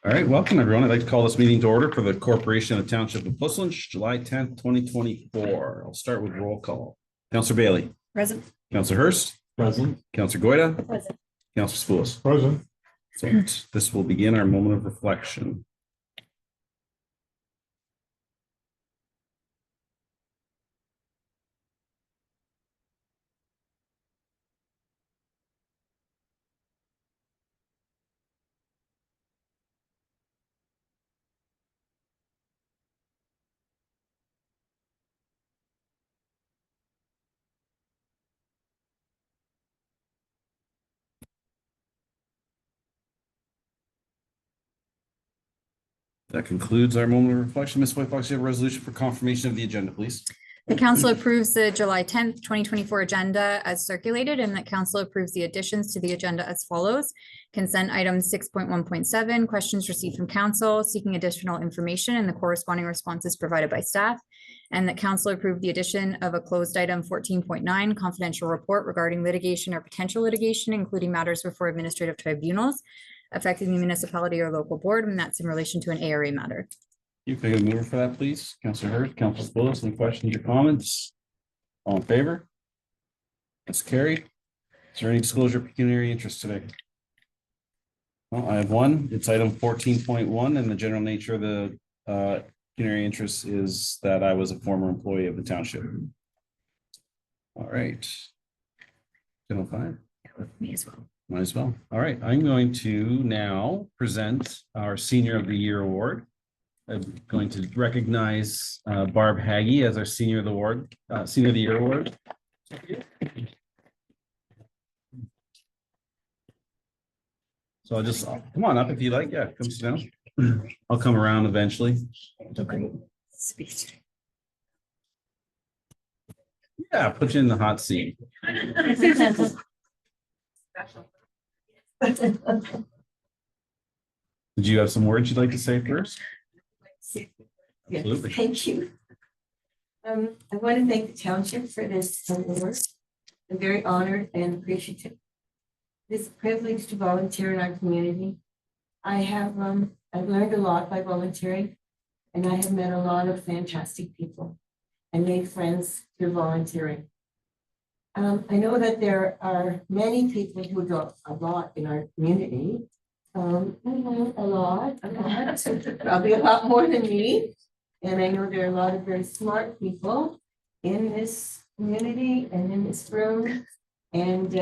All right, welcome everyone. I'd like to call this meeting to order for the Corporation of the Township of Puslinch, July 10th, 2024. I'll start with roll call. Councillor Bailey. Present. Councillor Hurst. Present. Councillor Goyda. Present. Councillor Spoulos. Present. So this will begin our moment of reflection. That concludes our moment of reflection. Ms. Whitefox, you have a resolution for confirmation of the agenda, please. The council approves the July 10th, 2024 agenda as circulated, and that council approves the additions to the agenda as follows. Consent item 6.1.7, questions received from council seeking additional information and the corresponding responses provided by staff. And that council approved the addition of a closed item 14.9, confidential report regarding litigation or potential litigation, including matters before administrative tribunals affecting the municipality or local board, and that's in relation to an ARA matter. You can I get a mover for that, please. Councillor Hurst, Councillor Spoulos, any questions or comments? All in favor? That's carried. Is there any disclosure of pecuniary interest today? Well, I have one. It's item 14.1, and the general nature of the pecuniary interest is that I was a former employee of the township. All right. General fine. Me as well. Might as well. All right. I'm going to now present our Senior of the Year award. I'm going to recognize Barb Haggie as our Senior of the Year award. So I'll just come on up if you like. Yeah, come sit down. I'll come around eventually. Yeah, put you in the hot seat. Did you have some words you'd like to say first? Yes, Absolutely. thank you. I want to thank the township for this award. I'm very honored and appreciative. This privilege to volunteer in our community. I've learned a lot by volunteering, and I have met a lot of fantastic people and made friends through volunteering. I know that there are many people who do a lot in our community. A lot, probably a lot more than me. And I know there are a lot of very smart people in this community and in this room. And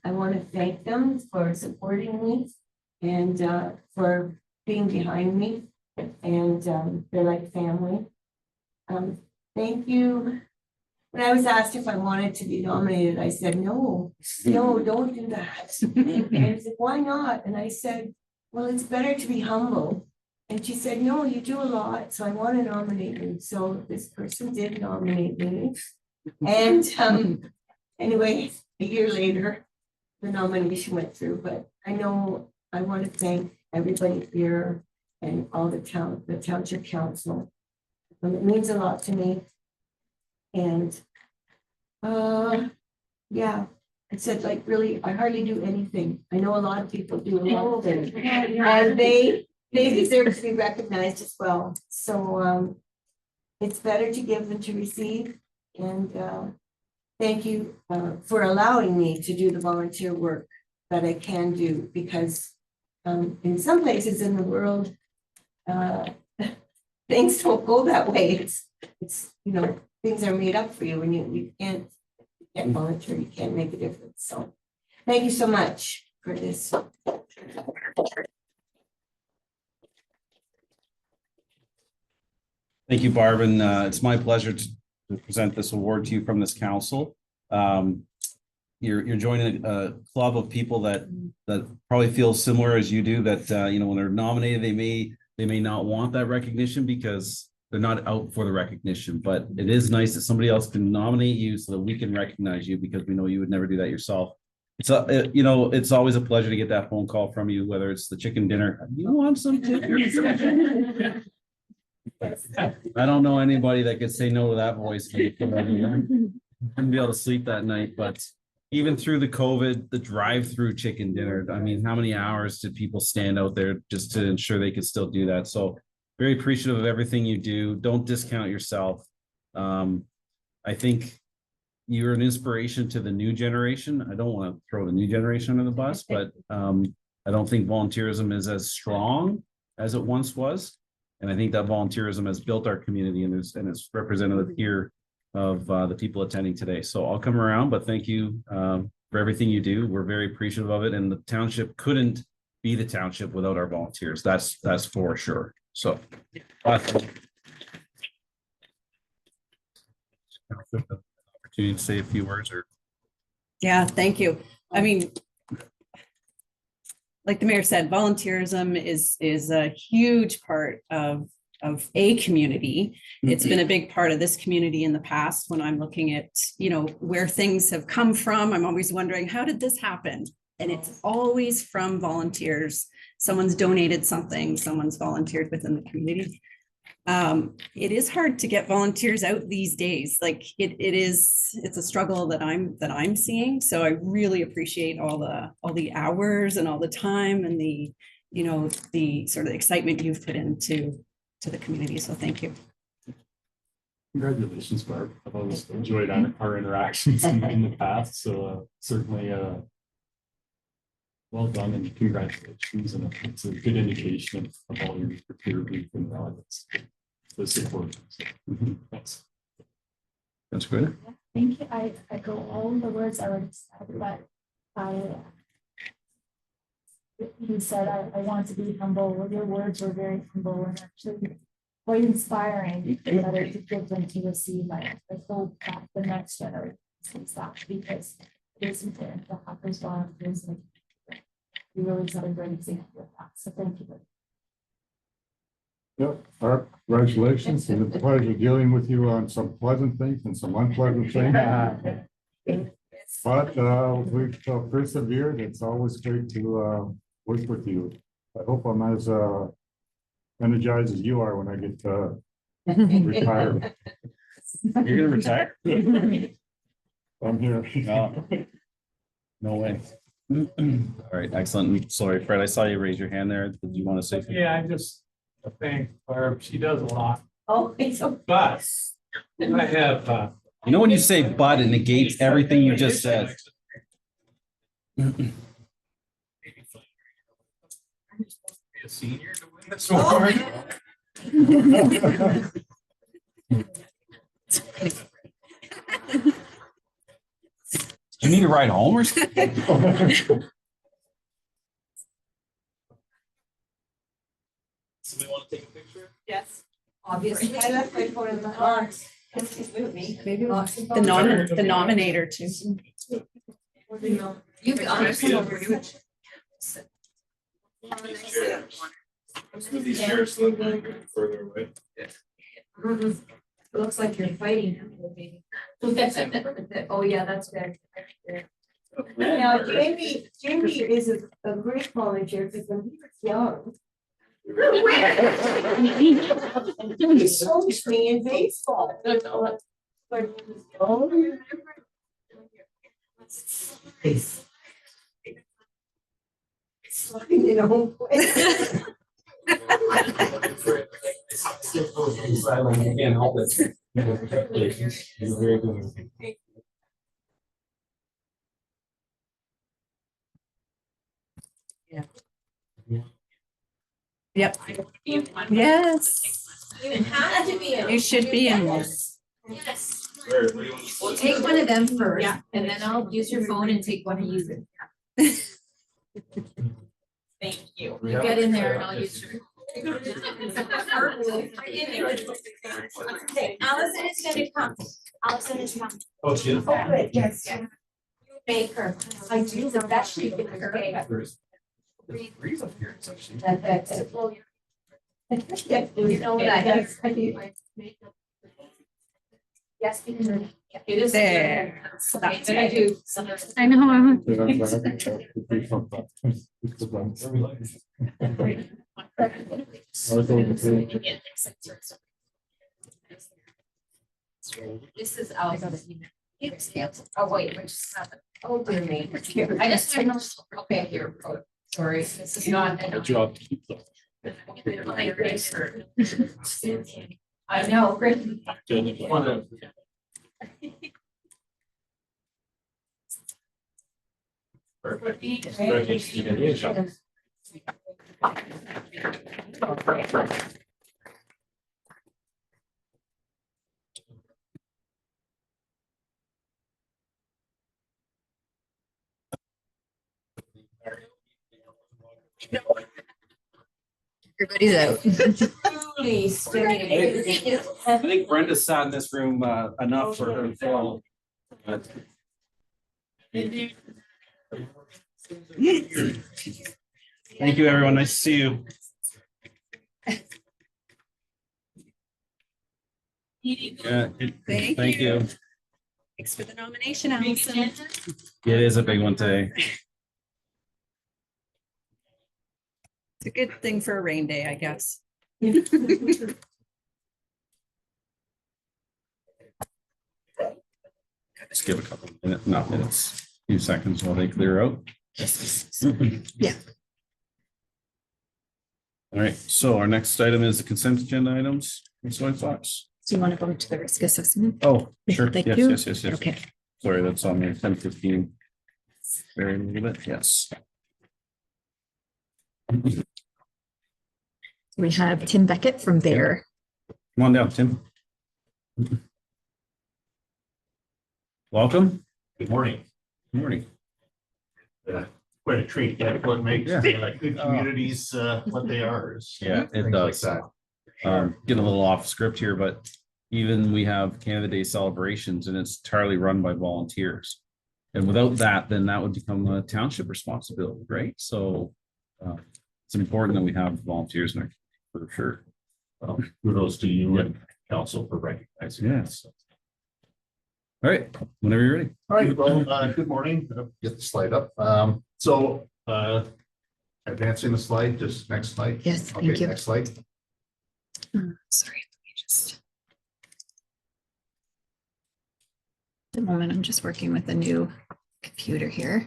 I want to thank them for supporting me and for being behind me. And they're like family. Thank you. When I was asked if I wanted to be nominated, I said, no, don't do that. And I said, why not? And I said, well, it's better to be humble. And she said, no, you do a lot, so I want to nominate you. So this person did nominate me. And anyway, a year later, the nomination went through. But I know I want to thank everybody here and all the township council. It means a lot to me. And yeah, I said, like, really, I hardly do anything. I know a lot of people do a lot of things, and they deserve to be recognized as well. So it's better to give than to receive. And thank you for allowing me to do the volunteer work that I can do, because in some places in the world, things don't go that way. It's things are made up for you when you can't volunteer, you can't make a difference. So thank you so much for this. Thank you, Barb, and it's my pleasure to present this award to you from this council. You're joining a club of people that probably feel similar as you do, that when they're nominated, they may not want that recognition because they're not out for the recognition, but it is nice that somebody else can nominate you so that we can recognize you, because we know you would never do that yourself. It's always a pleasure to get that phone call from you, whether it's the chicken dinner. You want some chicken? I don't know anybody that could say no to that voice. Wouldn't be able to sleep that night, but even through the COVID, the drive-through chicken dinner, I mean, how many hours did people stand out there just to ensure they could still do that? So very appreciative of everything you do. Don't discount yourself. I think you're an inspiration to the new generation. I don't want to throw the new generation under the bus, but I don't think volunteerism is as strong as it once was. And I think that volunteerism has built our community and is representative here of the people attending today. So I'll come around, but thank you for everything you do. We're very appreciative of it. And the township couldn't be the township without our volunteers. That's for sure. So. Opportunity to say a few words or. Yeah, thank you. I mean, like the mayor said, volunteerism is a huge part of a community. It's been a big part of this community in the past. When I'm looking at, where things have come from, I'm always wondering, how did this happen? And it's always from volunteers. Someone's donated something, someone's volunteered within the community. It is hard to get volunteers out these days. Like it's a struggle that I'm seeing. So I really appreciate all the hours and all the time and the sort of excitement you've put into the community. So thank you. Congratulations, Barb. I've always enjoyed our interactions in the past. So certainly well done and congratulations. And it's a good indication of all your peer group and relevance. The support. So, thanks. That's good. Thank you. I echo all the words I already said, but you said I want to be humble. Your words were very humble and actually quite inspiring better to give them to receive. I hope that the next generation sees that because it is important to have those volunteers and you really set a great example with that. So thank you. Yep, Barb, congratulations. It's a pleasure dealing with you on some pleasant things and some unpleasant things. But we've persevered. It's always great to work with you. I hope I'm as energized as you are when I get retired. You're gonna retire? I'm here. No way. All right, excellent. Sorry, Fred, I saw you raise your hand there. Did you want to say something? Yeah, I just thank Barb. She does a lot, Oh, it's a but I have. You know when you say "but" it negates everything you just said. I'm supposed to be a senior to win this award. Do you need to ride home or something? Somebody want to take a picture? yes. Obviously, I left my phone in the car. She's with me. Maybe the nominator too. You can These chairs a little bit further away. Looks like you're fighting. Oh, yeah, that's good. Now, Jamie is a great volunteer because when he was young. He coached me in baseball. But it's like, I can't help it. You're very good. Yep. Yes. you have to be. You should be in this. Yes. Where do you want to- We'll take one of them first, Yeah. and then I'll use your phone and take one of you. Thank you. You get in there and I'll use your. Okay, Allison is gonna come. Allison is coming. Oh, she is? Oh, good, yes. Yeah. Baker. I do the best you can make. There's breeze up here, it's actually. That's it. Well, yeah, you know that. Yes, because it is. There. Okay, but I do. I know. This is Allison's email. It was canceled. Oh, wait, which is not. Oh, dear me. I just, okay, here, oh, sorry, this is not. Good job. Keep that. I know, great. Everybody's out. Please. I think Brenda sat in this room enough for her to fall. Thank you, everyone. Nice to see you. Yeah, thank you. Thanks for the nomination, Allison. It is a big one today. It's a good thing for a rain day, I guess. Just give a couple minutes, not minutes, few seconds while they clear out. Yeah. All right, so our next item is the consent agenda items. Ms. White Fox. Do you want to go to the risk assessment? Oh, sure. Thank Yes, you. yes. Okay. Sorry, that's on there, 10:15. Very little bit, yes. We have Tim Beckett from Bear. Come on down, Tim. Welcome. Good morning. Good morning. Quite a treat. That's what makes Yeah. good communities what they are. is Yeah, it things like does. that. Getting a little off script here, but even we have Canada Day celebrations and it's entirely run by volunteers. And without that, then that would become a township responsibility, right? So it's important that we have volunteers in our for sure. Well, kudos to you and council for recognizing that. Yes. All right, whenever you're ready. All right, well, good morning. Get the slide up. Advancing the slide, just next slide. Yes, Okay, thank you. next slide. Sorry, let me just. The moment I'm just working with a new computer here.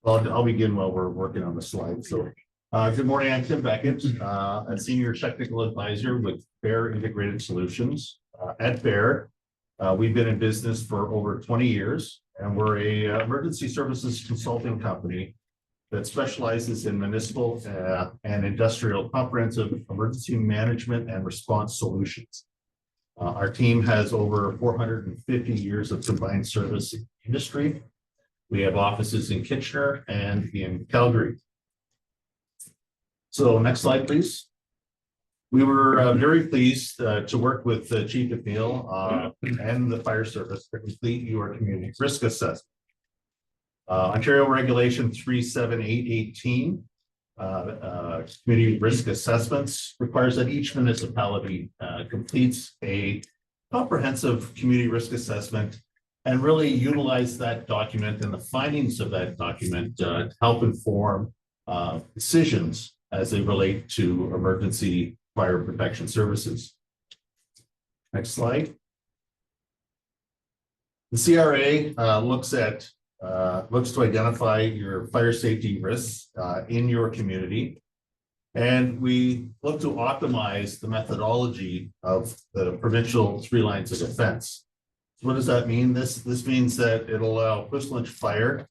Well, I'll begin while we're working on the slide. So, good morning, I'm Tim Beckett, a senior technical advisor with Bear Integrated Solutions. At Bear, we've been in business for over 20 years, and we're a emergency services consulting company that specializes in municipal and industrial comprehensive emergency management and response solutions. Our team has over 450 years of combined service industry. We have offices in Kitchener and in Calgary. So next slide, please. We were very pleased to work with Chief McNeil and the fire service to complete your community risk assessment. Ontario Regulation 37818, community risk assessments requires that each municipality completes a comprehensive community risk assessment and really utilize that document and the findings of that document to help inform decisions as they relate to emergency fire protection services. Next slide. The CRA looks to identify your fire safety risks in your community. And we look to optimize the methodology of the provincial 3 lines of defense. So what does that mean? This means that it'll allow Whistler Fire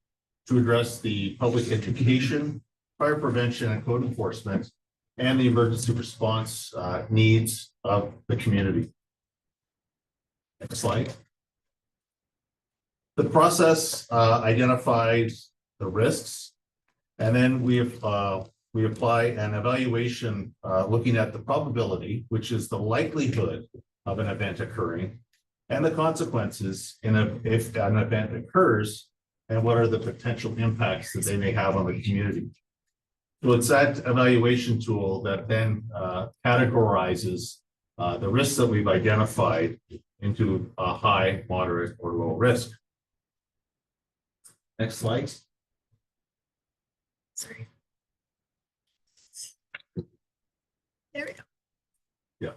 to address the public education, fire prevention and code enforcement, and the emergency response needs of the community. Next slide. The process identified the risks, and then we apply an evaluation looking at the probability, which is the likelihood of an event occurring, and the consequences if an event occurs, and what are the potential impacts that they may have on the community. So it's that evaluation tool that then categorizes the risks that we've identified into a high, moderate, or low risk. Next slide. Sorry. There we go. Yeah.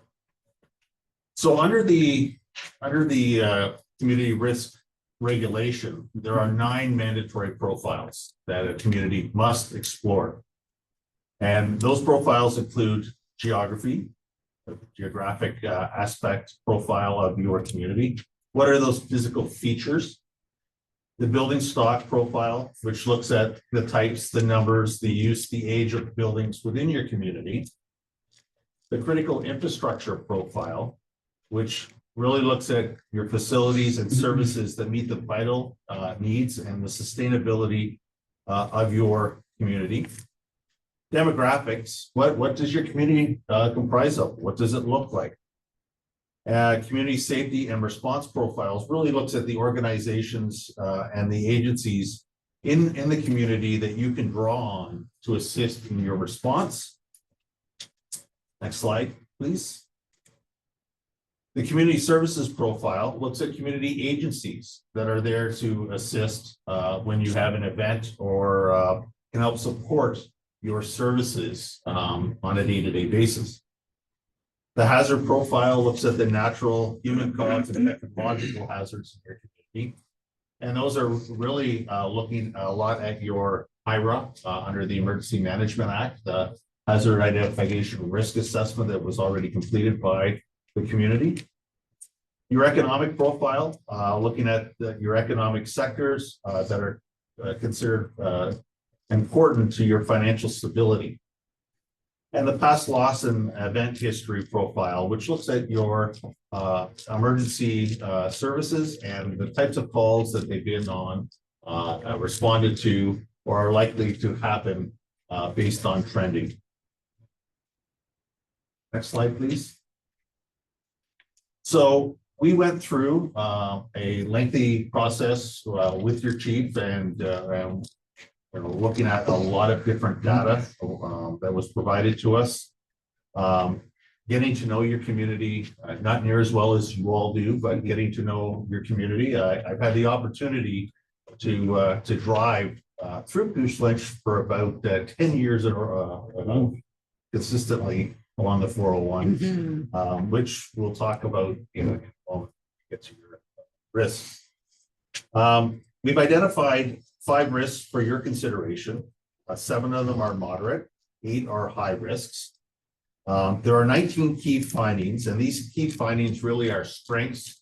So under the under the community risk regulation, there are 9 mandatory profiles that a community must explore. And those profiles include geography, the geographic aspect profile of your community. What are those physical features? The building stock profile, which looks at the types, the numbers, the use, the age of buildings within your community. The critical infrastructure profile, which really looks at your facilities and services that meet the vital needs and the sustainability of your community. Demographics, what does your community comprise of? What does it look like? Community safety and response profiles really looks at the organizations and the agencies in the community that you can draw on to assist in your response. Next slide, please. The community services profile looks at community agencies that are there to assist when you have an event or can help support your services on a day-to-day basis. The hazard profile looks at the natural, human caused and technological hazards in your community. And those are really looking a lot at your HIRA under the Emergency Management Act, the Hazard Identification Risk Assessment that was already completed by the community. Your economic profile, looking at your economic sectors that are considered important to your financial stability. And the past loss and event history profile, which looks at your emergency services and the types of calls that they've been on, responded to, or are likely to happen based on trending. Next slide, please. So we went through a lengthy process with your chief and looking at a lot of different data that was provided to us. Getting to know your community, not near as well as you all do, but getting to know your community. I've had the opportunity to drive through Goose Lynch for about 10 years consistently along the 401, which we'll talk about in a moment. Get to your risks. We've identified 5 risks for your consideration. 7 of them are moderate, 8 are high risks. There are 19 key findings, and these key findings really are strengths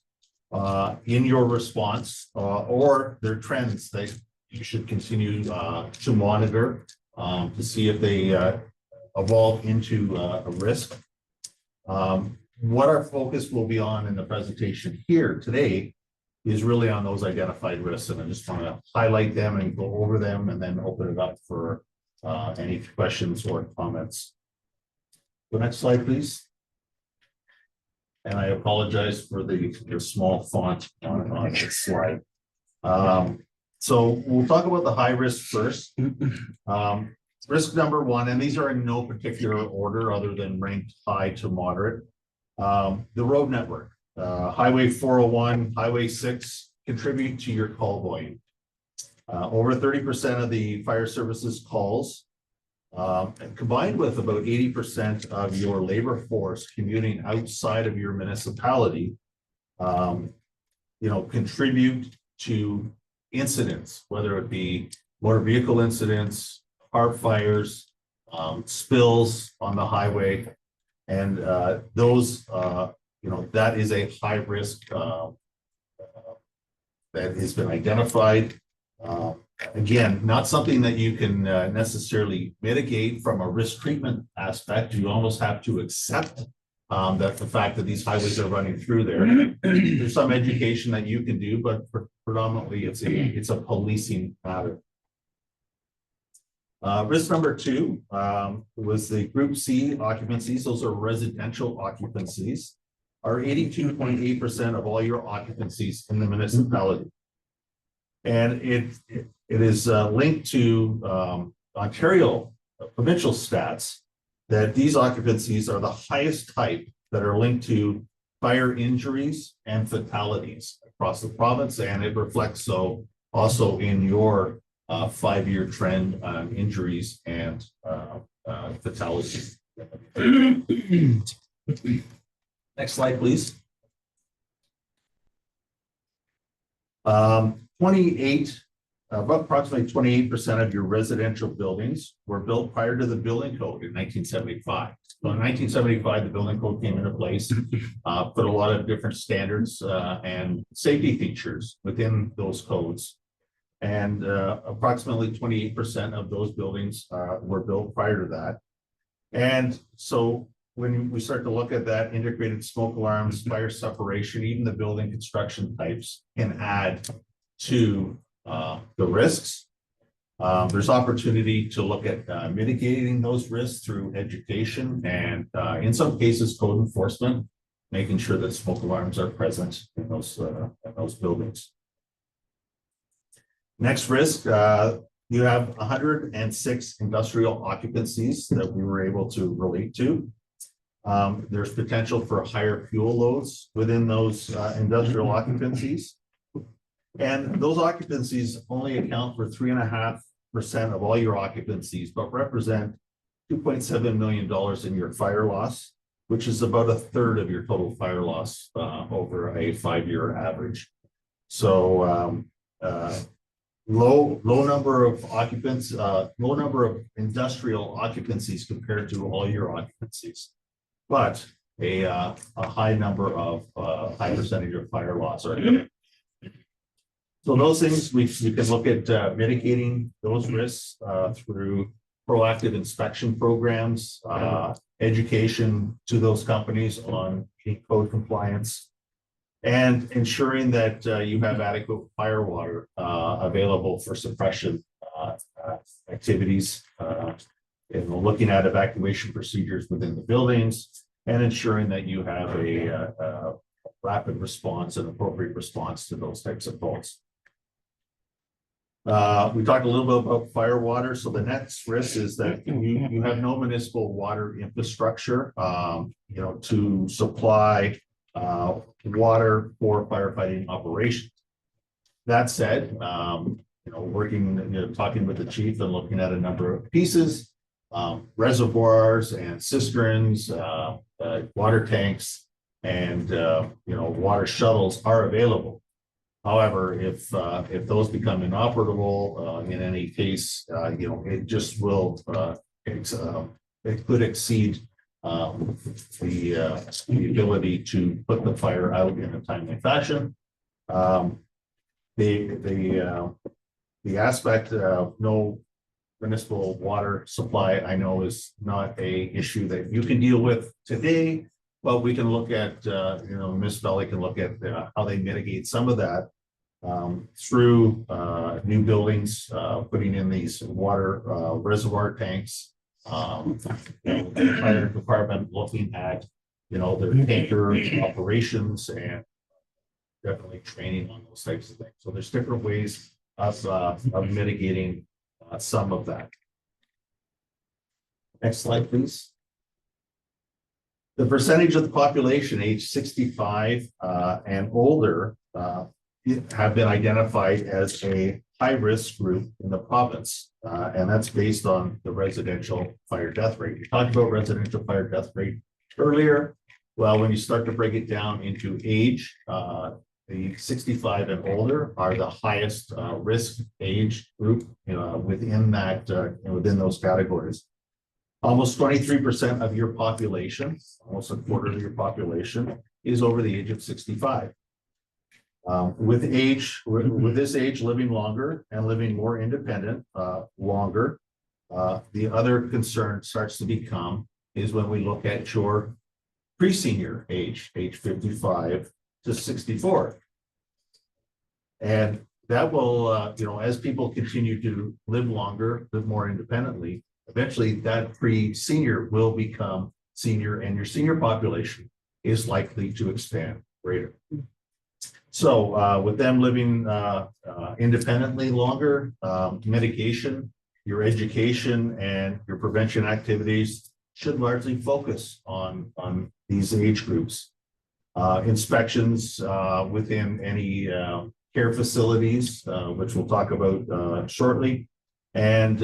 in your response, or they're trends that you should continue to monitor to see if they evolve into a risk. What our focus will be on in the presentation here today is really on those identified risks, and I just want to highlight them and go over them and then open it up for any questions or comments. The next slide, please. And I apologize for the small font on this slide. So we'll talk about the high risk first. Risk number 1, and these are in no particular order other than ranked high to moderate. The road network, Highway 401, Highway 6 contribute to your call volume. Over 30% of the fire services calls, and combined with about 80% of your labor force commuting outside of your municipality, contribute to incidents, whether it be motor vehicle incidents, heart fires, spills on the highway, and those, that is a high risk that has been identified. Again, not something that you can necessarily mitigate from a risk treatment aspect. You almost have to accept that the fact that these highways are running through there. There's some education that you can do, but predominantly it's a policing matter. Risk number 2 was the Group C occupancies. Those are residential occupancies, are 82.8% of all your occupancies in the municipality. And it is linked to Ontario provincial stats that these occupancies are the highest type that are linked to fire injuries and fatalities across the province, and it reflects so also in your 5-year trend on injuries and fatalities. Next slide, please. About approximately 28% of your residential buildings were built prior to the building code in 1975. So in 1975, the building code came into place, put a lot of different standards and safety features within those codes. And approximately 28% of those buildings were built prior to that. And so when we start to look at that, integrated smoke alarms, fire separation, even the building construction types can add to the risks. There's opportunity to look at mitigating those risks through education and in some cases code enforcement, making sure that smoke alarms are present in those buildings. Next risk, you have 106 industrial occupancies that we were able to relate to. There's potential for higher fuel loads within those industrial occupancies. And those occupancies only account for 3.5% of all your occupancies, but represent $2.7 million in your fire loss, which is about 1/3 of your total fire loss over a 5-year average. So low number of occupants, low number of industrial occupancies compared to all your occupancies, but a high number of high percentage of fire loss. So those things we can look at mitigating those risks through proactive inspection programs, education to those companies on code compliance, and ensuring that you have adequate fire water available for suppression activities, looking at evacuation procedures within the buildings, and ensuring that you have a rapid response and appropriate response to those types of calls. We talked a little bit about fire water. So the next risk is that you have no municipal water infrastructure, to supply water for firefighting operations. That said, talking with the chief and looking at a number of pieces, reservoirs and cisterns, water tanks, and water shuttles are available. However, if those become inoperable in any case, it just will it could exceed the ability to put the fire out in a timely fashion. The aspect of no municipal water supply, I know, is not a issue that you can deal with today, but we can look at, municipality can look at how they mitigate some of that through new buildings, putting in these water reservoir tanks. The fire department looking at, their tanker operations and definitely training on those types of things. So there's different ways of mitigating some of that. Next slide, please. The percentage of the population age 65 and older have been identified as a high-risk group in the province, and that's based on the residential fire death rate. We talked about residential fire death rate earlier. Well, when you start to break it down into age, the 65 and older are the highest risk age group within that within those categories. Almost 23% of your population, almost 1/4 of your population, is over the age of 65. With this age living longer and living more independent longer, the other concern starts to become is when we look at your pre-senior age 55 to 64. And that will, as people continue to live longer, live more independently, eventually that pre-senior will become senior, and your senior population is likely to expand greater. So with them living independently longer, mitigation, your education and your prevention activities should largely focus on these age groups. Inspections within any care facilities, which we'll talk about shortly, and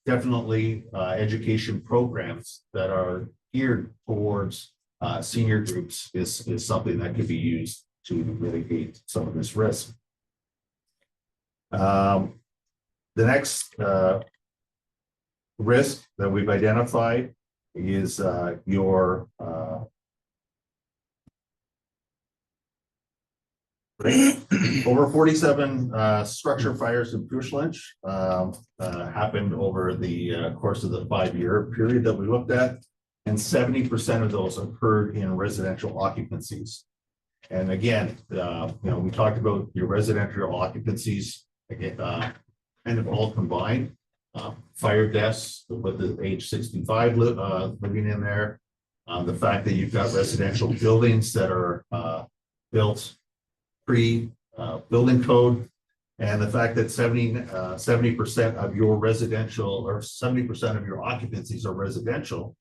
definitely education programs that are geared towards senior groups is something that could be used to mitigate some of this risk. The next risk that we've identified is your over 47 structure fires in Push Lynch happened over the course of the 5-year period that we looked at, and 70% of those occurred in residential occupancies. And again, we talked about your residential occupancies again, kind of all combined. Fire deaths with the age 65 living in there. The fact that you've got residential buildings that are built pre-building code, and the fact that 70% of your residential or 70% of your occupancies are residential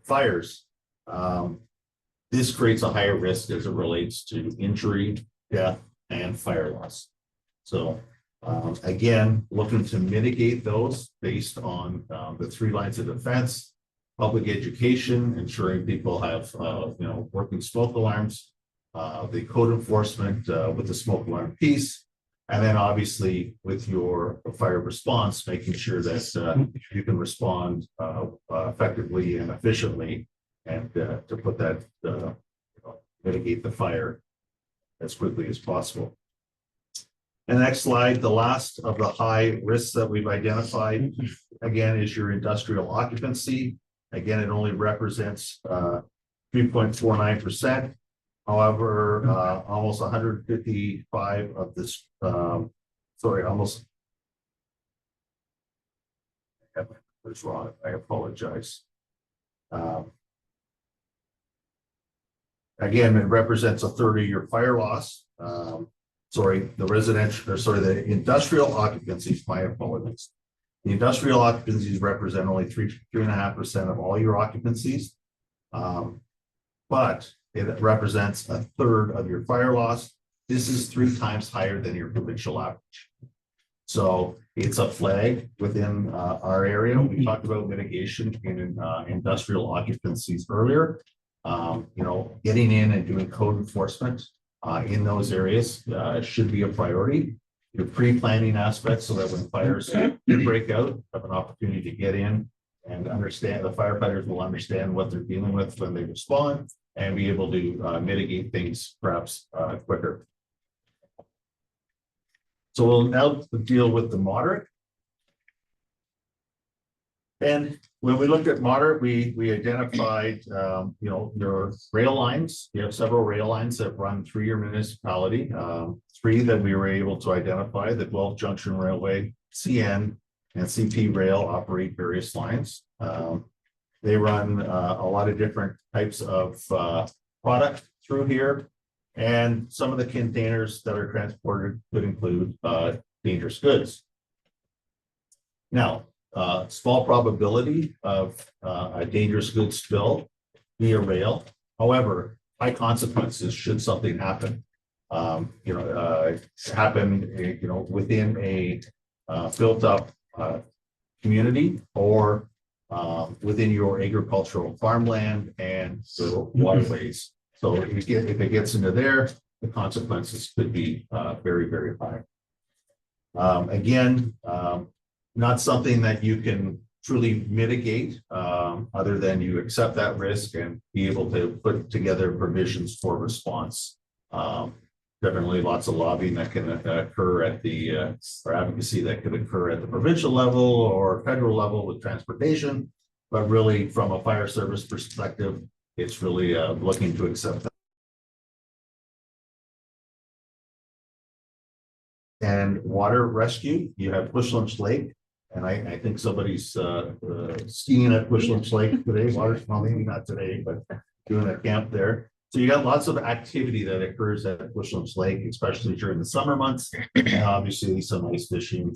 fires. This creates a higher risk as it relates to injury, death, and fire loss. So again, looking to mitigate those based on the 3 lines of defense, public education, ensuring people have working smoke alarms, the code enforcement with the smoke alarm piece, and then obviously with your fire response, making sure that you can respond effectively and efficiently, and to put that mitigate the fire as quickly as possible. And next slide, the last of the high risks that we've identified, again, is your industrial occupancy. Again, it only represents 3.49%. However, almost 155 of this, almost, I was wrong, I apologize. Again, it represents a 30-year fire loss. The industrial occupancies, my apologies. The industrial occupancies represent only 3.5% of all your occupancies. But it represents a third of your fire loss. This is 3 times higher than your provincial average. So it's a flag within our area. We talked about mitigation in industrial occupancies earlier. Getting in and doing code enforcement in those areas should be a priority. Your pre-planning aspects, so that when fires break out, have an opportunity to get in and understand, the firefighters will understand what they're dealing with when they respond, and be able to mitigate things perhaps quicker. So we'll now deal with the moderate. And when we looked at moderate, we identified, your rail lines. You have several rail lines that run through your municipality. 3 that we were able to identify: the Guelph Junction Railway, CN, and CP Rail operate various lines. They run a lot of different types of product through here, and some of the containers that are transported could include dangerous goods. Now, small probability of a dangerous goods spill via rail. However, high consequences should something happen. Within a built-up community, or within your agricultural farmland and the waterways. So if it gets into there, the consequences could be very, very high. Again, not something that you can truly mitigate, other than you accept that risk and be able to put together provisions for response. Definitely lots of lobbying that can occur at the, or advocacy that could occur at the provincial level or federal level with transportation. But really, from a fire service perspective, it's really looking to accept that. And water rescue, you have Push Lynch Lake. And I think somebody's skiing at Push Lynch Lake today. Well, maybe not today, but doing a camp there. So you got lots of activity that occurs at Push Lynch Lake, especially during the summer months, and obviously some ice fishing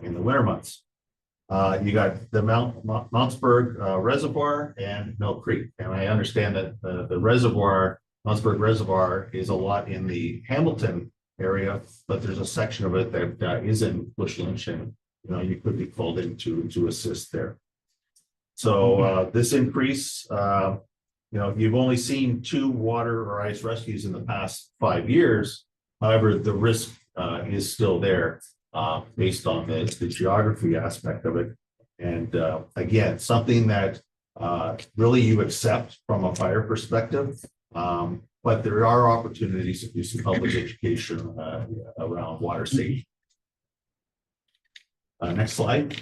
in the winter months. You got the Mountsburg Reservoir and Mill Creek. And I understand that the reservoir, Mountsburg Reservoir, is a lot in the Hamilton area, but there's a section of it that is in Push Lynch, and you could be called in to assist there. So this increase, you've only seen 2 water or ice rescues in the past 5 years. However, the risk is still there, based on the geography aspect of it. And again, something that really you accept from a fire perspective. But there are opportunities to do some public education around water safety. Next slide.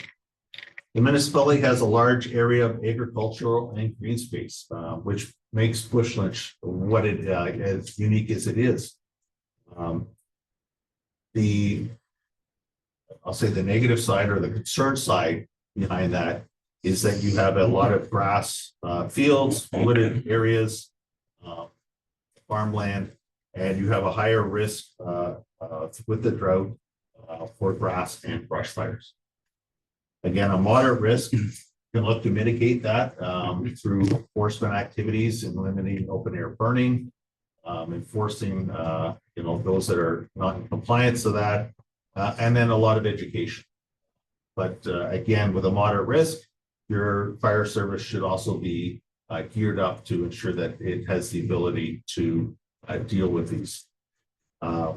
The municipality has a large area of agricultural and green space, which makes Bush Lynch what it as unique as it is. I'll say the negative side or the concern side behind that is that you have a lot of grass fields, wooded areas, farmland, and you have a higher risk with the drought for grass and brush fires. Again, a moderate risk can look to mitigate that through enforcement activities and limiting open air burning, enforcing those that are not in compliance to that, and then a lot of education. But again, with a moderate risk, your fire service should also be geared up to ensure that it has the ability to deal with these. A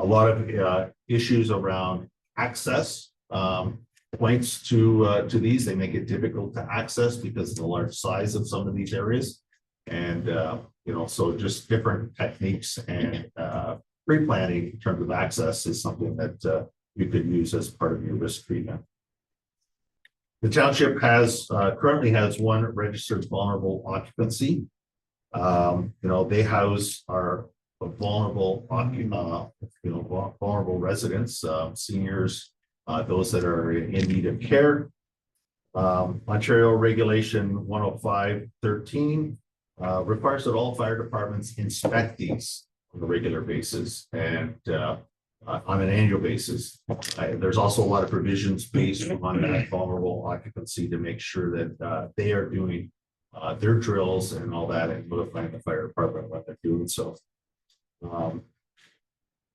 lot of issues around access points to these. They make it difficult to access because of the large size of some of these areas. And, so just different techniques and pre-planning in terms of access is something that you could use as part of your risk treatment. The township currently has one registered vulnerable occupancy. They house our vulnerable vulnerable residents, seniors, those that are in need of care. Ontario Regulation 105.13 requires that all fire departments inspect these on a regular basis and on an annual basis. There's also a lot of provisions based on that vulnerable occupancy to make sure that they are doing their drills and all that and notifying the fire department when they're doing so.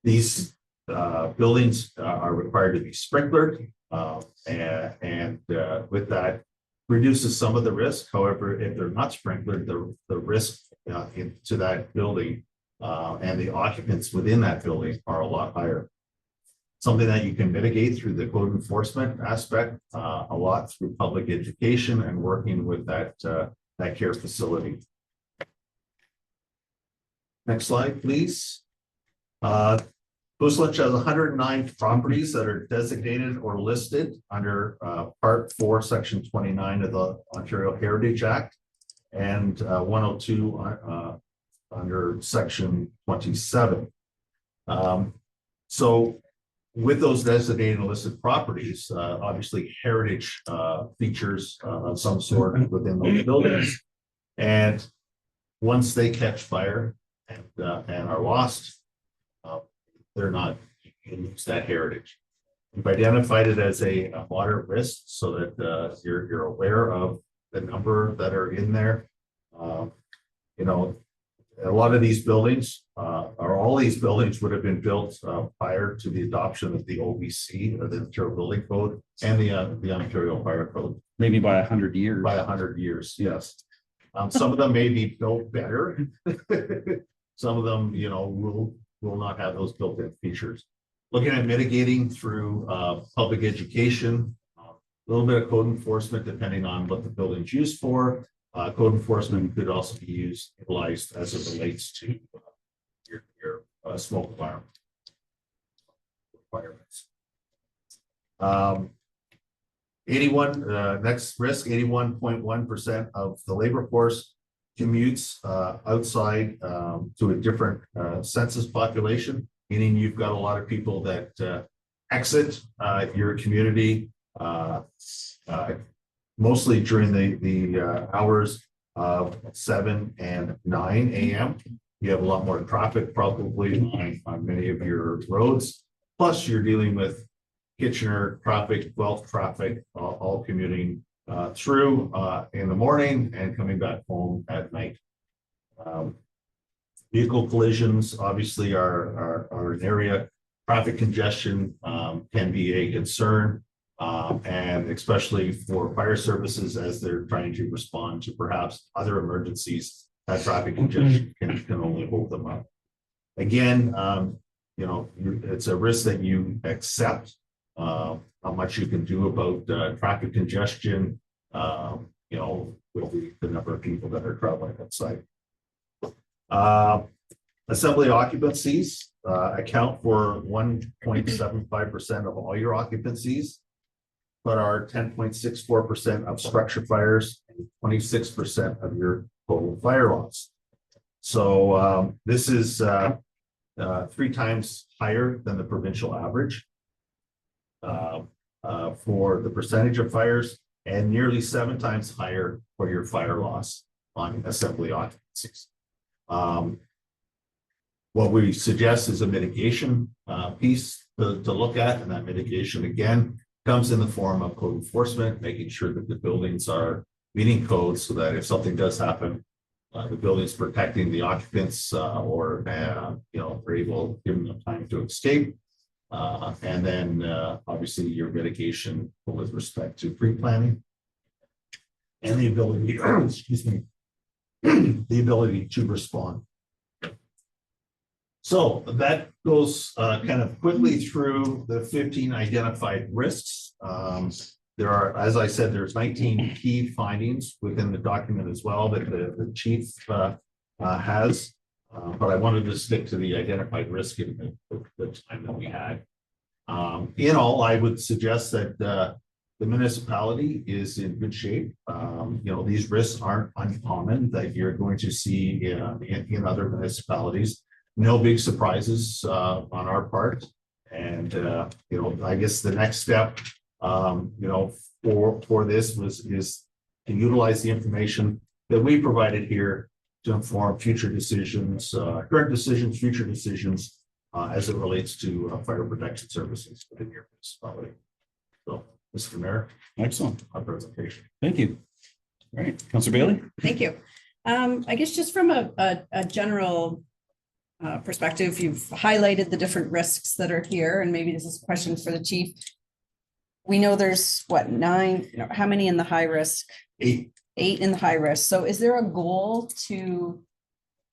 These buildings are required to be sprinklered, and with that reduces some of the risk. However, if they're not sprinklered, the risk into that building and the occupants within that building are a lot higher. Something that you can mitigate through the code enforcement aspect, a lot through public education and working with that care facility. Next slide, please. Bush Lynch has 109 properties that are designated or listed under Part 4, Section 29 of the Ontario Heritage Act, and 102 under Section 27. So with those designated and listed properties, obviously heritage features of some sort within those buildings. And once they catch fire and are lost, they're not use that heritage. We've identified it as a moderate risk so that you're aware of the number that are in there. A lot of these buildings, or all these buildings, would have been built prior to the adoption of the OBC, or the Ontario Building Code, and the Ontario Fire Code. Maybe by 100 years. By 100 years, yes. Some of them may be built better. Some of them, will not have those built-in features. Looking at mitigating through public education, a little bit of code enforcement, depending on what the building's used for. Code enforcement could also be utilized as it relates to your smoke alarm requirements. 81, next risk, 81.1% of the labor force commutes outside to a different census population, meaning you've got a lot of people that exit your community mostly during the hours of 7 and 9 a.m. You have a lot more traffic probably on many of your roads. Plus, you're dealing with Kitchener traffic, Guelph traffic, all commuting through in the morning and coming back home at night. Vehicle collisions obviously are an area. Traffic congestion can be a concern, and especially for fire services as they're trying to respond to perhaps other emergencies. That traffic congestion can only hold them up. Again, it's a risk that you accept. How much you can do about traffic congestion, with the number of people that are traveling outside. Assembly occupancies account for 1.75% of all your occupancies, but are 10.64% of structure fires and 26% of your total fire loss. So this is 3 times higher than the provincial average for the percentage of fires, and nearly 7 times higher for your fire loss on assembly occupancies. What we suggest is a mitigation piece to look at, and that mitigation again comes in the form of code enforcement, making sure that the buildings are meeting codes so that if something does happen, the building is protecting the occupants or are able, giving them time to escape. And then obviously your mitigation with respect to pre-planning and the ability, excuse me, the ability to respond. So that goes kind of quickly through the 15 identified risks. There are, as I said, there's 19 key findings within the document as well that the chief has. But I wanted to stick to the identified risk in the time that we had. In all, I would suggest that the municipality is in good shape. These risks aren't uncommon that you're going to see in other municipalities. No big surprises on our part. And, I guess the next step, for this is to utilize the information that we provided here to inform future decisions, current decisions, future decisions, as it relates to fire protection services within your municipality. So, Mr. Mayor. Excellent. Our presentation. Thank you. All right, Councilor Bailey. Thank you. I guess just from a general perspective, you've highlighted the different risks that are here, and maybe this is a question for the chief. We know there's 9, how many in the high risk? 8. 8 in the high risk. So is there a goal to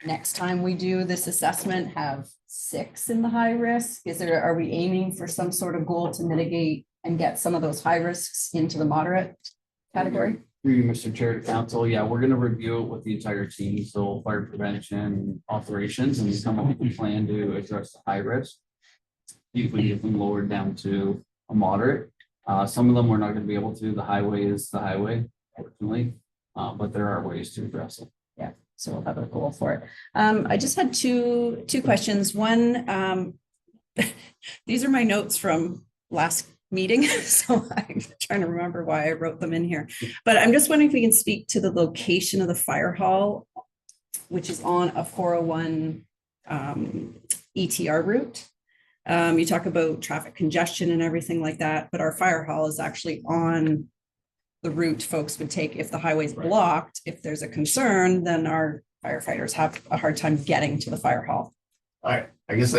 next time we do this assessment have 6 in the high risk? Are we aiming for some sort of goal to mitigate and get some of those high risks into the moderate category? Through you, Mr. Chair to Council, yeah, we're gonna review it with the entire team, so fire prevention operations, and come up with a plan to address the high risk. If we get them lowered down to a moderate, some of them we're not gonna be able to. The highway is the highway, fortunately, but there are ways to address it. Yeah, so we'll have a goal for it. I just had two questions. One, these are my notes from last meeting, so I'm trying to remember why I wrote them in here. But I'm just wondering if we can speak to the location of the fire hall, which is on a 401 ETR route. You talk about traffic congestion and everything like that, but our fire hall is actually on the route folks would take if the highway's blocked. If there's a concern, then our firefighters have a hard time getting to the fire hall. I guess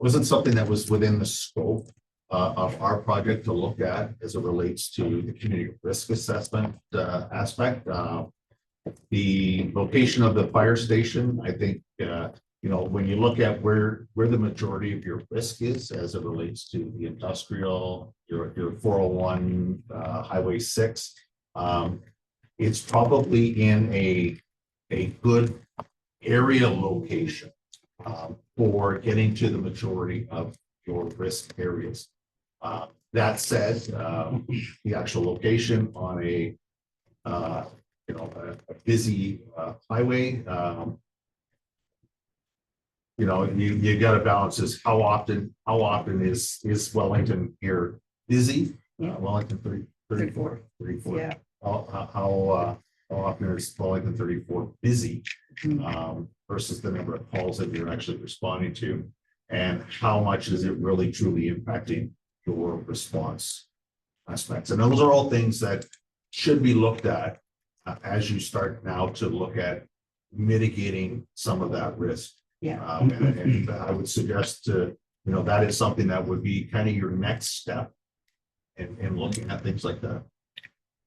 wasn't something that was within the scope of our project to look at as it relates to the community risk assessment aspect. The location of the fire station, I think, when you look at where the majority of your risk is as it relates to the industrial, your 401 Highway 6, it's probably in a good area location for getting to the majority of your risk areas. That said, the actual location on a busy highway, you got to balance this. How often is Wellington here busy? Wellington 34. Yeah. How often is Wellington 34 busy versus the number of calls that you're actually responding to, and how much is it really truly impacting your response aspects? And those are all things that should be looked at as you start now to look at mitigating some of that risk. Yeah. And I would suggest that is something that would be kind of your next step in looking at things like that.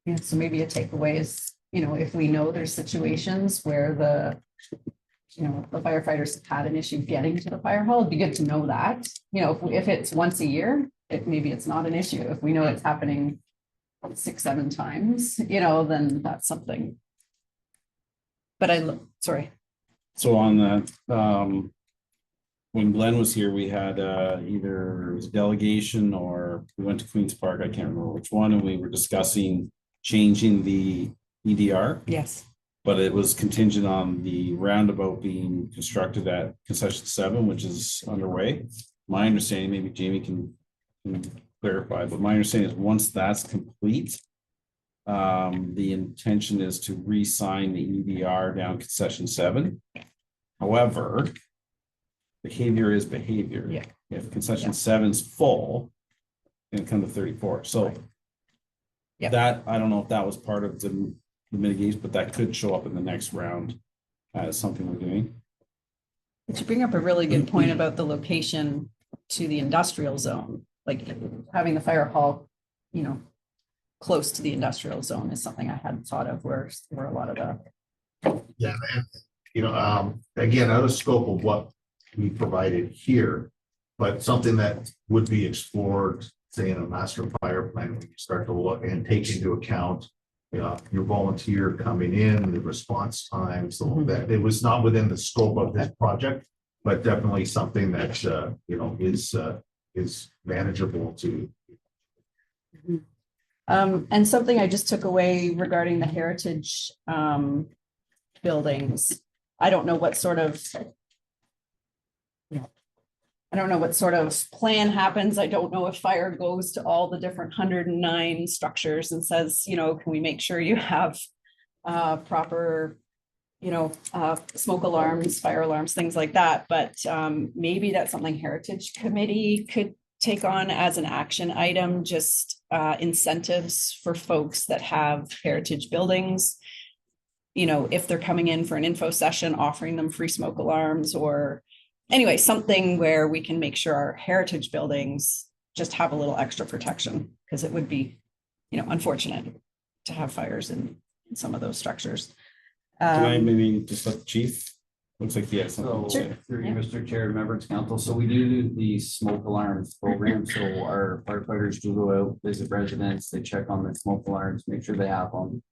Yeah, so maybe a takeaway is, if we know there's situations where the the firefighters have had an issue getting to the fire hall, it'd be good to know that, if it's once a year, maybe it's not an issue. If we know it's happening 6-7 times, then that's something. But sorry. So on that, when Glenn was here, we had either it was a delegation or we went to Queens Park, I can't remember which one, and we were discussing changing the EDR. Yes. But it was contingent on the roundabout being constructed at concession 7, which is underway. My understanding, maybe Jamie can clarify, but my understanding is once that's complete, the intention is to re-sign the EDR down concession 7. However, behavior is behavior. Yeah. If concession 7's full, then come to 34. So Yeah. that, I don't know if that was part of the mitigation, but that could show up in the next round as something we're doing. But you bring up a really good point about the location to the industrial zone, like having the fire hall, close to the industrial zone is something I hadn't thought of where a lot of the. Yeah, and, again, out of scope of what we provided here, but something that would be explored, say, in a master fire plan, when you start to look and take into account your volunteer coming in, the response time, so that it was not within the scope of this project, but definitely something that, is manageable to. And something I just took away regarding the heritage buildings. I don't know what sort of plan happens. I don't know if fire goes to all the different 109 structures and says, can we make sure you have proper, smoke alarms, fire alarms, things like that. But maybe that's something Heritage Committee could take on as an action item, just incentives for folks that have heritage buildings. If they're coming in for an info session, offering them free smoke alarms, or anyway, something where we can make sure our heritage buildings just have a little extra protection, because it would be, unfortunate to have fires in some of those structures. Can I maybe just let the chief? Looks like he has something to So, say. through you, Mr. Chair, members of council, so we do the smoke alarms program, so our firefighters do go out, visit residents, they check on their smoke alarms, make sure they have them.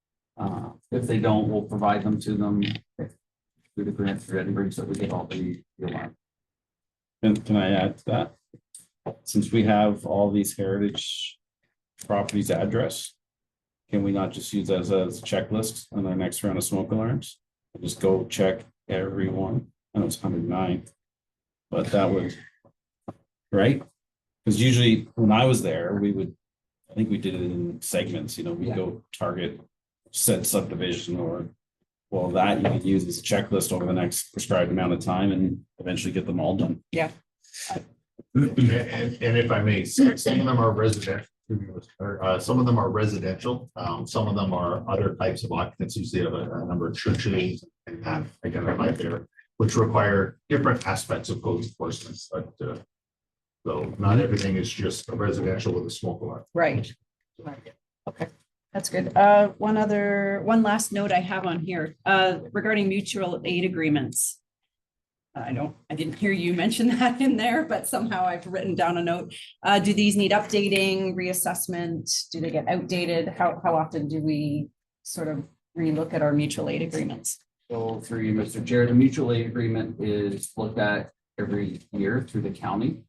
If they don't, we'll provide them to them through the grant for Edinburgh, so we get all the alarm. And can I add to that? Since we have all these heritage properties address, can we not just use that as a checklist on our next round of smoke alarms? Just go check every one. I know it's 109, but that would, right? Because usually when I was there, I think we did it in segments, we go target said subdivision, or well, that you can use as a checklist over the next prescribed amount of time and eventually get them all done. Yeah. And if I may, some of them are residential, some of them are residential, some of them are other types of occupancies. They have a number of churches and that identified there, which require different aspects of code enforcement, but so not everything is just a residential with a smoke alarm. Right. Okay, that's good. One last note I have on here, regarding mutual aid agreements. I didn't hear you mention that in there, but somehow I've written down a note. Do these need updating, reassessment? Do they get outdated? How often do we sort of relook at our mutual aid agreements? So through you, Mr. Chair, the mutual aid agreement is looked at every year through the county.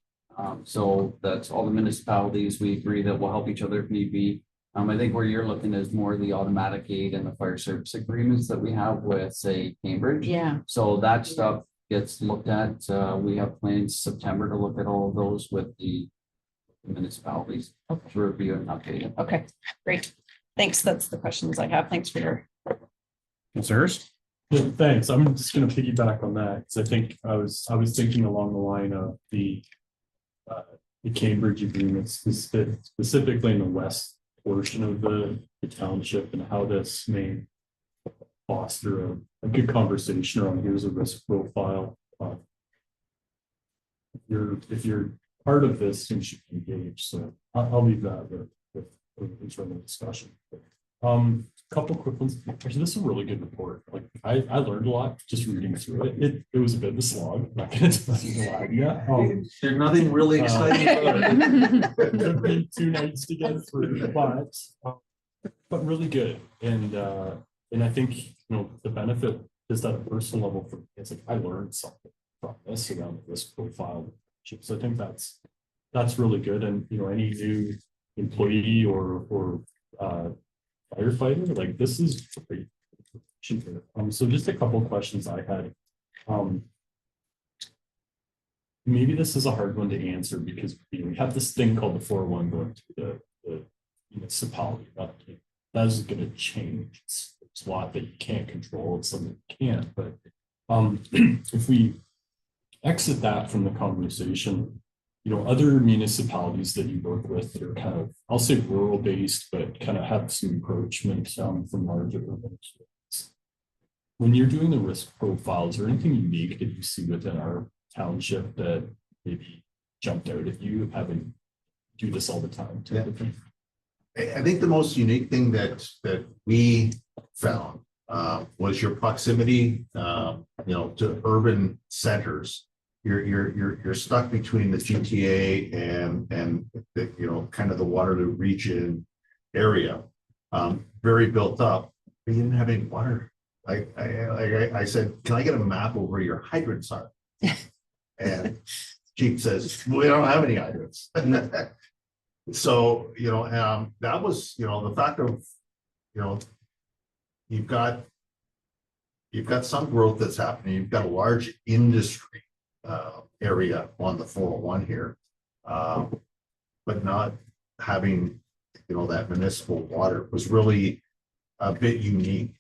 So that's all the municipalities. We agree that we'll help each other if need be. I think where you're looking is more the automatic aid and the fire service agreements that we have with, say, Cambridge. Yeah. So that stuff gets looked at. We have plans September to look at all of those with the municipalities to review and update it. Okay, great. Thanks. That's the questions I have. Thanks for your. Mr. Hurst? Yeah, thanks. I'm just gonna piggyback on that, because I think I was thinking along the line of the Cambridge agreements, specifically in the west portion of the township, and how this may foster a good conversation around here's a risk profile. If you're part of this, you should engage. So I'll leave that with internal discussion. Couple quick ones. Actually, this is a really good report. Like I learned a lot just reading through it. It was a bit of a slog. I'm not gonna tell you the lie. Yeah. There's nothing really exciting about it. Took me 2 nights to get through, but really good. And I think, you know, the benefit is that a personal level for me, it's like I learned something from this around the risk profile. So I think that's really good. And, you know, any new employee or firefighter, like this is great. So just a couple of questions I had. Maybe this is a hard one to answer because we have this thing called the 401 going to the municipality. That is going to change. It's a lot that you can't control. It's something you can't. But if we exit that from the conversation, you know, other municipalities that you work with that are kind of, I'll say rural based, but kind of have some encroachment from larger urban areas. When you're doing the risk profiles, is there anything unique that you see within our township that maybe jumped out at you having do this all the time? I think the most unique thing that we found was your proximity, you know, to urban centers. You're stuck between the GTA and the, you know, kind of the Waterloo region area, very built up. But you didn't have any water. I said, can I get a map of where your hydrants are? And Chief says, we don't have any hydrants. So, you know, that was, you know, the fact of, you know, you've got some growth that's happening. You've got a large industry area on the 401 here, but not having, you know, that municipal water was really a bit unique.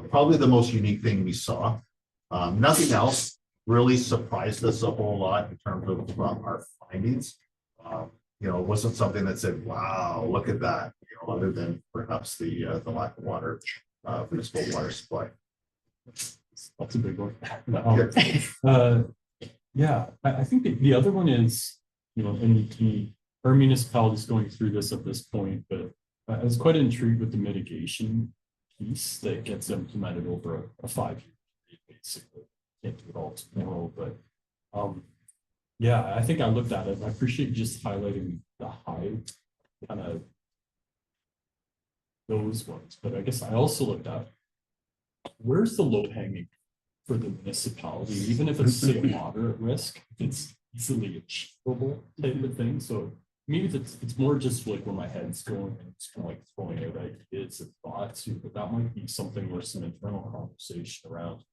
Probably the most unique thing we saw. Nothing else really surprised us a whole lot in terms of our findings. You know, it wasn't something that said, wow, look at that, you know, other than perhaps the lack of water, municipal water supply. That's a big one. Yeah, I think the other one is, you know, and our municipality is going through this at this point, but I was quite intrigued with the mitigation piece that gets implemented over a 5-year period, basically. Can't do it all tomorrow, but yeah, I think I looked at it. I appreciate just highlighting the high kind of those ones, but I guess I also looked at where's the low hanging for the municipality, even if it's say a moderate risk, it's easily achievable type of thing. So maybe it's more just like where my head's going and it's kind of like throwing out ideas and thoughts, but that might be something where some internal conversation around.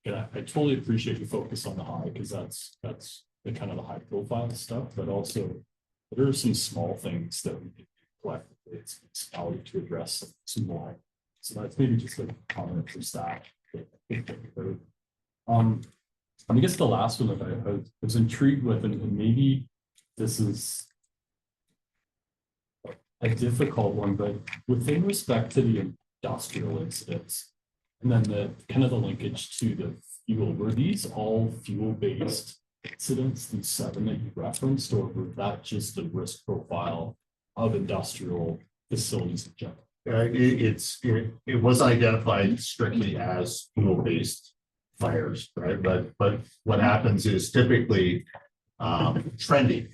And I totally appreciate your focus on the high because that's the kind of the high profile stuff, but also there are some small things that we can collectively as a municipality to address some more. So that's maybe just like a comment for staff. I guess the last one that I was intrigued with, and maybe this is a difficult one, but within respect to the industrial incidents, and then the kind of the linkage to the fuel, were these all fuel-based incidents, these 7 that you referenced, or were that just the risk profile of industrial facilities in general? It was identified strictly as fuel-based fires, right? But what happens is typically trending,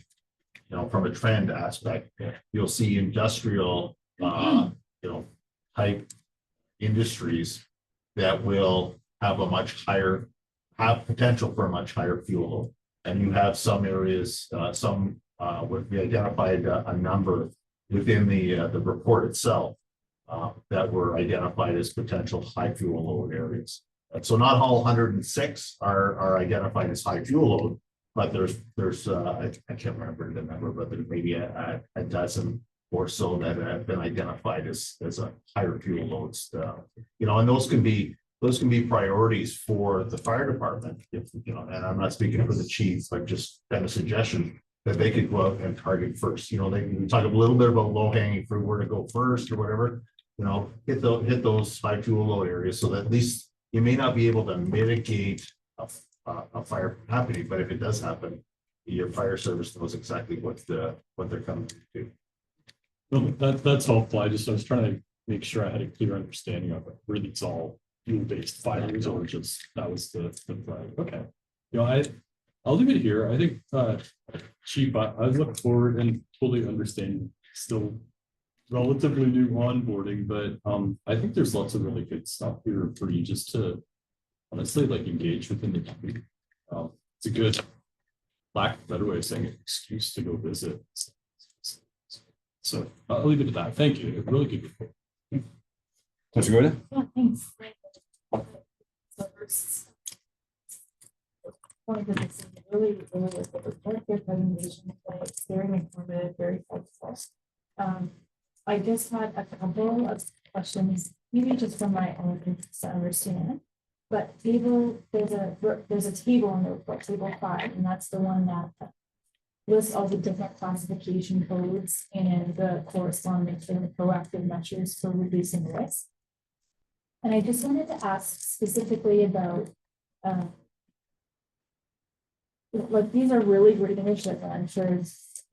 you know, from a trend aspect, you'll see industrial, you know, type industries that will have a much higher, have potential for a much higher fuel load. And you have some areas, we identified a number within the report itself that were identified as potential high fuel load areas. So not all 106 are identified as high fuel load, but there's I can't remember the number, but there's maybe a dozen or so that have been identified as a higher fuel loads. You know, and those can be priorities for the fire department. If, you know, and I'm not speaking for the chiefs, but just kind of suggestion that they could go out and target first. You know, they can talk a little bit about low hanging fruit, where to go first or whatever. You know, hit those high fuel load areas so that at least you may not be able to mitigate a fire from happening, but if it does happen, your fire service knows exactly what they're coming to do. Well, that's helpful. I was trying to make sure I had a clear understanding of it. Were these all fuel-based fires or just, that was the flag? Okay. You know, I'll leave it here. I think, Chief, I look forward and totally understand still relatively new onboarding, but I think there's lots of really good stuff here for you just to honestly like engage within the community. It's a good, lack of a better way of saying it, excuse to go visit. So I'll leave it at that. Thank you. Really good report. Mr. Goda? Yeah, thanks. So first, one of the things that really, really was the report, your presentation, it's very informative, very helpful. I just had a couple of questions, maybe just from my own to understand. But there's a table on the report, table 5, and that's the one that lists all the different classification codes and the corresponding and the proactive measures for reducing risk. And I just wanted to ask specifically about, like, these are really great initiatives, and I'm sure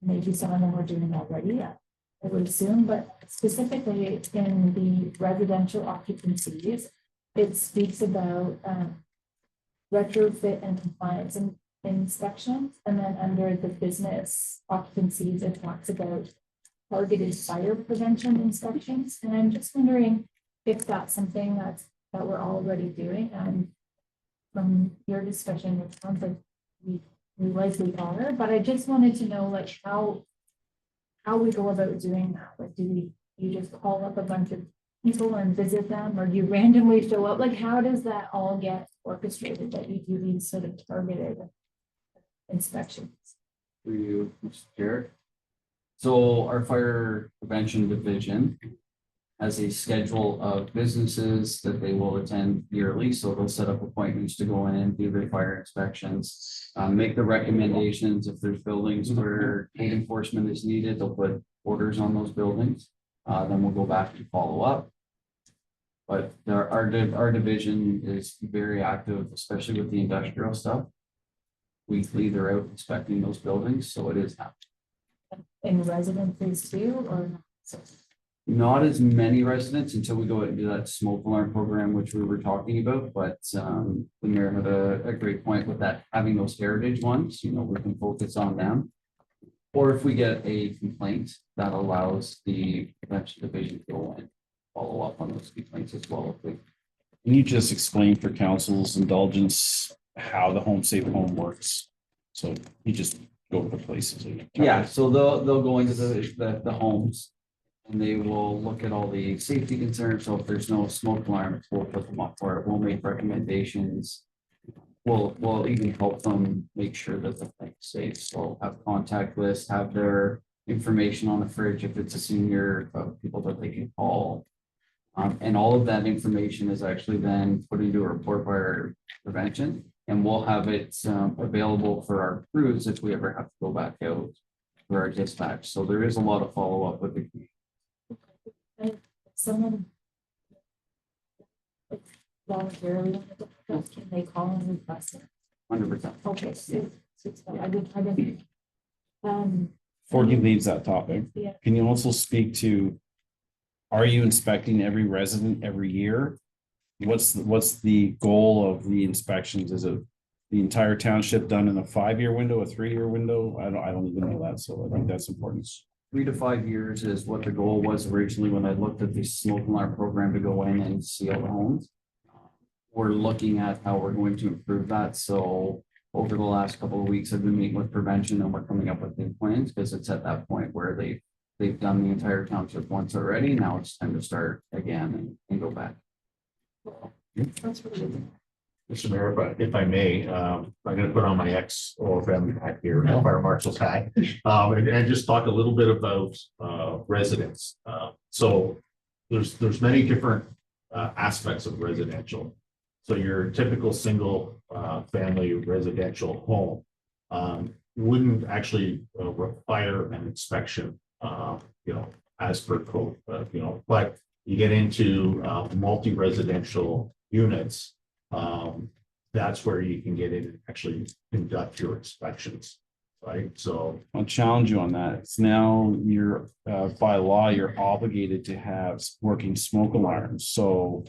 maybe some of them we're doing already, I would assume, but specifically in the residential occupancies, it speaks about retrofit and compliance and inspections, and then under the business occupancies, it talks about targeted fire prevention inspections. And I'm just wondering if that's something that we're already doing. From your discussion, it sounds like we likely are, but I just wanted to know, like, how we go about doing that. Like, do you just call up a bunch of people and visit them, or do you randomly show up? Like, how does that all get orchestrated, that you do these sort of targeted inspections? For you, Mr. Chair. So our fire prevention division has a schedule of businesses that they will attend yearly. So they'll set up appointments to go in and do their fire inspections, make the recommendations. If there's buildings where code enforcement is needed, they'll put orders on those buildings. Then we'll go back to follow up. But our division is very active, especially with the industrial stuff. Weekly, they're out inspecting those buildings, so it is happening. In residences too, or not as many residents until we go into that smoke alarm program, which we were talking about, but the mayor had a great point with that, having those heritage ones, you know, we can focus on them. Or if we get a complaint, that allows the prevention division to go and follow up on those complaints as well. Can you just explain for council's indulgence how the home safe home works? So you just go to the places. Yeah, so they'll go into the homes and they will look at all the safety concerns. So if there's no smoke alarms, we'll put them up for it. We'll make recommendations. We'll even help them make sure that the thing's safe. So have contact lists, have their information on the fridge if it's a senior, people that they can call. And all of that information is actually then put into a report by our prevention, and we'll have it available for our crews if we ever have to go back out for our dispatch. So there is a lot of follow up with the community. someone voluntarily, can they call and request it? 100%. Okay, so I didn't. Before he leaves that topic, Yeah. can you also speak to, are you inspecting every resident every year? What's the goal of the inspections? Is it the entire township done in a 5-year window, a 3-year window? I don't even know that, so I think that's important. 3 to 5 years is what the goal was originally when I looked at the smoke alarm program to go in and seal the homes. We're looking at how we're going to improve that. So over the last couple of weeks, I've been meeting with prevention and we're coming up with new plans because it's at that point where they've done the entire township once already. Now it's time to start again and go back. That's really good. Mr. Mayor, if I may, I'm going to put on my ex-family hat here, fire marshal's hat, and just talk a little bit about residents. So there's many different aspects of residential. So your typical single family residential home wouldn't actually require an inspection, as per code, but you get into multi-residential units. That's where you can get in and actually conduct your inspections. right? So, I'll challenge you on that. It's now you're, by law, you're obligated to have working smoke alarms. So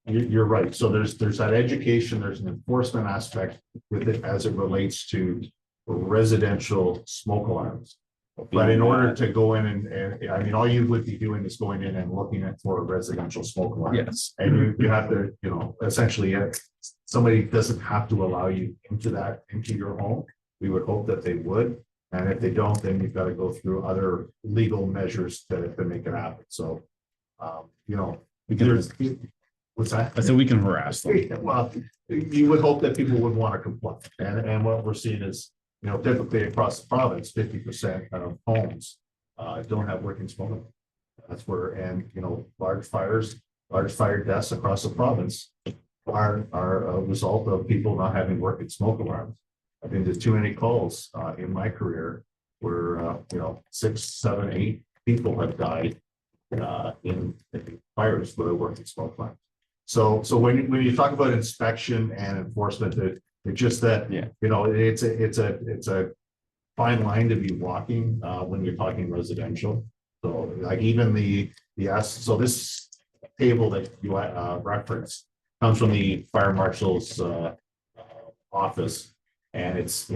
you're right. So there's that education, there's an enforcement aspect with it as it relates to residential smoke alarms. But in order to go in and I mean, all you would be doing is going in and looking at for a residential smoke alarm. yes, And you have to, essentially, somebody doesn't have to allow you into your home. We would hope that they would. And if they don't, then you've got to go through other legal measures to make it happen. So, there's, what's that? I said we can harass them. Well, you would hope that people would want to comply. And what we're seeing is, typically across the province, 50% of homes don't have working smoke alarms. That's where, large fire deaths across the province are a result of people not having working smoke alarms. I've been to too many calls in my career where 6, 7, 8 people have died in fires with a working smoke alarm. So when you talk about inspection and enforcement, it's just that it's a fine line to be walking when you're talking residential. So like even so this table that you referenced comes from the fire marshal's office, and it's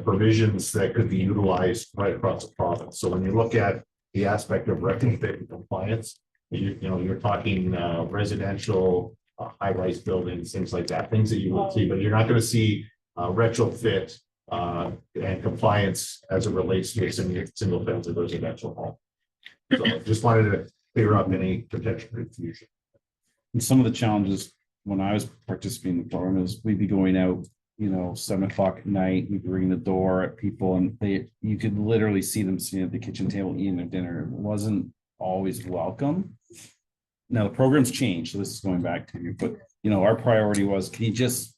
provisions that could be utilized right across the province. So when you look at the aspect of retrofit compliance, you're talking residential high-rise buildings, things like that, things that you will see, but you're not going to see retrofit and compliance as it relates to a single family residential home. So just wanted to clear up any potential confusion. And some of the challenges when I was participating in the program is we'd be going out, 7 o'clock at night, we'd ring the door at people and you could literally see them sitting at the kitchen table eating their dinner. It wasn't always welcome. Now the program's changed, so this is going back to you, but our priority was, can you just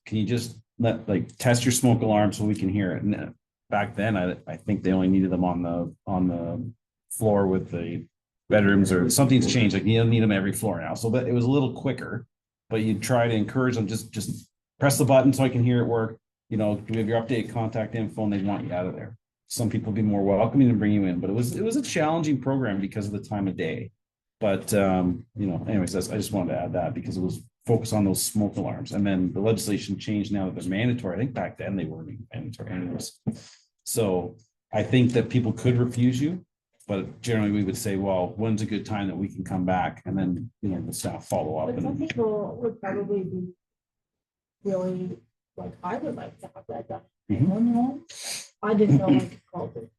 test your smoke alarm so we can hear it? And back then, I think they only needed them on the floor with the bedrooms, or something's changed. Like you don't need them every floor now. So that it was a little quicker, but you try to encourage them, just press the button so I can hear it work. Do we have your updated contact info, and they want you out of there. Some people be more welcoming and bring you in, but it was a challenging program because of the time of day. But anyways, I just wanted to add that because it was focused on those smoke alarms, and then the legislation changed now that they're mandatory. I think back then they weren't mandatory anyways. So I think that people could refuse you, but generally we would say, well, when's a good time that we can come back, and then the staff follow up. But some people would probably be really like, I would like to have that done. I didn't know I could call it.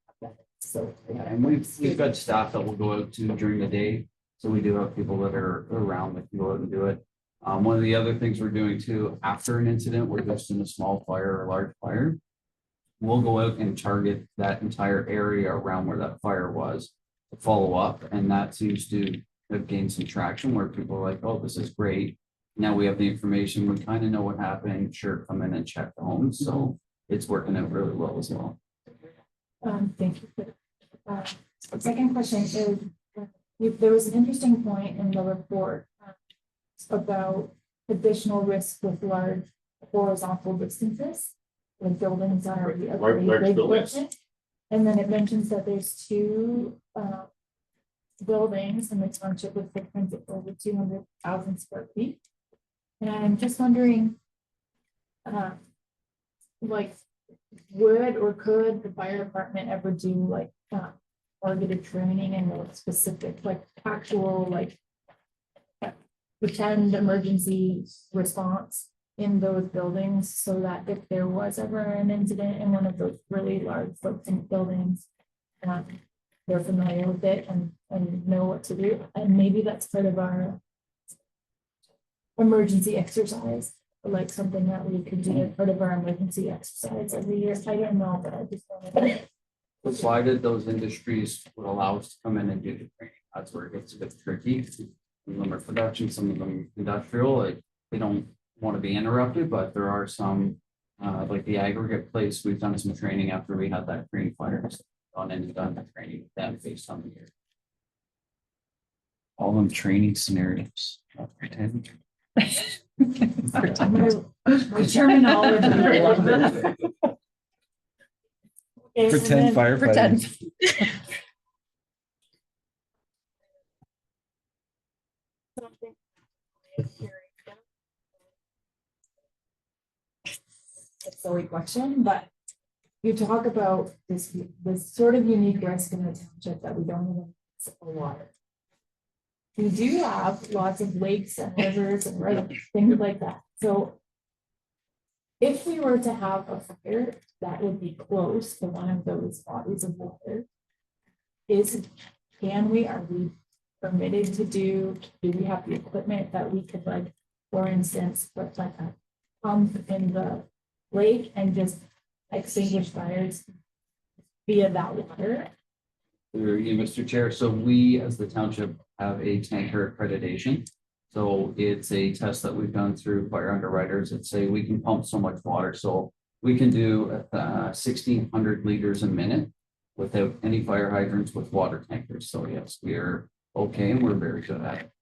So Yeah, and we've got staff that will go out to during the day. So we do have people that are around that can go out and do it. One of the other things we're doing too, after an incident, we're just in a small fire or large fire, we'll go out and target that entire area around where that fire was to follow up. And that seems to have gained some traction where people are like, oh, this is great. Now we have the information, we kind of know what happened, sure, come in and check the home. So it's working out really well as well. Thank you for that. Second question is, there was an interesting point in the report about additional risk with large horizontal distances, like buildings that are Large buildings. And then it mentions that there's 2 buildings in the township with footprints of over 200,000 square feet. And I'm just wondering, would or could the fire department ever do targeted training and specific, actual, pretend emergency response in those buildings, so that if there was ever an incident in one of those really large footprint buildings, they're familiar with it and know what to do. And maybe that's part of our emergency exercise, something that we could do as part of our emergency exercise every year. I don't know, but I just wanted to. Provided those industries would allow us to come in and do the training, that's where it gets a bit tricky. Some of them are production, some of them industrial, they don't want to be interrupted, but there are some, like the aggregate place, we've done some training after we had that green fire. Gone in and done the training with them based on the year. All them training scenarios. Pretend. My terminology. Yes, and Pretend then- firefighting. Pretend. something. A silly question, but you talk about this sort of unique risk in the township that we don't even municipal water. We do have lots of lakes and rivers and things like that, so if we were to have a fire that would be close to one of those bodies of water, are we permitted to do we have the equipment that we could, like, for instance, put like a pump in the lake and just extinguish fires via that water? Through you, Mr. Chair. So we, as the township, have a tanker accreditation. So it's a test that we've done through fire underwriters that say we can pump so much water. So we can do 1,600 liters a minute without any fire hydrants with water tankers. So yes, we are okay, and we're very good at it.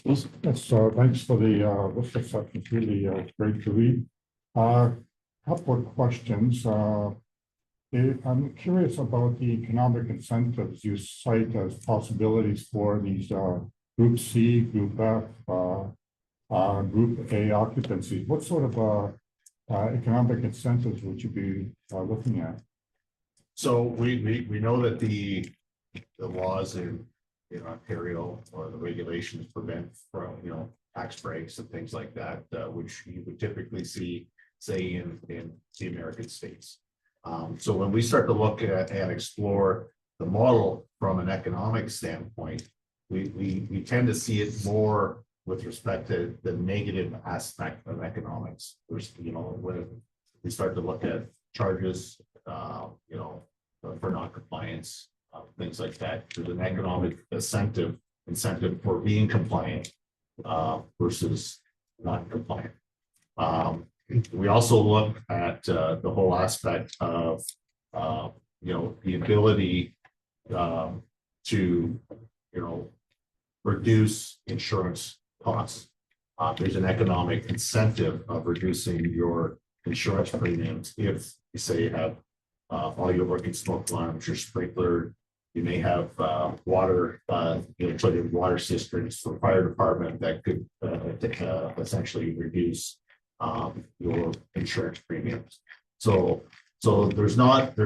Yes, thanks for the, this is something really great to read. Couple of questions. I'm curious about the economic incentives you cite as possibilities for these Group C, Group F, Group A occupancies. What sort of economic incentives would you be looking at? So we know that the laws in Ontario or the regulations prevent from, tax breaks and things like that, which you would typically see, say, in the American states. So when we start to look at and explore the model from an economic standpoint, we tend to see it more with respect to the negative aspect of economics. There's, when we start to look at charges, for non-compliance, things like that. There's an economic incentive for being compliant versus non-compliant. We also look at the whole aspect of the ability to reduce insurance costs. There's an economic incentive of reducing your insurance premiums if you say you have all your working smoke alarms, your sprinkler, you may have water, treated water cisterns for fire department that could essentially reduce your insurance premiums. So there's not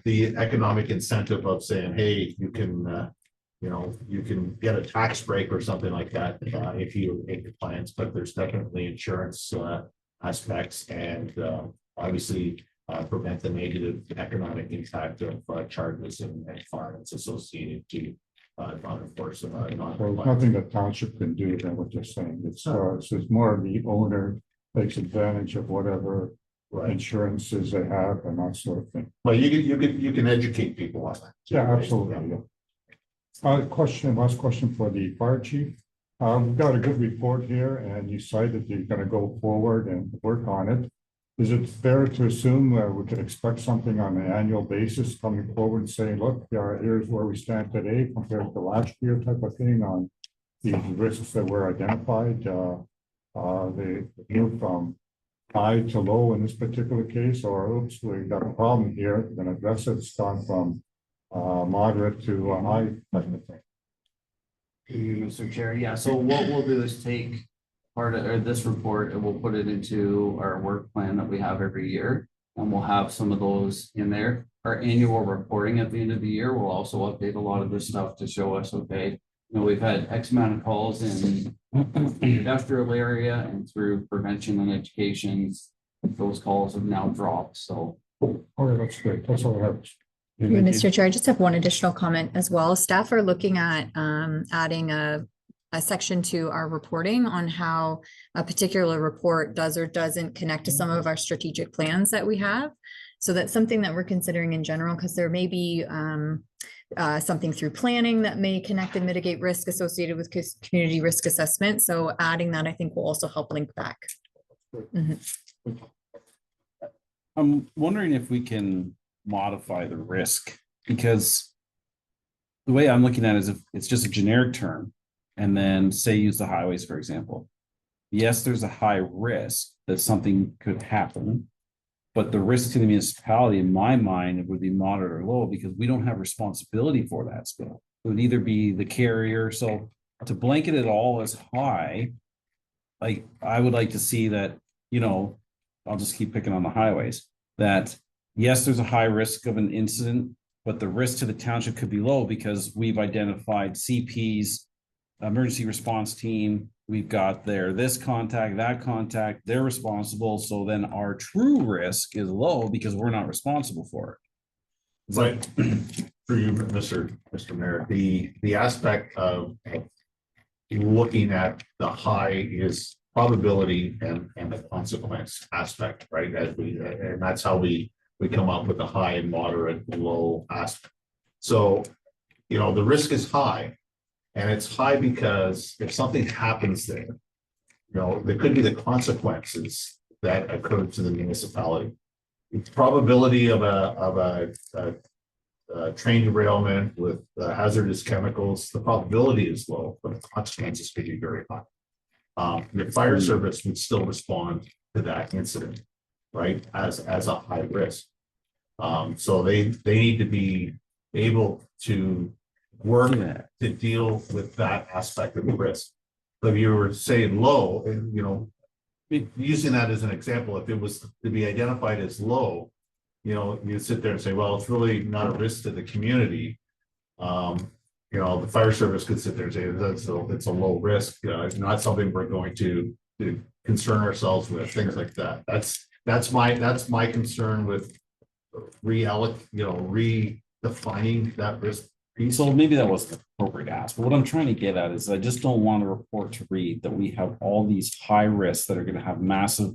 the economic incentive of saying, hey, you can get a tax break or something like that if you make compliance, but there's definitely insurance aspects and obviously prevent the negative economic impact of charges and fines associated to non-enforcement. There's nothing the township can do than what you're saying. It's more of the owner takes advantage of whatever insurances they have and that sort of thing. Well, you can educate people on that. Yeah, absolutely. Yeah. Last question for the fire chief. We've got a good report here and you cited you're going to go forward and work on it. Is it fair to assume we could expect something on an annual basis coming forward and saying, look, here's where we stand today compared to last year type of thing on the risks that were identified? They move from high to low in this particular case, or oops, we got a problem here, we're going to address it, it's gone from moderate to high type of thing. Mr. Chair, yeah, so what we'll do is take part of this report and we'll put it into our work plan that we have every year. And we'll have some of those in there. Our annual reporting at the end of the year will also update a lot of this stuff to show us, okay, we've had X amount of calls in the industrial area and through prevention and education, those calls have now dropped, so. Okay, that's great, that's all I have. Mr. Chair, I just have one additional comment as well. Staff are looking at adding a section to our reporting on how a particular report does or doesn't connect to some of our strategic plans that we have. So that's something that we're considering in general, because there may be something through planning that may connect and mitigate risk associated with community risk assessment. So adding that, I think, will also help link back. I'm wondering if we can modify the risk, because the way I'm looking at it is if it's just a generic term and then say use the highways, for example. Yes, there's a high risk that something could happen, But the risk to the municipality, in my mind, would be moderate or low because we don't have responsibility for that spill. It would either be the carrier, so to blanket it all as high. Like, I would like to see that, you know, I'll just keep picking on the highways, that yes, there's a high risk of an incident, but the risk to the township could be low because we've identified CPs, emergency response team, we've got this contact, that contact, they're responsible, so then our true risk is low because we're not responsible for it. But for you, Mr. Mayor, the aspect of looking at the high is probability and the consequence aspect, right? And that's how we come up with the high and moderate, low aspect. So, you know, the risk is high, and it's high because if something happens there, you know, there could be the consequences that occur to the municipality. The probability of a train derailment with hazardous chemicals, the probability is low, but the consequences could be very high. The fire service would still respond to that incident, right, as a high risk. So they need to be able to work to deal with that aspect of the risk. But if you were saying low, and you know, using that as an example, if it was to be identified as low, you know, you sit there and say, well, it's really not a risk to the community. You know, the fire service could sit there and say it's a low risk, not something we're going to concern ourselves with, things like that. That's my concern with redefining that risk piece. So maybe that wasn't appropriate to ask, but what I'm trying to get at is I just don't want a report to read that we have all these high risks that are going to have massive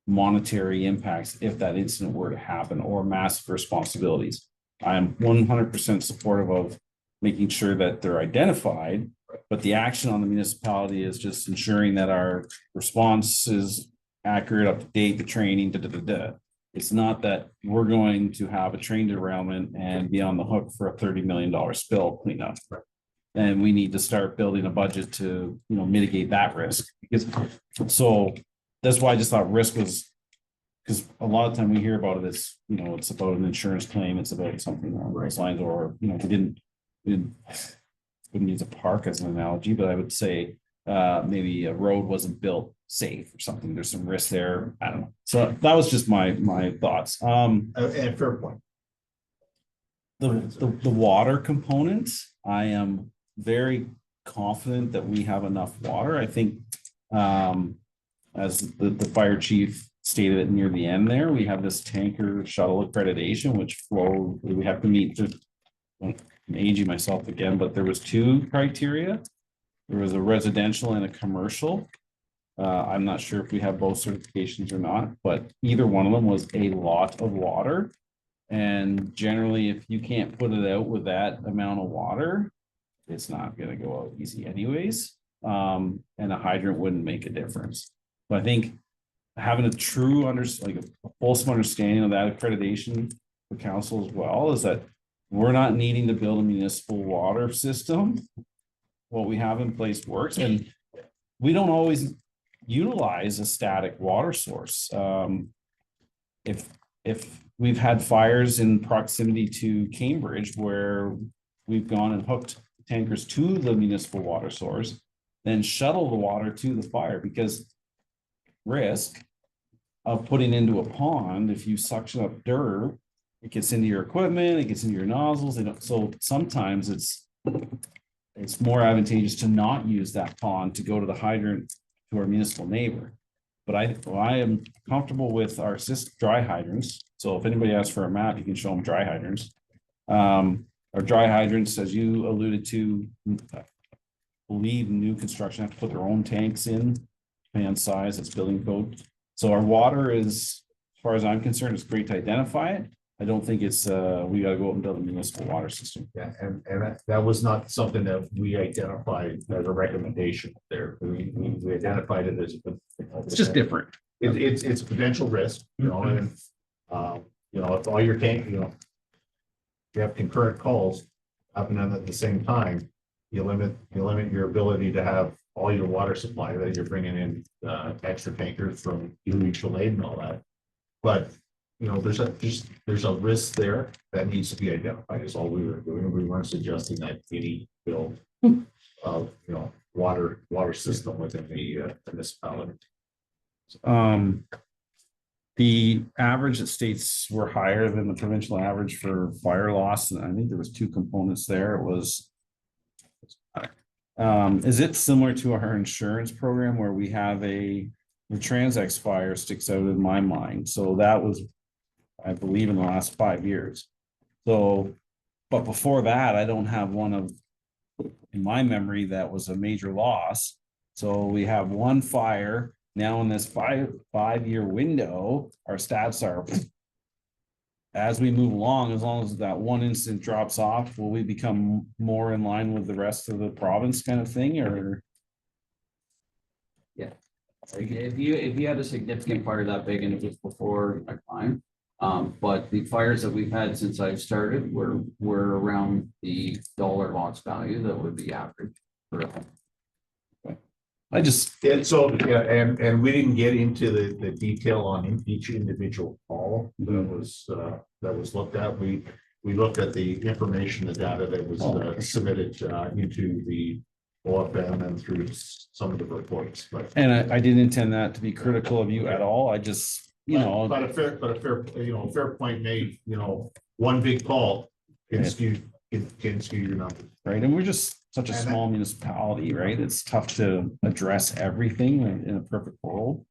monetary impacts if that incident were to happen, or massive responsibilities. I am 100% supportive of making sure that they're identified, but the action on the municipality is just ensuring that our response is accurate, up to date, the training, It's not that we're going to have a train derailment and be on the hook for a $30 million spill cleanup. And we need to start building a budget to, you know, mitigate that risk. So that's why I just thought risk was, because a lot of time we hear about it as, you know, it's about an insurance claim, it's about something along those lines, or, you know, wouldn't use a park as an analogy, but I would say maybe a road wasn't built safe or something. There's some risk there. I don't know. So that was just my thoughts. And fair point. The water component, I am very confident that we have enough water. I think as the fire chief stated it near the end there, we have this tanker shuttle accreditation, which we have to meet. I'm aging myself again, but there was 2 criteria. There was a residential and a commercial. I'm not sure if we have both certifications or not, but either one of them was a lot of water. And generally, if you can't put it out with that amount of water, it's not going to go out easy anyways. And a hydrant wouldn't make a difference. But I think having a true a fulsome understanding of that accreditation for council as well is that we're not needing to build a municipal water system. What we have in place works, and we don't always utilize a static water source. If we've had fires in proximity to Cambridge where we've gone and hooked tankers to the municipal water source, then shuttle the water to the fire, because risk of putting into a pond, if you suction up dirt, it gets into your equipment, it gets into your nozzles. So sometimes it's more advantageous to not use that pond, to go to the hydrant to our municipal neighbor. But I am comfortable with our dry hydrants. So if anybody asks for a map, you can show them dry hydrants. Our dry hydrants, as you alluded to, believe new construction have to put their own tanks in, depending on size, it's building code. So our water is, as far as I'm concerned, it's great to identify it. I don't think it's we got to go out and build a municipal water system. Yeah, and that was not something that we identified as a recommendation there. We identified it as It's just different. It's a potential risk, you know, and you know, if all your tank, you know, you have concurrent calls happening at the same time, you limit your ability to have all your water supply that you're bringing in extra tankers from mutual aid and all that. But there's a risk there that needs to be identified is all we were doing. We weren't suggesting that any build of, water system within the municipality. The average that states were higher than the provincial average for fire loss, and I think there was two components there. It was is it similar to our insurance program where we have the Transex fire sticks out in my mind? So that was, I believe, in the last 5 years. So, but before that, I don't have one of, in my memory, that was a major loss. So we have one fire now in this five-year window. Our stats are, as we move along, as long as that one incident drops off, will we become more in line with the rest of the province kind of thing, or? Like if you had a significant fire that big and it was before my time, but the fires that we've had since I've started were around the dollar loss value that would be average. I just, And we didn't get into the detail on each individual call that was looked at. We looked at the information, the data that was submitted into the OFM and through some of the reports, but. and I didn't intend that to be critical of you at all. I just, But a fair point made, one big call can skew your numbers. right, and we're just such a small municipality, right? It's tough to address everything in a perfect world.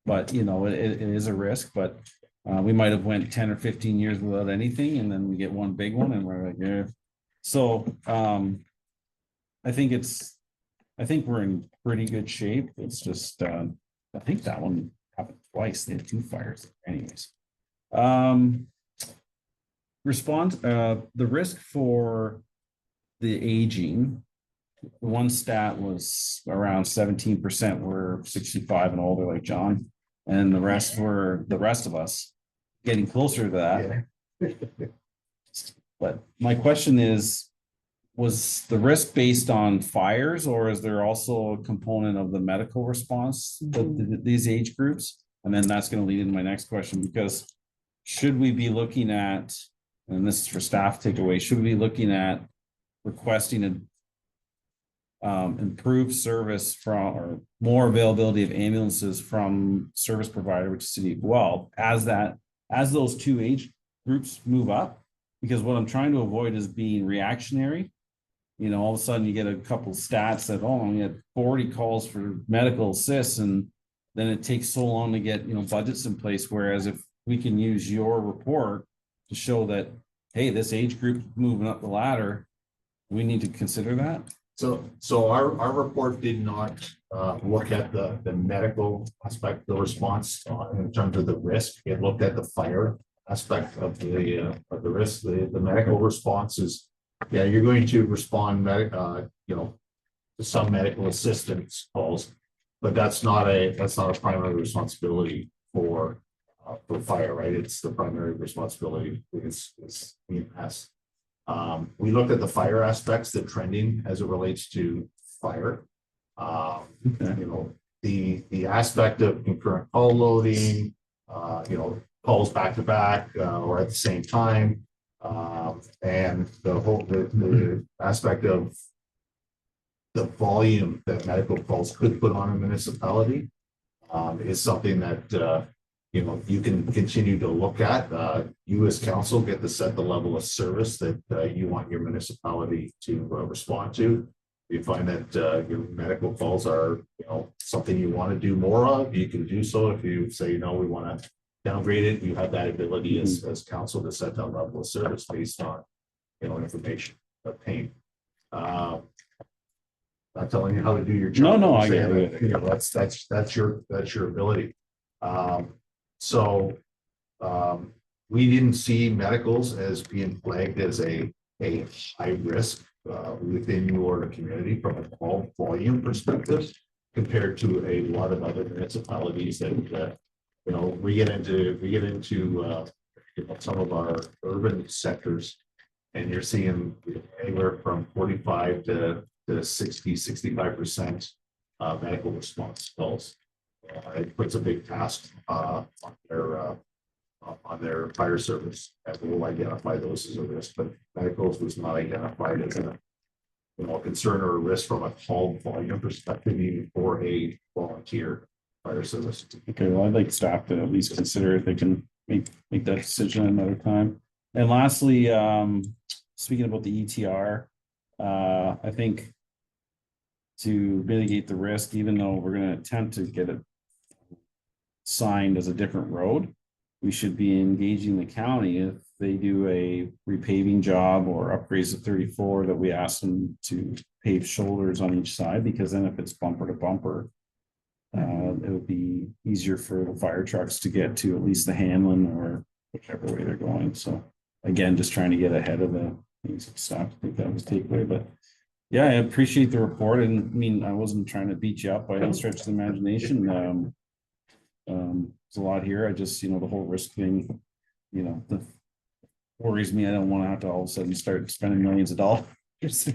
But, it is a risk, but we might have went 10 or 15 years without anything, and then we get one big one and we're like, yeah. So I think we're in pretty good shape. It's just, I think that one happened twice. They had two fires anyways. The risk for the aging, one stat was around 17% were 65 and older, like John, and the rest of us getting closer to that. But my question is, was the risk based on fires, or is there also a component of the medical response to these age groups? And then that's going to lead into my next question, because should we be looking at, and this is for staff takeaway, should we be looking at requesting an improved service from, or more availability of ambulances from service provider, which is City of Guelph, as those two age groups move up? Because what I'm trying to avoid is being reactionary. All of a sudden you get a couple stats that, we had 40 calls for medical assists, and then it takes so long to get, budgets in place. Whereas if we can use your report to show that, hey, this age group moving up the ladder, we need to consider that. So our report did not look at the medical aspect of the response in terms of the risk. It looked at the fire aspect of the risk. The medical response is, you're going to respond to some medical assistance calls, but that's not a primary responsibility for fire, right? It's the primary responsibility is EMS. We looked at the fire aspects, the trending as it relates to fire. The aspect of concurrent call loading, calls back to back or at the same time, and the aspect of the volume that medical calls could put on a municipality is something that you can continue to look at. You as council get to set the level of service that you want your municipality to respond to. If you find that your medical calls are something you want to do more of, you can do so. If you say no, we want to downgrade it, you have that ability as council to set that level of service based on information obtained. Not telling you how to do your job. No, I get it. That's your ability. So we didn't see medicals as being flagged as a high risk within your community from a call volume perspective compared to a lot of other municipalities that we get into some of our urban sectors, and you're seeing anywhere from 45 to 65% medical response calls. It puts a big task on on their fire service, and we'll identify those as a risk, but medicals was not identified as a concern or a risk from a call volume perspective, even for a volunteer fire service. Okay, well, I'd like staff to at least consider if they can make that decision another time. And lastly, speaking about the ETR, I think to mitigate the risk, even though we're gonna attempt to get it signed as a different road, we should be engaging the county if they do a repaving job or upgrades to 34, that we ask them to pave shoulders on each side, because then if it's bumper to bumper, it would be easier for the fire trucks to get to at least the Hanlon or whichever way they're going. So again, just trying to get ahead of the things. Staff, I think that was takeaway, but yeah, I appreciate the report. And I mean, I wasn't trying to beat you up by any stretch of the imagination. There's a lot here. I just, the whole risk thing, that worries me. I don't want to have to all of a sudden start spending millions of dollars. So,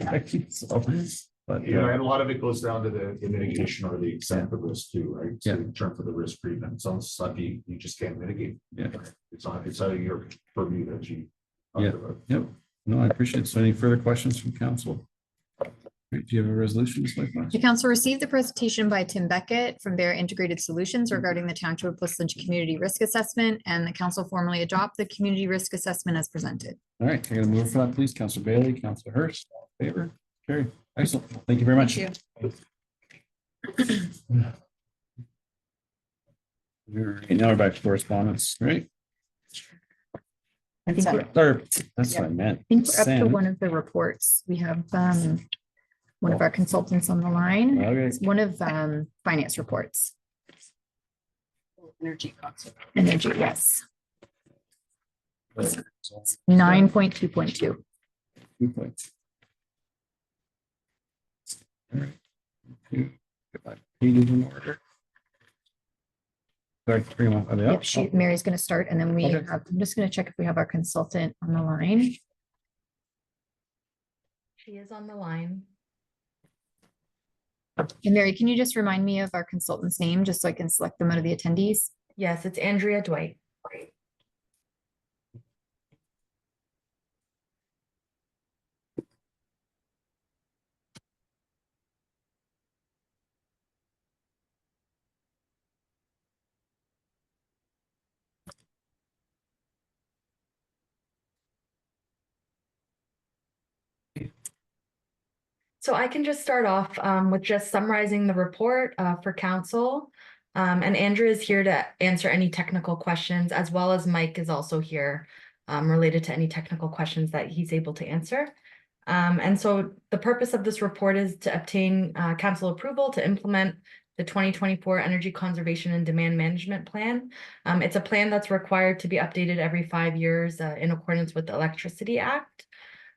but Yeah, and a lot of it goes down to the mitigation or the extent of risk too, right? So Yeah. in terms of the risk treatment, some stuff you just can't mitigate. Yeah. It's out of your purview that you. Yeah. Yep. No, I appreciate it. So any further questions from council? Do you have a resolution? Ms. Lightfoot? The council received the presentation by Tim Beckett from Bear Integrated Solutions regarding the Township of Plymouth Community Risk Assessment, and the council formally adopt the community risk assessment as presented. All right, can I get a move for that, please? Councilor Bailey, Councilor Hurst, all in favor? Carry. Excellent. Thank you very much. Thank All right, now we're back to correspondence, right? I think we're Or, that's what I meant. I think we're up to Send. one of the reports. We have one of our consultants on the line. Okay. It's one of finance reports. Energy concept. Energy, yes. 9.2.2. 2 points. All right. Get my pages in order. Sorry, bring them up. Are they up? Yep, Mary's gonna start, and then we Okay. have, I'm just gonna check if we have our consultant on the line. She is on the line. And Mary, can you just remind me of our consultant's name, just so I can select them out of the attendees? Yes, it's Andrea Dwight. So I can just start off with just summarizing the report for council. And Andrea is here to answer any technical questions, as well as Mike is also here related to any technical questions that he's able to answer. And so the purpose of this report is to obtain council approval to implement the 2024 Energy Conservation and Demand Management Plan. It's a plan that's required to be updated every 5 years in accordance with the Electricity Act.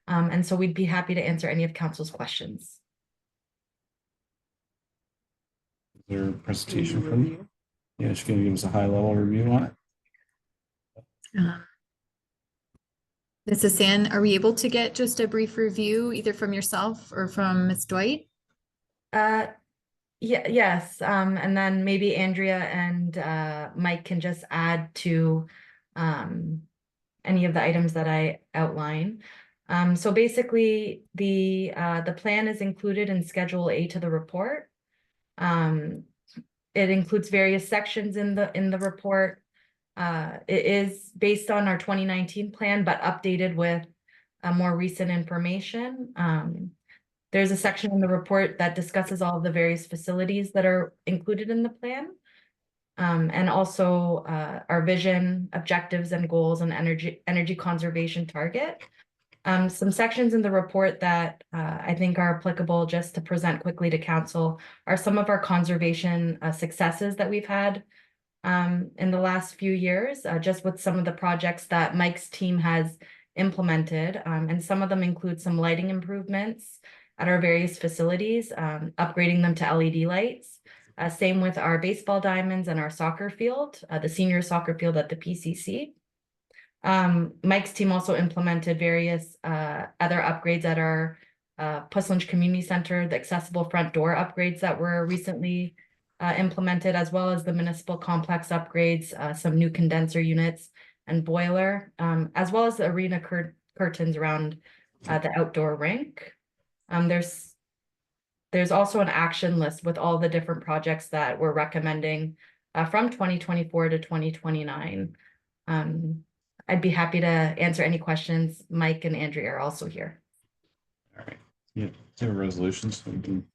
And so we'd be happy to answer any of council's questions. Is there a presentation from you? Yeah, she's gonna give us a high level review on it. This is San. Are we able to get just a brief review either from yourself or from Ms. Dwight? Yes, and then maybe Andrea and Mike can just add to any of the items that I outline. So basically, the plan is included in Schedule A to the report. It includes various sections in the report. It is based on our 2019 plan, but updated with more recent information. There's a section in the report that discusses all of the various facilities that are included in the plan. And also our vision, objectives and goals, and energy conservation target. Some sections in the report that I think are applicable just to present quickly to council are some of our conservation successes that we've had in the last few years, just with some of the projects that Mike's team has implemented. And some of them include some lighting improvements at our various facilities, upgrading them to LED lights. Same with our baseball diamonds and our soccer field, the senior soccer field at the PCC. Mike's team also implemented various other upgrades at our Puslinch Community Center, the accessible front door upgrades that were recently implemented, as well as the municipal complex upgrades, some new condenser units, and boiler, as well as the arena curtains around the outdoor rink. There's also an action list with all the different projects that we're recommending from 2024 to 2029. I'd be happy to answer any questions. Mike and Andrea are also here. All right. Yeah, do a resolution so we can.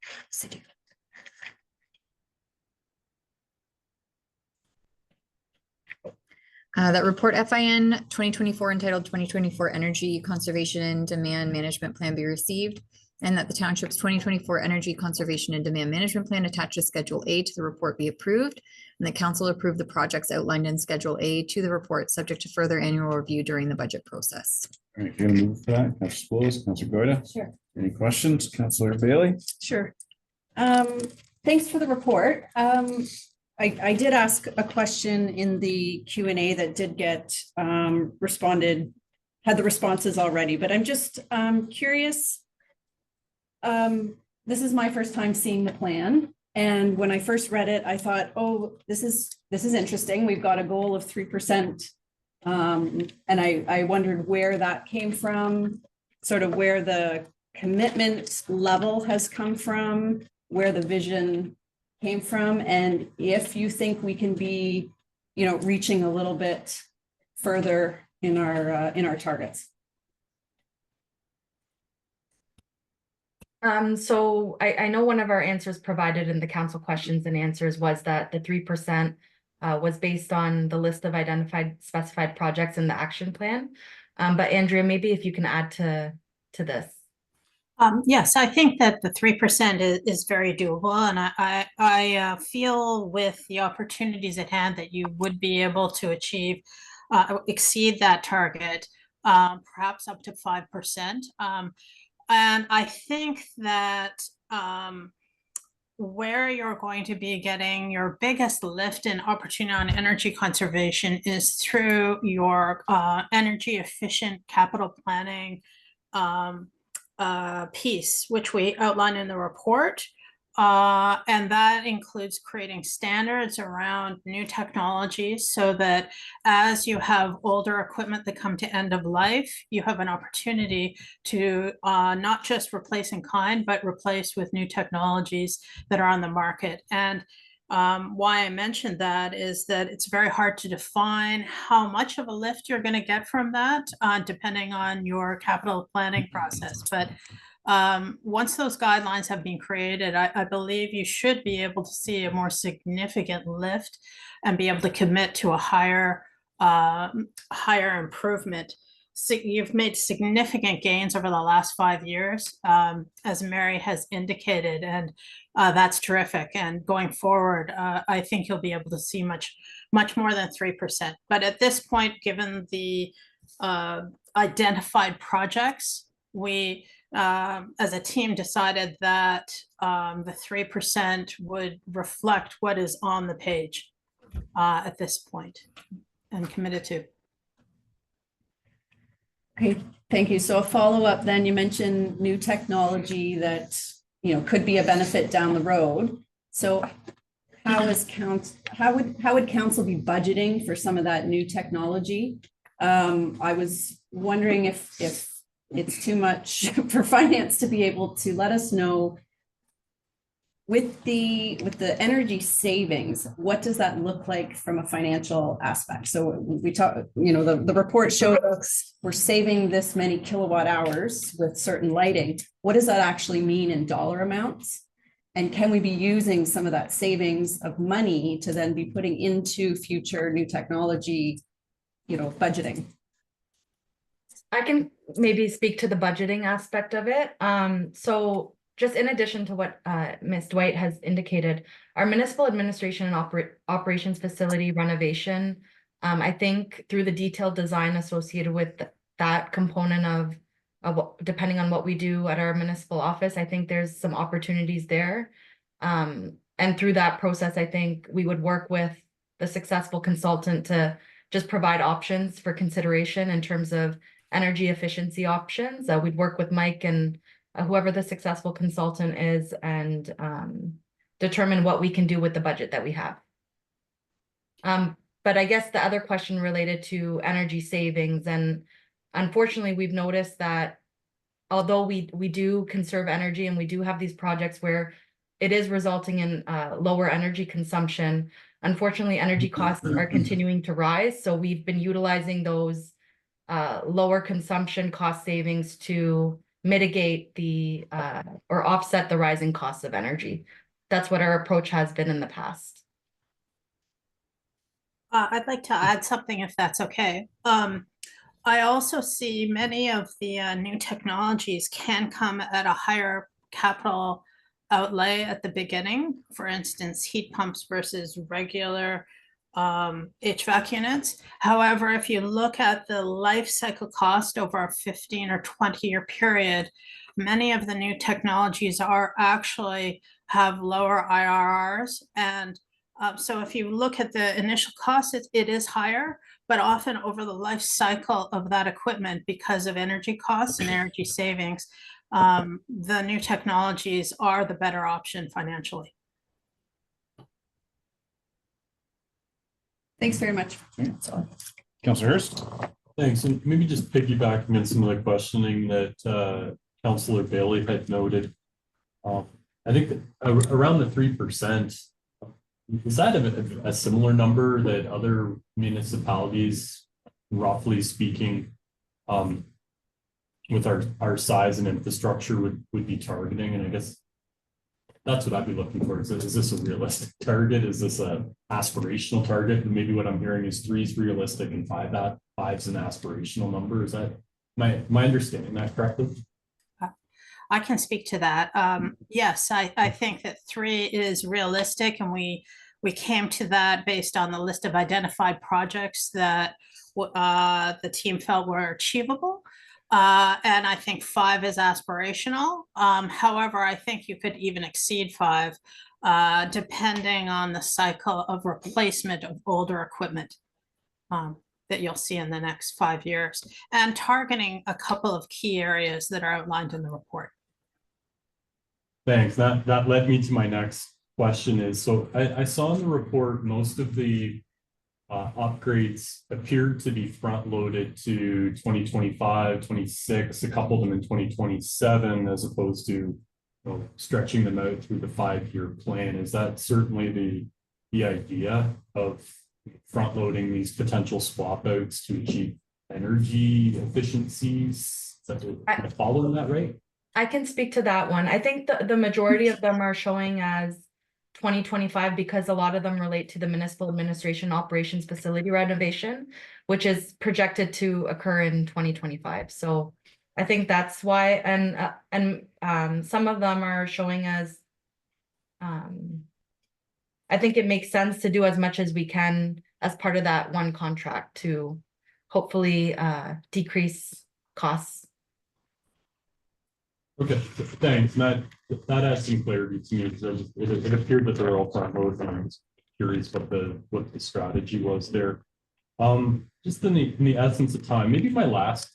That report FIN 2024 entitled 2024 Energy Conservation and Demand Management Plan be received, and that the township's 2024 Energy Conservation and Demand Management Plan attached to Schedule A to the report be approved, and the council approve the projects outlined in Schedule A to the report, subject to further annual review during the budget process. All right, you're gonna move that, Councilor Bowles, Councilor Goida. Sure. Any questions, Councilor Bailey? Sure. Thanks for the report. I did ask a question in the Q&A that did get responded, had the responses already, but I'm just curious. This is my first time seeing the plan. And when I first read it, I thought, oh, this is interesting. We've got a goal of 3%. And I wondered where that came from, sort of where the commitment level has come from, where the vision came from, and if you think we can be, reaching a little bit further in our targets. So I know one of our answers provided in the council questions and answers was that the 3% was based on the list of identified specified projects in the action plan. But Andrea, maybe if you can add to this. Yes, I think that the 3% is very doable, and I feel with the opportunities at hand that you would be able to exceed that target, perhaps up to 5%. And I think that where you're going to be getting your biggest lift in opportunity on energy conservation is through your energy efficient capital planning piece, which we outline in the report. And that includes creating standards around new technologies so that as you have older equipment that come to end of life, you have an opportunity to not just replace in kind, but replace with new technologies that are on the market. And why I mentioned that is that it's very hard to define how much of a lift you're going to get from that, depending on your capital planning process. But once those guidelines have been created, I believe you should be able to see a more significant lift and be able to commit to a higher improvement. So you've made significant gains over the last 5 years, as Mary has indicated, and that's terrific. And going forward, I think you'll be able to see much more than 3%. But at this point, given the identified projects, we as a team decided that the 3% would reflect what is on the page at this point and committed to. Okay, thank you. So a follow-up then, you mentioned new technology that, could be a benefit down the road. So how would council be budgeting for some of that new technology? I was wondering if it's too much for finance to be able to let us know with the energy savings, what does that look like from a financial aspect? So we talk, the report shows us we're saving this many kilowatt hours with certain lighting. What does that actually mean in dollar amounts? And can we be using some of that savings of money to then be putting into future new technology, budgeting? I can maybe speak to the budgeting aspect of it. So just in addition to what Ms. Dwight has indicated, our municipal administration and operations facility renovation, I think through the detailed design associated with that component of depending on what we do at our municipal office, I think there's some opportunities there. And through that process, I think we would work with the successful consultant to just provide options for consideration in terms of energy efficiency options. We'd work with Mike and whoever the successful consultant is and determine what we can do with the budget that we have. But I guess the other question related to energy savings, and unfortunately, we've noticed that although we do conserve energy and we do have these projects where it is resulting in lower energy consumption, unfortunately, energy costs are continuing to rise. So we've been utilizing those lower consumption cost savings to mitigate the or offset the rising costs of energy. That's what our approach has been in the past. I'd like to add something if that's okay. I also see many of the new technologies can come at a higher capital outlay at the beginning. For instance, heat pumps versus regular HVAC units. However, if you look at the life cycle cost over a 15 or 20-year period, many of the new technologies are actually have lower IRRs. And so if you look at the initial cost, it is higher, but often over the life cycle of that equipment, because of energy costs and energy savings, the new technologies are the better option financially. Thanks very much. Councilor Hurst. Thanks, and maybe just piggybacking on some of the questioning that Councilor Bailey had noted. I think that around the 3%, is that a similar number that other municipalities, roughly speaking, with our size and infrastructure would be targeting? And I guess that's what I'd be looking for. Is this a realistic target? Is this a aspirational target? And maybe what I'm hearing is 3 is realistic and 5's an aspirational number. Is that my understanding that correctly? I can speak to that. Yes, I think that 3 is realistic, and we came to that based on the list of identified projects that the team felt were achievable. And I think 5 is aspirational. However, I think you could even exceed 5, depending on the cycle of replacement of older equipment that you'll see in the next 5 years, and targeting a couple of key areas that are outlined in the report. Thanks. That led me to my next question is, so I saw in the report most of the upgrades appeared to be front loaded to 2025, 26, a couple of them in 2027, as opposed to stretching them out through the 5-year plan. Is that certainly the idea of front loading these potential swap outs to achieve energy efficiencies? Am I following that right? I can speak to that one. I think the majority of them are showing as 2025 because a lot of them relate to the municipal administration operations facility renovation, which is projected to occur in 2025. So I think that's why, and some of them are showing as, I think it makes sense to do as much as we can as part of that one contract to hopefully decrease costs. Okay, thanks. That adds some clarity to me, because it appeared that they're all front loaded, and I was curious what the strategy was there. Just in the essence of time, maybe my last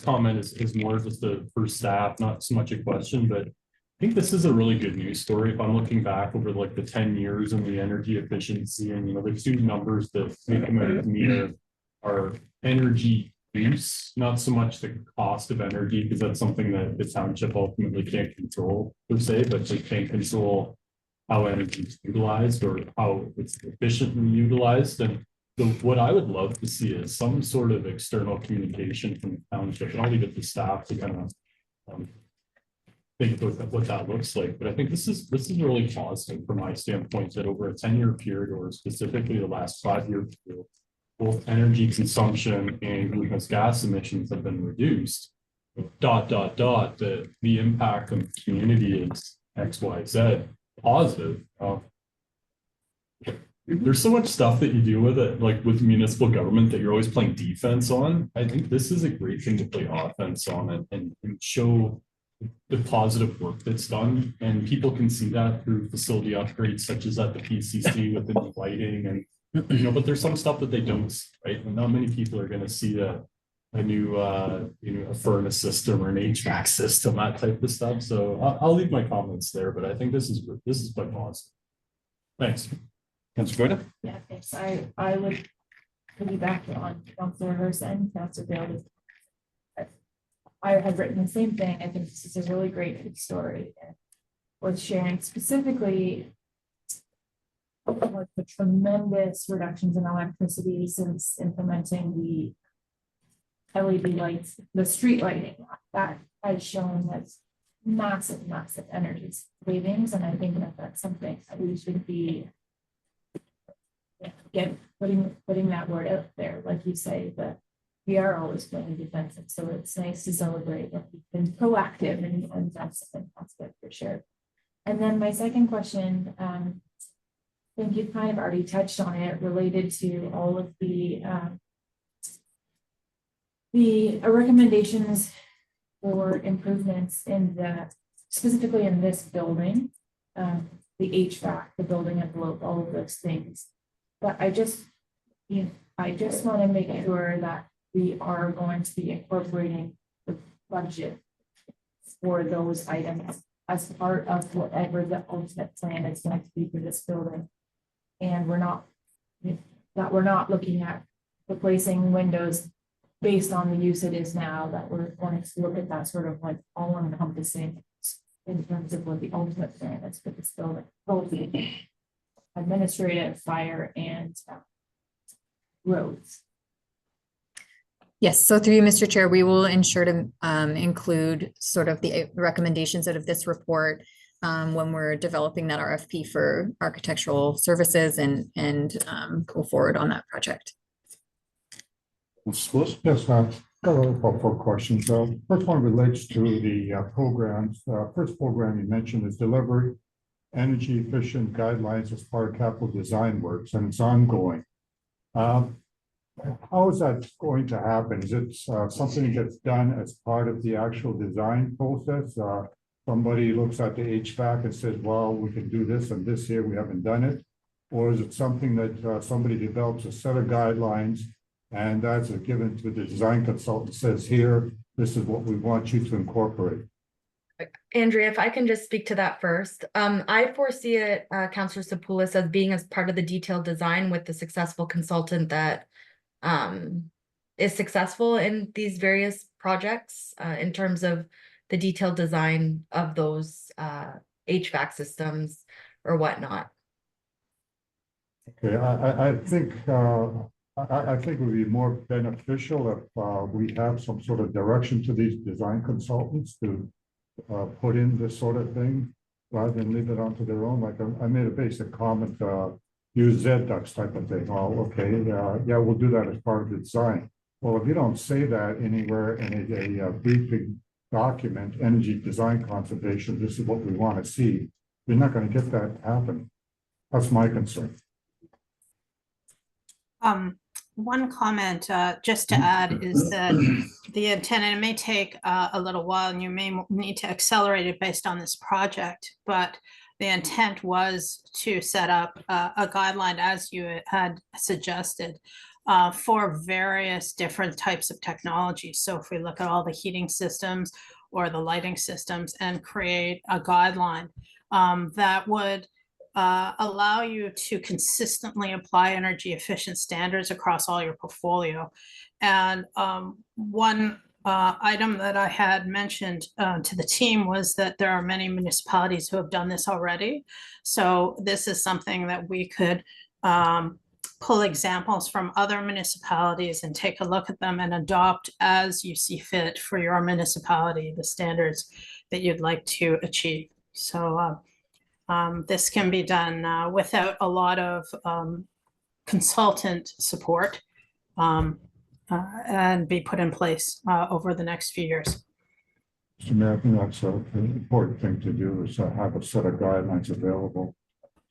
comment is more just for staff, not so much a question, but I think this is a really good news story. If I'm looking back over like the 10 years and the energy efficiency, and the 2 numbers that come out of me are energy use, not so much the cost of energy, because that's something that the township ultimately can't control per se, but they can control how energy is utilized or how it's efficiently utilized. And so what I would love to see is some sort of external communication from the township, and I'll leave it to staff to kind of think about what that looks like. But I think this is really positive from my standpoint, that over a 10-year period, or specifically the last 5-year period, both energy consumption and greenhouse gas emissions have been reduced. The impact on the community is XYZ positive. There's so much stuff that you do with it, like with municipal government, that you're always playing defense on. I think this is a great thing to play offense on and show the positive work that's done. And people can see that through facility upgrades, such as at the PCC with the new lighting, and but there's some stuff that they don't see, right? And not many people are going to see a new a furnace system or an HVAC system, that type of stuff. So I'll leave my comments there, but I think this is quite positive. Thanks. Councilor Goyda. Yeah, thanks. I would piggyback on Councilor Hurst and Councilor Bailey. I have written the same thing. I think this is a really great story and worth sharing, specifically like the tremendous reductions in electricity since implementing the LED lights, the street lighting that has shown that's massive energy savings, and I think that that's something that we should be putting that word out there, like you say, that we are always playing defensive, so it's nice to celebrate that we've been proactive, and that's fantastic for sure. And then my second question, I think you kind of already touched on it, related to all of the recommendations for improvements in specifically in this building, the HVAC, the building envelope, all of those things. But I just want to make sure that we are going to be incorporating the budget for those items as part of whatever the ultimate plan is going to be for this building. And we're not looking at replacing windows based on the use it is now, that we're going to look at that sort of like all encompassing in terms of what the ultimate plan is for this building, both the administrative, fire, and roads. Yes, so through you, Mr. Chair, we will ensure to include sort of the recommendations out of this report when we're developing that RFP for architectural services and go forward on that project. Yes, got a couple of questions. First one relates to the programs. First program you mentioned is delivery energy efficient guidelines as part of capital design works, and it's ongoing. How is that going to happen? Is it something that's done as part of the actual design process? Somebody looks at the HVAC and says, well, we can do this and this here, we haven't done it. Or is it something that somebody develops a set of guidelines and that's given to the design consultant, says here, this is what we want you to incorporate? Andrea, if I can just speak to that first. I foresee it, Councillor Sapoulis, as being as part of the detailed design with the successful consultant that is successful in these various projects in terms of the detailed design of those HVAC systems or whatnot. Okay, I think it would be more beneficial if we have some sort of direction to these design consultants to put in this sort of thing rather than leave it onto their own. Like I made a basic comment, use Z-Ducts type of thing. Oh, okay, yeah, we'll do that as part of the design. Well, if you don't say that anywhere in a briefing document, energy design conservation, this is what we want to see, you're not going to get that happen. That's my concern. One comment just to add is that the intent, and it may take a little while and you may need to accelerate it based on this project, but the intent was to set up a guideline, as you had suggested, for various different types of technologies. So if we look at all the heating systems or the lighting systems and create a guideline that would allow you to consistently apply energy efficient standards across all your portfolio. And one item that I had mentioned to the team was that there are many municipalities who have done this already. So this is something that we could pull examples from other municipalities and take a look at them and adopt as you see fit for your municipality, the standards that you'd like to achieve. So this can be done without a lot of consultant support and be put in place over the next few years. Mr. Mayor, I think that's an important thing to do, is have a set of guidelines available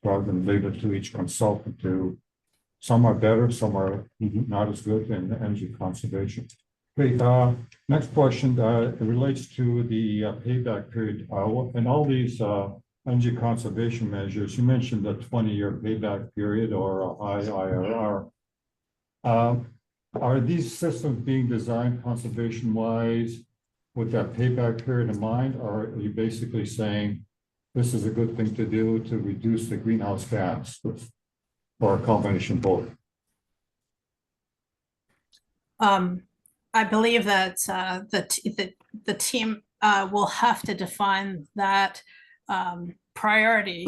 rather than leave it to each consultant to, some are better, some are not as good in energy conservation. Okay, next question, it relates to the payback period. And all these energy conservation measures, you mentioned the 20-year payback period or a high IRR. Are these systems being designed conservation-wise with that payback period in mind, or are you basically saying this is a good thing to do to reduce the greenhouse gas, or a combination of both? I believe that the team will have to define that priority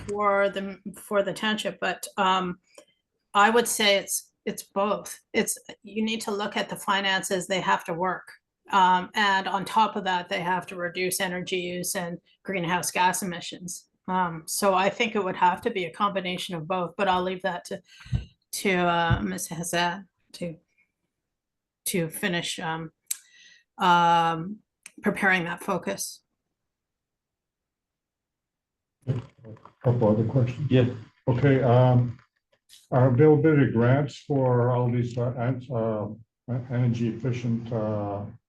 for the township, but I would say it's both. You need to look at the finances, they have to work. And on top of that, they have to reduce energy use and greenhouse gas emissions. So I think it would have to be a combination of both, but I'll leave that to Ms. Hazzad to finish preparing that focus. Couple other questions. Yeah. Okay, are availability grants for all these energy efficient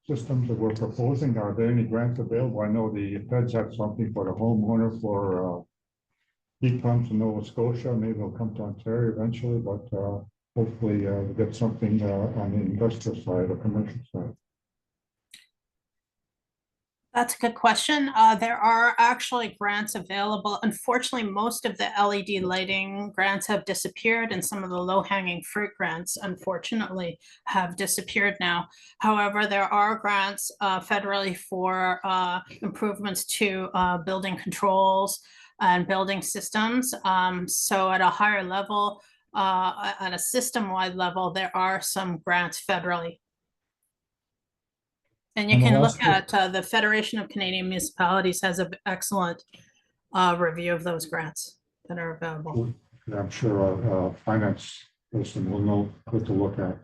systems that we're proposing? Are there any grants available? I know the feds have something for the homeowner for heat pumps in Nova Scotia. Maybe they'll come to Ontario eventually, but hopefully we'll get something on the investor side or commercial side. That's a good question. There are actually grants available. Unfortunately, most of the LED lighting grants have disappeared, and some of the low-hanging fruit grants, unfortunately, have disappeared now. However, there are grants federally for improvements to building controls and building systems. So at a higher level, at a system-wide level, there are some grants federally. And you can look at the Federation of Canadian Municipalities has an excellent review of those grants that are available. I'm sure a finance person will know what to look at.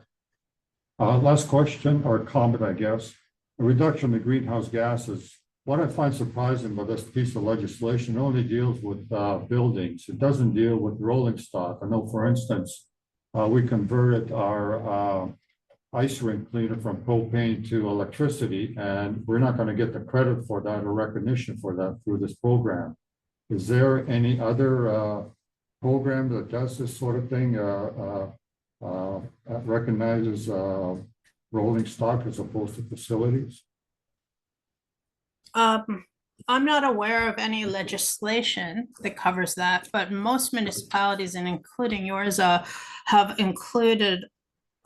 Last question or comment, I guess. A reduction in greenhouse gases. What I find surprising about this piece of legislation only deals with buildings. It doesn't deal with rolling stock. I know, for instance, we converted our ice rink cleaner from propane to electricity, and we're not going to get the credit for that or recognition for that through this program. Is there any other program that does this sort of thing, recognizes rolling stock as opposed to facilities? I'm not aware of any legislation that covers that, but most municipalities, and including yours, have included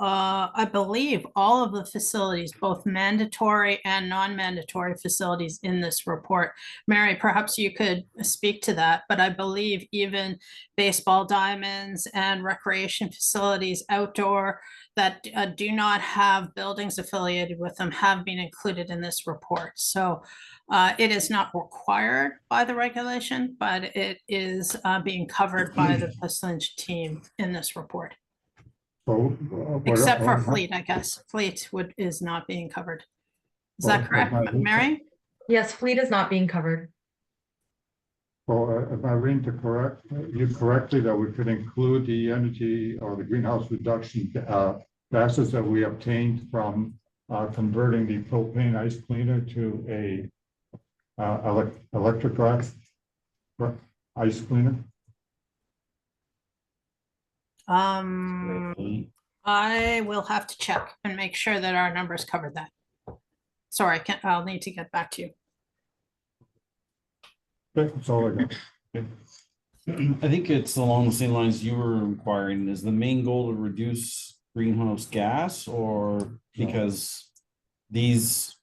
I believe all of the facilities, both mandatory and non-mandatory facilities in this report. Mary, perhaps you could speak to that, but I believe even baseball diamonds and recreation facilities outdoor that do not have buildings affiliated with them have been included in this report. So it is not required by the regulation, but it is being covered by the facility team in this report. Except for fleet, I guess. Fleet is not being covered. Is that correct, Mary? Yes, fleet is not being covered. Well, if I read you correctly, that we could include the energy or the greenhouse reduction gases that we obtained from converting the propane ice cleaner to a electric drive ice cleaner. I will have to check and make sure that our numbers covered that. Sorry, I'll need to get back to you. Okay, that's all I got. I think it's along the same lines you were inquiring. Is the main goal to reduce greenhouse gas, or because these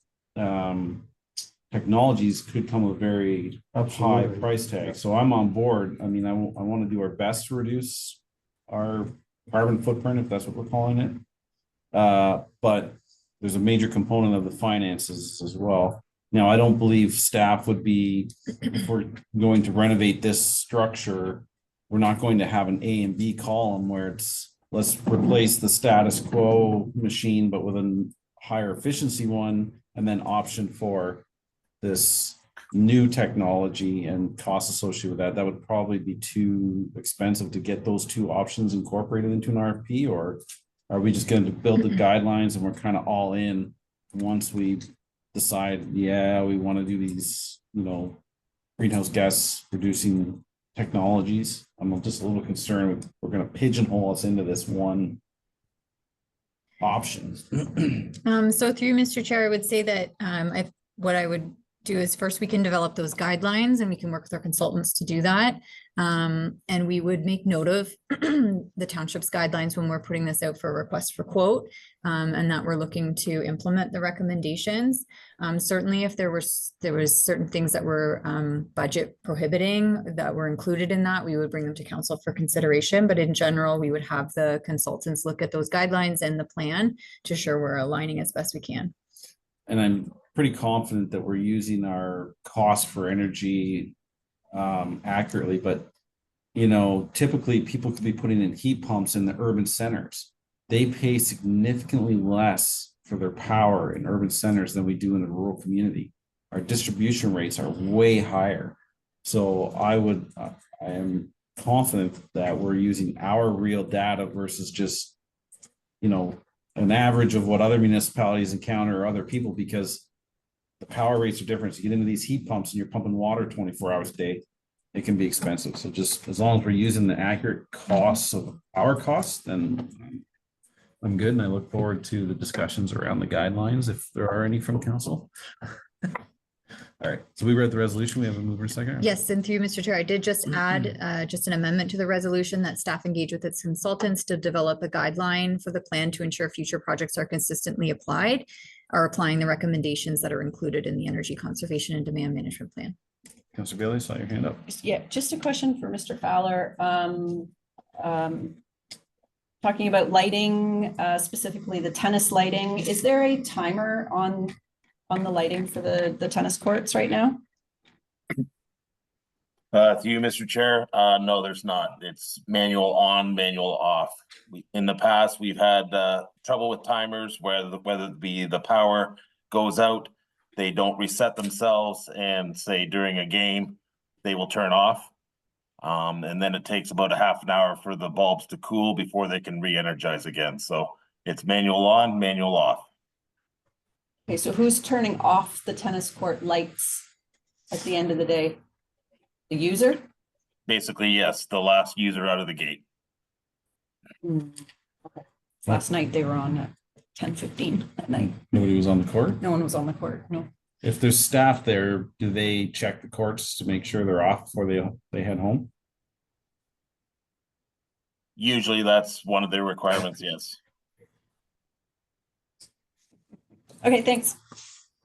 technologies could come with very high price tag? So I'm on board. I mean, I want to do our best to reduce our carbon footprint, if that's what we're calling it. But there's a major component of the finances as well. Now, I don't believe staff would be, if we're going to renovate this structure, we're not going to have an A and B column where it's, let's replace the status quo machine, but with a higher efficiency one, and then option for this new technology and costs associated with that. That would probably be too expensive to get those two options incorporated into an RFP, or are we just going to build the guidelines and we're kind of all in once we decide, yeah, we want to do these, greenhouse gas reducing technologies? I'm just a little concerned with, we're going to pigeonhole us into this one option. So through Mr. Chair, I would say that what I would do is first we can develop those guidelines and we can work with our consultants to do that. And we would make note of the township's guidelines when we're putting this out for a request for quote, and that we're looking to implement the recommendations. Certainly if there was certain things that were budget prohibiting that were included in that, we would bring them to council for consideration. But in general, we would have the consultants look at those guidelines and the plan to ensure we're aligning as best we can. And I'm pretty confident that we're using our cost for energy accurately, but you know, typically people could be putting in heat pumps in the urban centers. They pay significantly less for their power in urban centers than we do in the rural community. Our distribution rates are way higher. So I am confident that we're using our real data versus just, you know, an average of what other municipalities encounter or other people, because the power rates are different. So you get into these heat pumps and you're pumping water 24 hours a day, it can be expensive. So just as long as we're using the accurate costs of our costs, then I'm good. And I look forward to the discussions around the guidelines, if there are any from council. All right, so we read the resolution. We have a mover and second. Yes, and through Mr. Chair, I did just add just an amendment to the resolution that staff engage with its consultants to develop a guideline for the plan to ensure future projects are consistently applied, are applying the recommendations that are included in the energy conservation and demand management plan. Councilor Bailey, saw your hand up. Yeah, just a question for Mr. Fowler. Talking about lighting, specifically the tennis lighting, is there a timer on the lighting for the tennis courts right now? To you, Mr. Chair, no, there's not. It's manual on, manual off. In the past, we've had trouble with timers whether it be the power goes out, they don't reset themselves, and say during a game, they will turn off. And then it takes about a half an hour for the bulbs to cool before they can re-energize again. So it's manual on, manual off. Okay, so who's turning off the tennis court lights at the end of the day? The user? Basically, yes, the last user out of the gate. Okay. Last night they were on at 10:15 at night. Nobody was on the court? No one was on the court, no. If there's staff there, do they check the courts to make sure they're off before they head home? Usually that's one of their requirements, yes. Okay, thanks.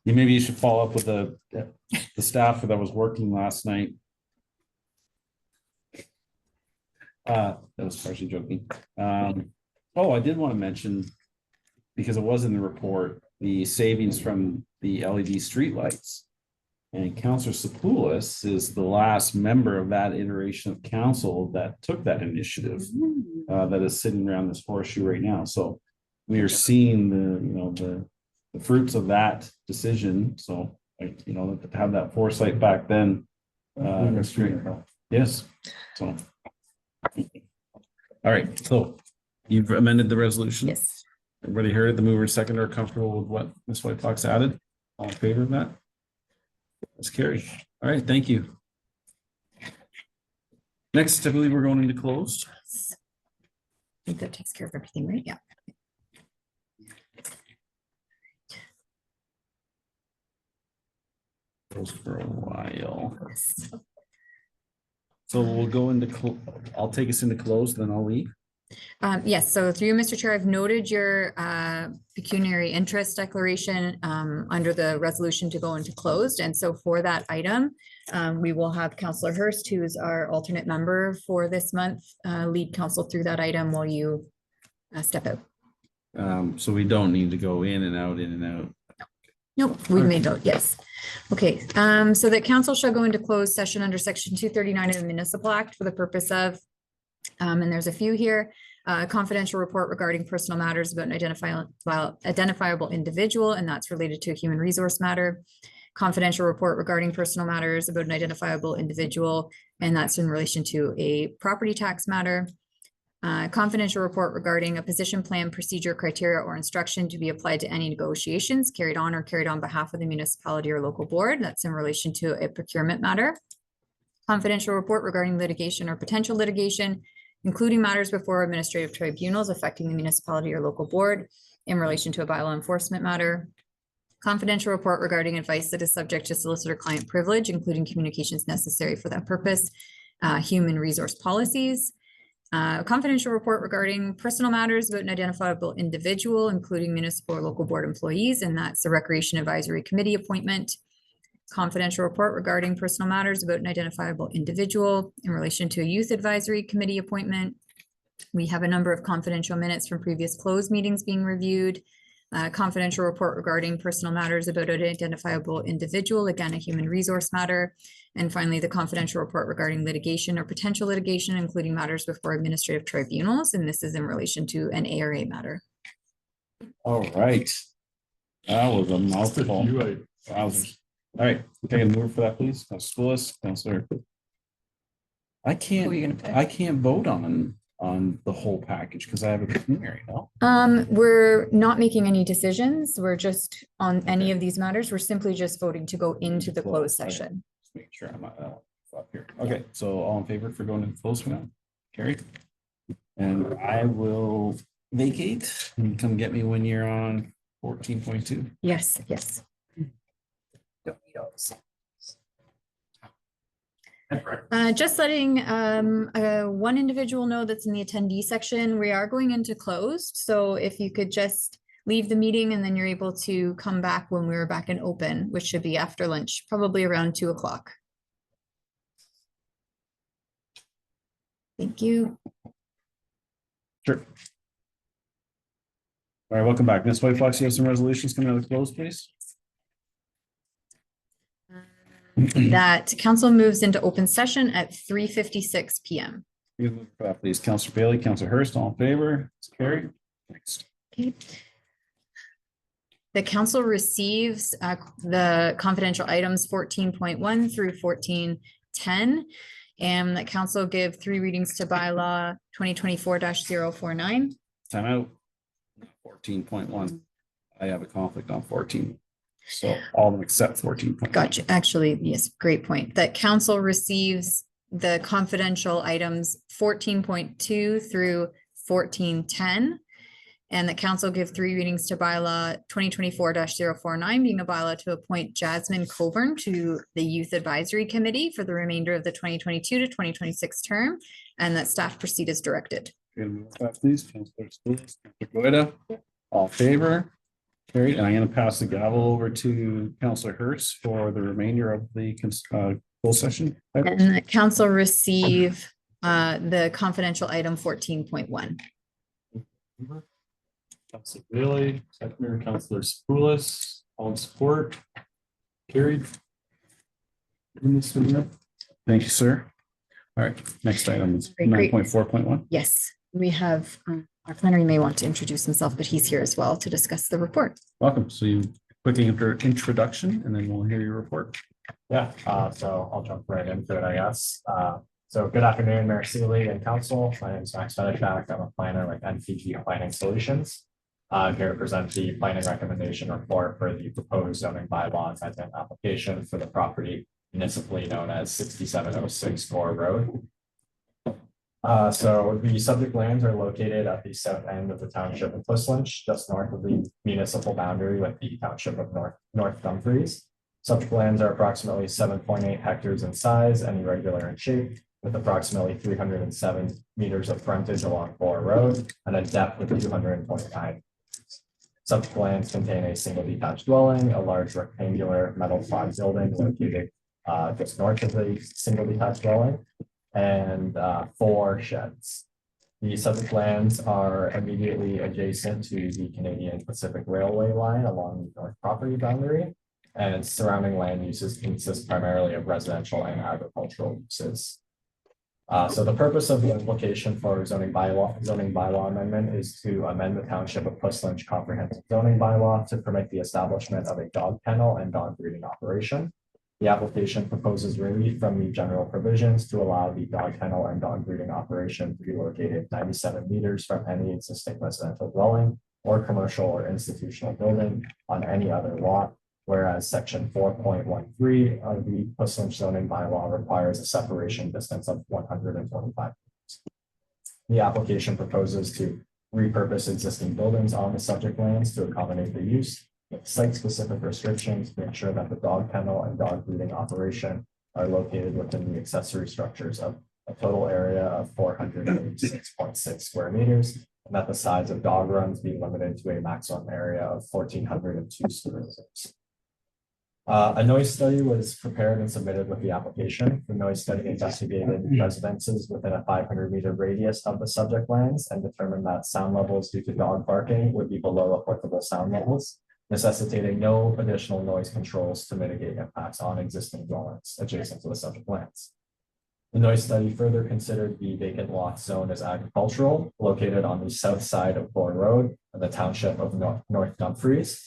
Maybe you should follow up with the staff that was working last night. That was partially joking. Oh, I did want to mention, because it was in the report, the savings from the LED streetlights. And Councillor Sapoulis is the last member of that iteration of council that took that initiative, that is sitting around this horseshoe right now. So we are seeing the fruits of that decision. So, to have that foresight back then. Yes. So. All right. So you've amended the resolution. Yes. Everybody heard it. The mover and seconder are comfortable with what Ms. White Fox added? All in favor of that? That's carried. All right. Thank you. Next, I believe we're going into closed. I think that takes care of everything, right? Yeah. Closed for a while. So we'll go into, I'll take us into closed, then I'll leave. Yes, so through you, Mr. Chair, I've noted your pecuniary interest declaration under the resolution to go into closed. And so for that item, we will have Councillor Hurst, who is our alternate member for this month, lead council through that item while you step out. So we don't need to go in and out, in and out. Nope, we made note, yes. Okay, so that council shall go into closed session under section 239 of the Municipal Act for the purpose of, and there's a few here, confidential report regarding personal matters about an identifiable individual, and that's related to a human resource matter. Confidential report regarding personal matters about an identifiable individual, and that's in relation to a property tax matter. Confidential report regarding a position plan, procedure, criteria, or instruction to be applied to any negotiations carried on behalf of the municipality or local board. That's in relation to a procurement matter. Confidential report regarding litigation or potential litigation, including matters before administrative tribunals affecting the municipality or local board in relation to a bylaw enforcement matter. Confidential report regarding advice that is subject to solicitor-client privilege, including communications necessary for that purpose. Human resource policies. Confidential report regarding personal matters about an identifiable individual, including municipal or local board employees, and that's the Recreation Advisory Committee appointment. Confidential report regarding personal matters about an identifiable individual in relation to a Youth Advisory Committee appointment. We have a number of confidential minutes from previous closed meetings being reviewed. Confidential report regarding personal matters about an identifiable individual, again, a human resource matter. And finally, the confidential report regarding litigation or potential litigation, including matters before administrative tribunals, and this is in relation to an ARA matter. All right. That was a mouthful. Wowzers. All right, okay, move for that, please. Councilor Schoolis, Councilor. I can't vote on the whole package because I have a preliminary, no? We're not making any decisions. We're just on any of these matters. We're simply just voting to go into the closed session. Just make sure I'm not up here. Okay, so all in favor for going to close for now? Carried. And I will vacate and come get me when you're on 14.2. Yes, yes. Just letting one individual know that's in the attendee section, we are going into closed. So if you could just leave the meeting and then you're able to come back when we're back in open, which should be after lunch, probably around 2 o'clock. Thank you. Sure. All right, welcome back. Ms. White Fox, you have some resolutions coming out of the close, please. That council moves into open session at 3:56 p.m. You move for that, please. Councilor Bailey, Councilor Hurst, all in favor? It's carried. Next. Okay. The council receives the confidential items 14.1 through 14.10, and that council give 3 readings to bylaw 2024-049. Time out. 14.1. I have a conflict on 14. So all of them except 14. Gotcha. Actually, yes, great point. That council receives the confidential items 14.2 through 14.10. And the council give 3 readings to bylaw 2024-049, being a bylaw to appoint Jasmine Coburn to the Youth Advisory Committee for the remainder of the 2022 to 2026 term, and that staff proceed as directed. Please, Councilor Schoolis, Councilor Goida, all in favor? Carried. And I'm going to pass the gavel over to Councilor Hurst for the remainder of the closed session. And the council receive the confidential item 14.1. Councilor Bailey, seconder, Councilor Schoolis, all in support. Carried. Thank you, sir. All right, next item is Great. 9.4.1. Yes, we have our plenary may want to introduce himself, but he's here as well to discuss the report. Welcome. So you quickly introduction and then we'll hear your report. Yeah, so I'll jump right into it, I guess. So good afternoon, Mayor Sealy and Council. My name is Max Fedishak. I'm a planner with NPG Planning Solutions. I'm here to present the planning recommendation report for the proposed zoning bylaw amendment application for the property municipally known as 6706 Gore Road. So the subject lands are located at the south end of the township of Puslinch, just north of the municipal boundary with the township of North Dumfries. Subject lands are approximately 7.8 hectares in size and irregular in shape, with approximately 307 meters of frontage along Gore Road and a depth of 229. Subject lands contain a single detached dwelling, a large rectangular metal front building located just north of the single detached dwelling, and 4 sheds. The subject lands are immediately adjacent to the Canadian Pacific Railway line along the north property boundary, and its surrounding land uses consist primarily of residential and agricultural uses. So the purpose of the application for zoning bylaw amendment is to amend the Township of Puslinch comprehensive zoning bylaw to permit the establishment of a dog kennel and dog breeding operation. The application proposes relief from the general provisions to allow the dog kennel and dog breeding operation to be located 97 meters from any existing residential dwelling or commercial or institutional building on any other lot, whereas section 4.13 of the Puslinch zoning bylaw requires a separation distance of 125 meters. The application proposes to repurpose existing buildings on the subject lands to accommodate the use with site-specific restrictions to ensure that the dog kennel and dog breeding operation are located within the accessory structures of a total area of 486.6 square meters, and that the size of dog runs be limited to a maximum area of 1,402 square meters. A noise study was prepared and submitted with the application. The noise study investigated residences within a 500-meter radius of the subject lands and determined that sound levels due to dog barking would be below applicable sound levels, necessitating no additional noise controls to mitigate impacts on existing dwellings adjacent to the subject lands. The noise study further considered the vacant lot zone as agricultural, located on the south side of Bourne Road in the township of North Dumfries,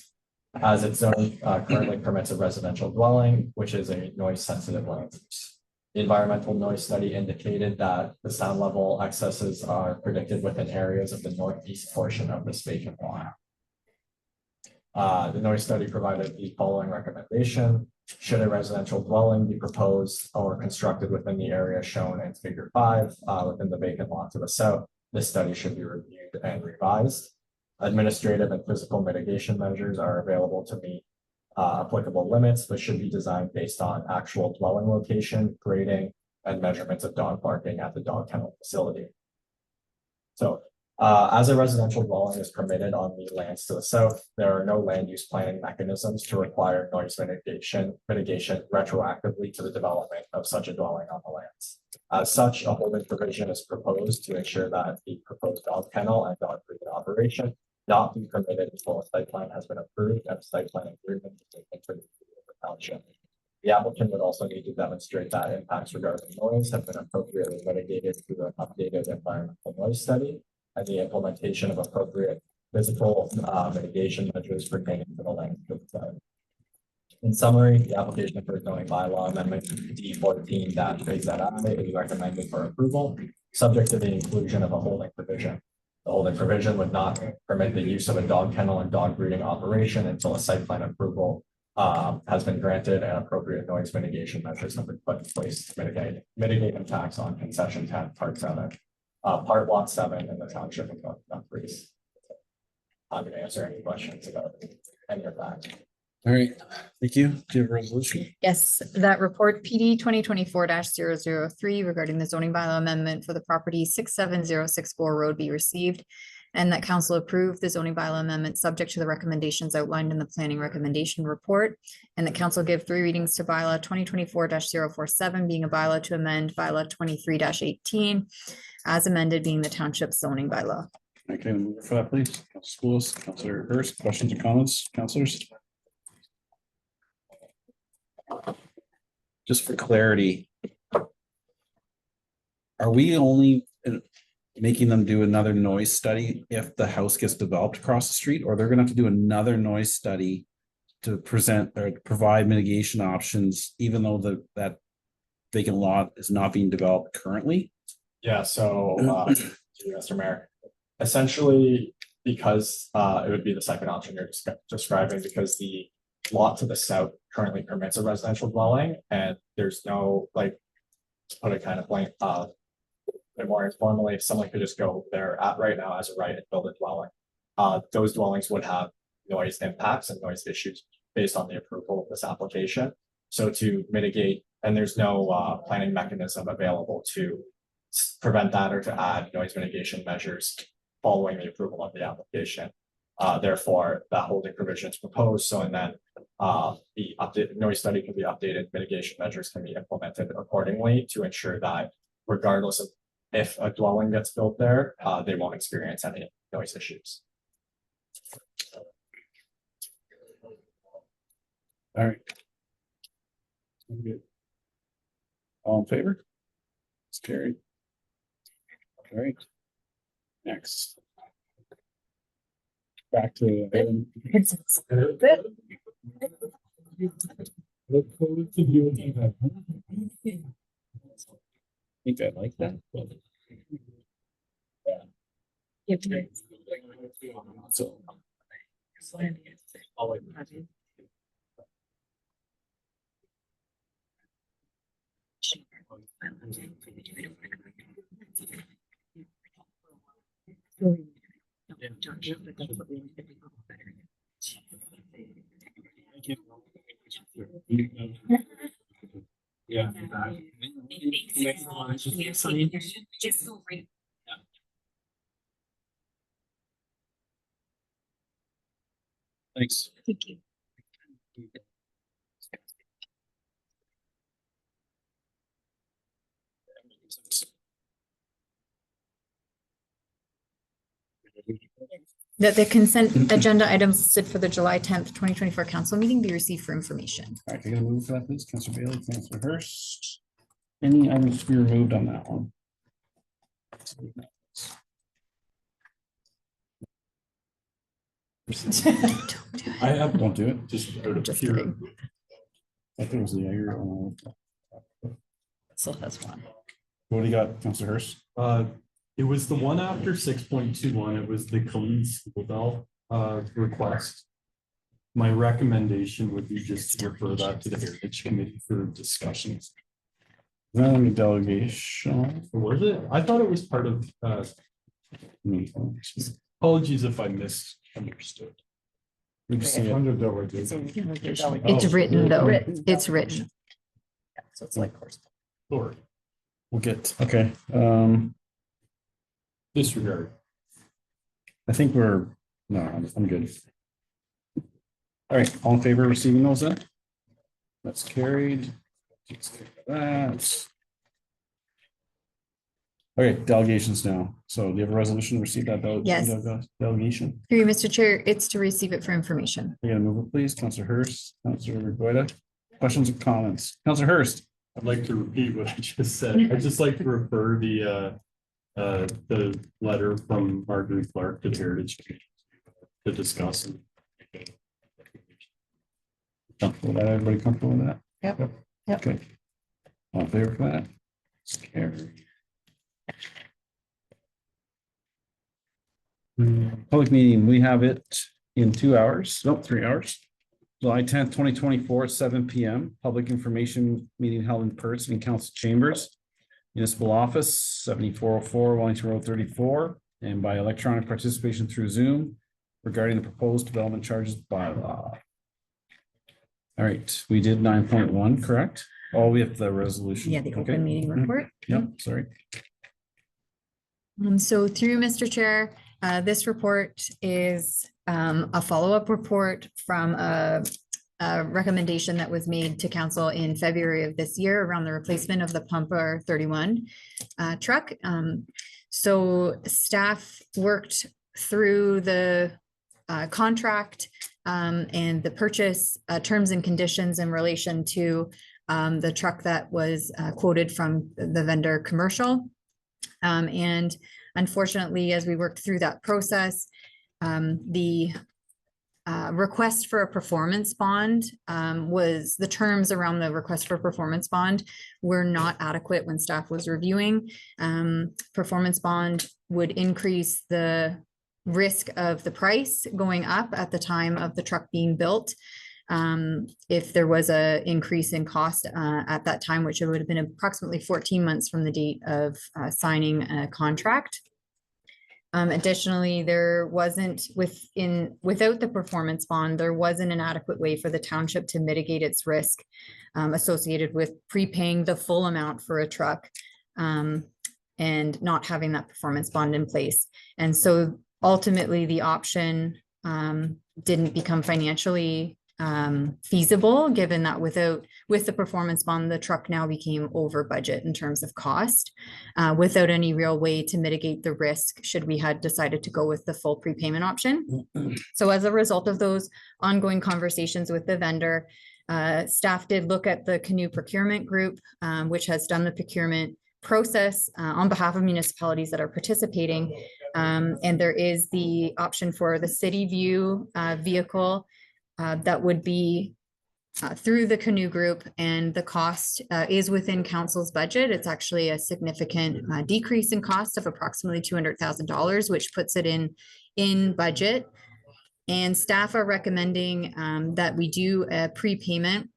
as its zone currently permits a residential dwelling, which is a noise-sensitive land use. The environmental noise study indicated that the sound level excesses are predicted within areas of the northeast portion of this vacant lot. The noise study provided the following recommendation. Should a residential dwelling be proposed or constructed within the area shown in figure 5 within the vacant lot to the south, this study should be reviewed and revised. Administrative and physical mitigation measures are available to meet applicable limits, but should be designed based on actual dwelling location, grading, and measurements of dog barking at the dog kennel facility. So as a residential dwelling is permitted on the lands to the south, there are no land use planning mechanisms to require noise mitigation retroactively to the development of such a dwelling on the lands. As such, a holding provision is proposed to ensure that the proposed dog kennel and dog breeding operation not be permitted until a site plan has been approved and a site plan agreement is taken for the township. The applicant would also need to demonstrate that impacts regarding noise have been appropriately mitigated through an updated environmental noise study and the implementation of appropriate physical mitigation measures pertaining to the land. In summary, the application for zoning bylaw amendment D14-3ZI is recommended for approval, subject to the inclusion of a holding provision. The holding provision would not permit the use of a dog kennel and dog breeding operation until a site plan approval has been granted and appropriate noise mitigation measures have been put in place to mitigate impacts on concession 10, part 7, part lot 7 in the township of North Dumfries. I'm going to answer any questions about any of that. All right, thank you. Do you have a resolution? Yes, that report PD 2024-003 regarding the zoning bylaw amendment for the property 67064 road be received. And that council approve the zoning bylaw amendment subject to the recommendations outlined in the planning recommendation report. And that council give 3 readings to bylaw 2024-047 being a bylaw to amend bylaw 23-18 as amended being the township zoning bylaw. Okay, move for that, please. Councilor Schools, Councilor Hurst, questions or comments, councilors? Just for clarity, are we only making them do another noise study if the house gets developed across the street, or they're gonna have to do another noise study to present or provide mitigation options, even though that vacant lot is not being developed currently? Yeah, so Mr. Mayor, essentially, because it would be the second option you're describing, because the lot to the south currently permits a residential dwelling, and there's no, like, to put it kind of blank, but more informally, if someone could just go there at right now as a right and build a dwelling, those dwellings would have noise impacts and noise issues based on the approval of this application. So to mitigate, and there's no planning mechanism available to prevent that or to add noise mitigation measures following the approval of the application. Therefore, that holding provision is proposed. So, and then the updated noise study can be updated, mitigation measures can be implemented accordingly to ensure that regardless of if a dwelling gets built there, they won't experience any noise issues. All right. All in favor? It's carried. All right. Next. Back to. I think I like that. Yeah. So. Yeah. Thanks. Thank you. That the consent agenda items listed for the July 10th, 2024 council meeting be received for information. All right, can I get a move for that, please? Councilor Bailey, Councilor Hurst. Any items to be removed on that one? Don't do it. Just out of Just pure. kidding. I think it was the Jaeger. Still has one. What do you got, Councilor Hurst? It was the one after 6.21. It was the Colleen School Bell request. My recommendation would be just to refer that to the Heritage Committee for discussions. Delegation. Or was it? I thought it was part of, apologies if I misunderstood. We just see it. Under delegate. It's written though. It's written. So it's like course. Sorry, We'll get, okay. disregard. I think we're, no, I'm good. All right, all in favor of receiving those then? That's carried. Let's take that. Okay, delegations now. So do you have a resolution to receive that? Yes. Delegation? Through you, Mr. Chair, it's to receive it for information. You gotta move it, please. Councilor Hurst, Councilor Goida. Questions or comments? Councilor Hurst? I'd like to repeat what I just said. I'd just like to refer the letter from Marjorie Clark to the Heritage Committee to discuss. Comfortable with that? Everybody comfortable with that? Yep. Yep. Okay. All in favor for that? It's carried. Public meeting, we have it in 2 hours, nope, 3 hours. July 10th, 2024, 7 p.m. Public information meeting held in person in council chambers. Municipal office, 7404 Wellington Road 34, and by electronic participation through Zoom regarding the proposed development charges bylaw. All right, we did 9.1, correct? Oh, we have the resolution. Yeah, the Okay. open meeting report. Yep, sorry. So through Mr. Chair, this report is a follow-up report from a recommendation that was made to council in February of this year around the replacement of the Pumper 31 truck. So staff worked through the contract and the purchase terms and conditions in relation to the truck that was quoted from the vendor Commercial. And unfortunately, as we worked through that process, the request for a performance bond was the terms around the request for performance bond were not adequate when staff was reviewing. Performance bond would increase the risk of the price going up at the time of the truck being built. If there was a increase in cost at that time, which it would have been approximately 14 months from the date of signing a contract. Additionally, there wasn't without the performance bond, there wasn't an adequate way for the township to mitigate its risk associated with prepaying the full amount for a truck and not having that performance bond in place. And so ultimately the option didn't become financially feasible, given that with the performance bond, the truck now became over budget in terms of cost, without any real way to mitigate the risk should we had decided to go with the full prepayment option. So as a result of those ongoing conversations with the vendor, staff did look at the Canoe Procurement Group, which has done the procurement process on behalf of municipalities that are participating. And there is the option for the City View vehicle that would be through the Canoe Group, and the cost is within council's budget. It's actually a significant decrease in cost of approximately $200,000, which puts it in budget. And staff are recommending that we do a prepayment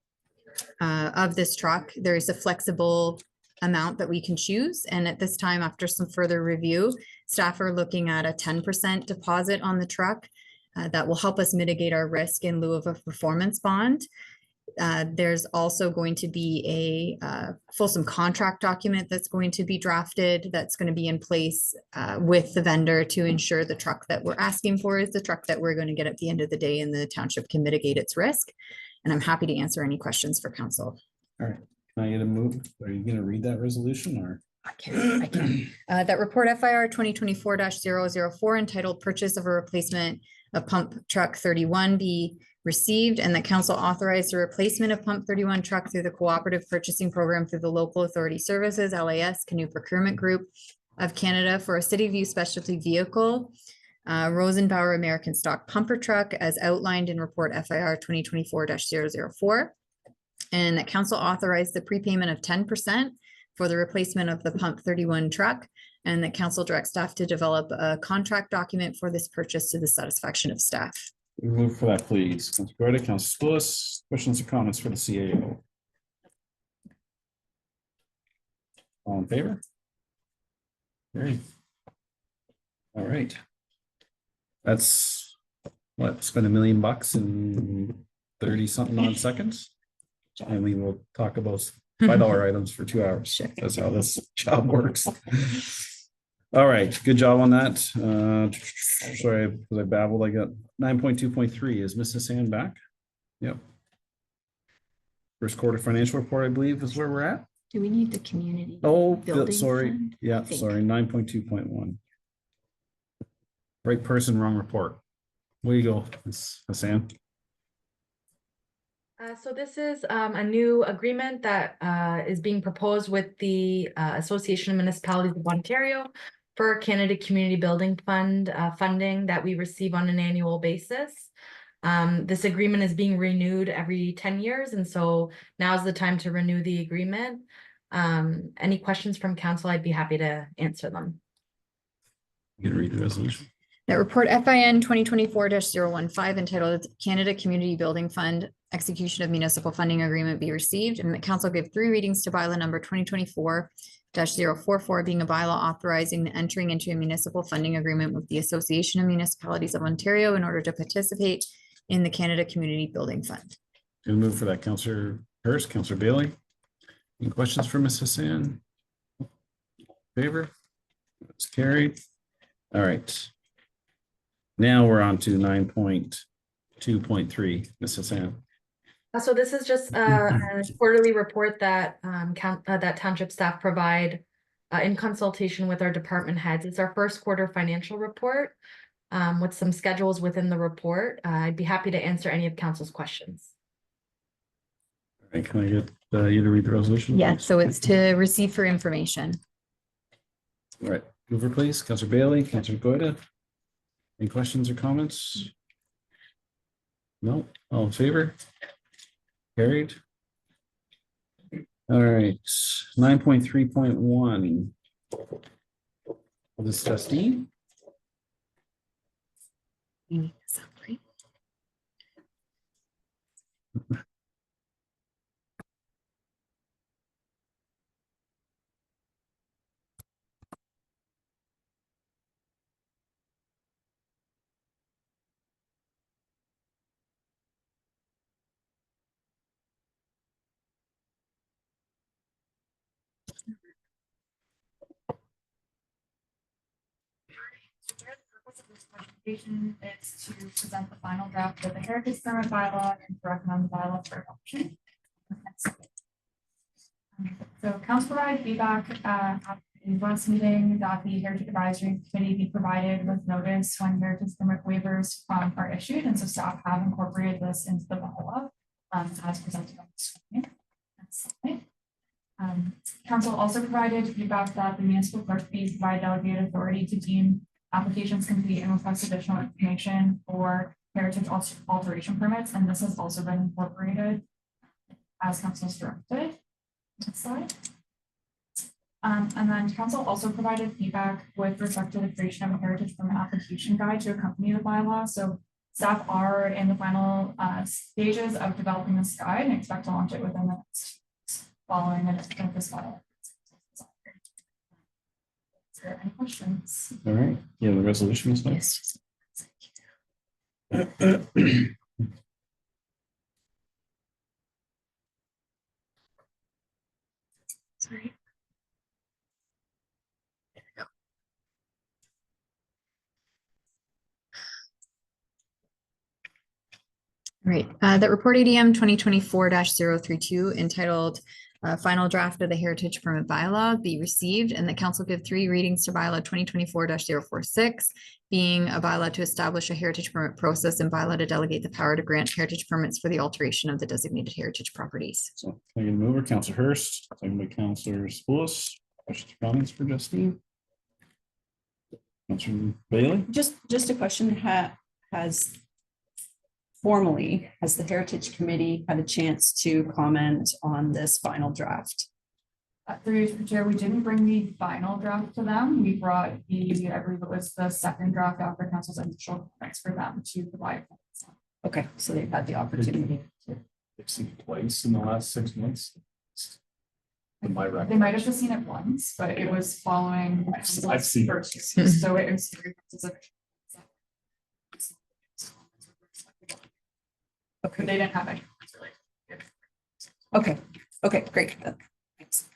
of this truck. There is a flexible amount that we can choose. And at this time, after some further review, staff are looking at a 10% deposit on the truck, that will help us mitigate our risk in lieu of a performance bond. There's also going to be a fulsome contract document that's going to be drafted, that's going to be in place with the vendor to ensure the truck that we're asking for is the truck that we're going to get at the end of the day, and the township can mitigate its risk. And I'm happy to answer any questions for council. All right, can I get a move? Are you gonna read that resolution or? I can. That report FIR 2024-004 entitled Purchase of a Replacement of Pump Truck 31 be received, and that council authorized the replacement of Pump 31 truck through the Cooperative Purchasing Program through the Local Authority Services, LAS, Canoe Procurement Group of Canada for a City View specialty vehicle, Rosenbauer American Stock Pumper Truck as outlined in report FIR 2024-004. And that council authorized the prepayment of 10% for the replacement of the Pump 31 truck, and that council directs staff to develop a contract document for this purchase to the satisfaction of staff. Move for that, please. Councilor Goyda, Councilor Spillis, questions or comments for the CAO? All in favor? Great. All right. That's what, spend $1 million in 30 something odd seconds. And we will talk about $5 items for 2 hours. Sure. That's how this job works. All right, good job on that. Sorry, because I babbled. I got 9.2.3. Is Mrs. Sand back? Yep. First quarter financial report, I believe, is where we're at. Do we need the community? Oh, building sorry. fund? Yeah, think. sorry, 9.2.1. Right person, wrong report. Where you go, Ms. Hassan? So this is a new agreement that is being proposed with the Association of Municipalities of Ontario for Canada Community Building Fund funding that we receive on an annual basis. This agreement is being renewed every 10 years, and so now's the time to renew the agreement. Any questions from council, I'd be happy to answer them. You can read the resolution. That report FIN 2024-015 entitled Canada Community Building Fund Execution of Municipal Funding Agreement be received, and the council give 3 readings to bylaw number 2024-044 being a bylaw authorizing the entering into a municipal funding agreement with the Association of Municipalities of Ontario in order to participate in the Canada Community Building Fund. Gonna move for that, Councillor Hurst, Councillor Bailey. Any questions for Ms. Hassan? Favor? It's carried. All right. Now we're on to 9.2.3, Ms. Hassan. So this is just a quarterly report that that township staff provide in consultation with our department heads. It's our first quarter financial report with some schedules within the report. I'd be happy to answer any of council's questions. All right, can I get you to read the resolution? Yeah, please? so it's to receive for information. All right, mover please, Councillor Bailey, Councillor Goyda. Any questions or comments? No, all in favor? Carried. All right, 9.3.1. This Justine. It's to present the final draft of the heritage permit bylaw and to recommend the bylaw for adoption. So council provided feedback at the last meeting that the Heritage Advisory Committee be provided with notice when heritage permit waivers are issued, and so staff have incorporated this into the bylaw as presented on the screen. Next slide. Council also provided feedback that the municipal clerk be provided delegated authority to deem applications complete and request additional information for heritage alteration permits, and this has also been incorporated as council's directed. Next slide. And then council also provided feedback with respect to the creation of a heritage permit application guide to accompany the bylaw. So staff are in the final stages of developing this guide and expect to launch it within the next following this bylaw. Is there any questions? All right, yeah, the resolution is nice. Yes. Sorry. Right, that report ADM 2024-032 entitled Final Draft of the Heritage Permit Bylaw be received, and the council give 3 readings to bylaw 2024-046, being a bylaw to establish a heritage permit process and bylaw to delegate the power to grant heritage permits for the alteration of the designated heritage properties. So I'm gonna move Counselor Hurst, second by Counselor Spoulos. Questions, or comments for Justine? Counselor Bailey? Just a question, has the Heritage Committee had a chance to comment on this final draft? Through you, Chair, we didn't bring the final draft to them. We brought I believe it was the second draft after council's initial comments for them to provide. Okay, so they've had the opportunity. They've seen it twice in the last 6 months. In my They record. might have just seen it once, but it was following. I've seen it. first use, So it was. Okay, They didn't have any. okay, great. Thanks.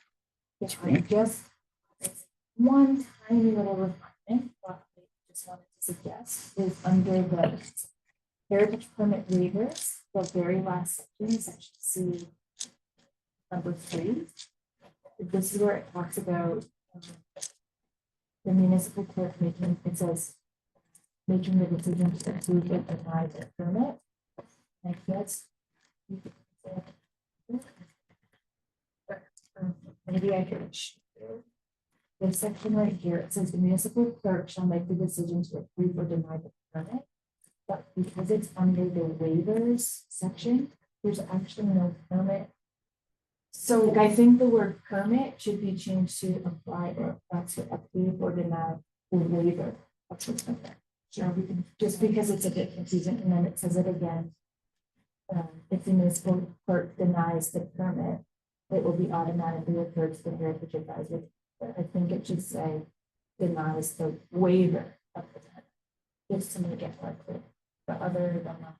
Just it's one tiny little refinement, what I just wanted to suggest is under the heritage permit waivers, the very last section, section C, number 3. This is where it talks about the municipal clerk making, it says, making the decision to approve or deny the permit. I guess. Maybe I could. This section right here, it says the municipal clerk shall make the decision to approve or deny the permit. But because it's under the waivers section, there's actually no permit. So I think the word permit should be changed to apply or that's to approve or deny the waiver of the permit. Sure, we can, just because it's a bit confusing, and then it says it again. If the municipal clerk denies the permit, it will be automatically referred to the Heritage Advisory. But I think it should say denies the waiver of the permit, just to make it more clear. But other than that.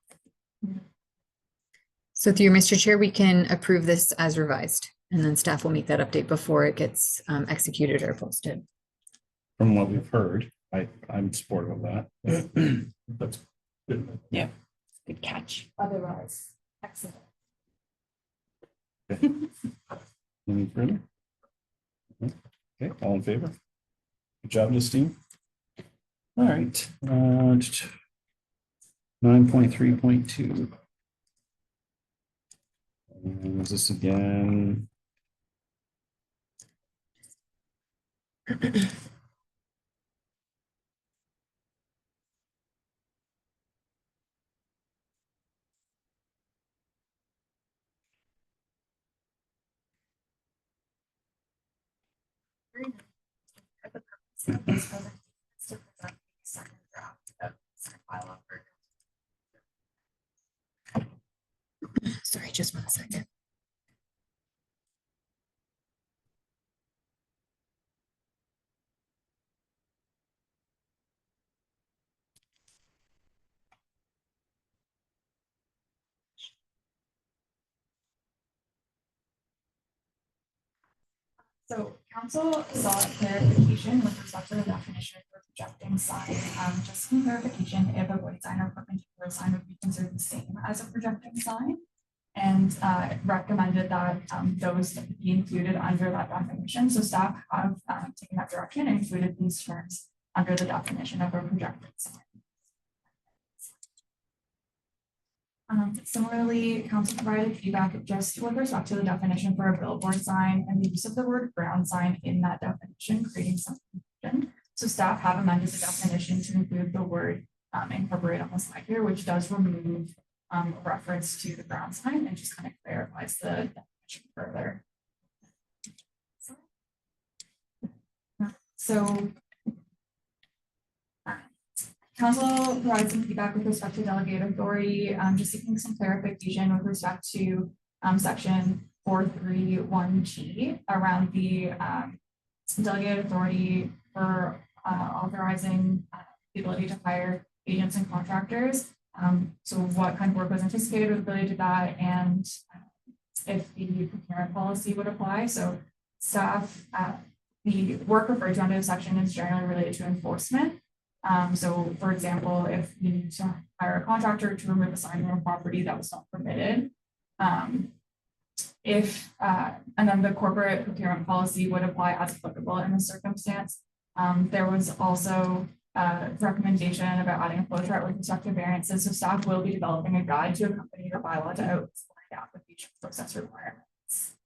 So through Mr. Chair, we can approve this as revised, and then staff will make that update before it gets executed or posted. From what we've heard, I'm supportive of that. That's good. Yeah, good catch. Otherwise, excellent. Any further? Okay, all in favor? Good job, Justine. All right. 9.3.2. Is this again? Sorry, just 1 second. So council sought clarification with respect to the definition for projecting sign. Just some clarification, if a white sign or perpendicular sign would be considered the same as a projecting sign. And recommended that those be included under that definition. So staff have taken that direction and included these terms under the definition of a projected sign. Similarly, council provided feedback just with respect to the definition for a billboard sign and the use of the word ground sign in that definition, creating some confusion. So staff have amended the definition to include the word incorporate on the slide here, which does remove reference to the ground sign and just kind of clarifies the definition further. So council provided some feedback with respect to delegated authority, just seeking some clarification with respect to section 431G around the delegated authority for authorizing the ability to hire agents and contractors. So what kind of work was anticipated with ability to that, and if the procurement policy would apply. So staff, the work referred to under the section is generally related to enforcement. So for example, if you need to hire a contractor to remove a sign from a property that was not permitted. And then the corporate procurement policy would apply as applicable in this circumstance. There was also a recommendation about adding a flow chart with respect to variances. So staff will be developing a guide to accompany the bylaw to outline the application process requirements.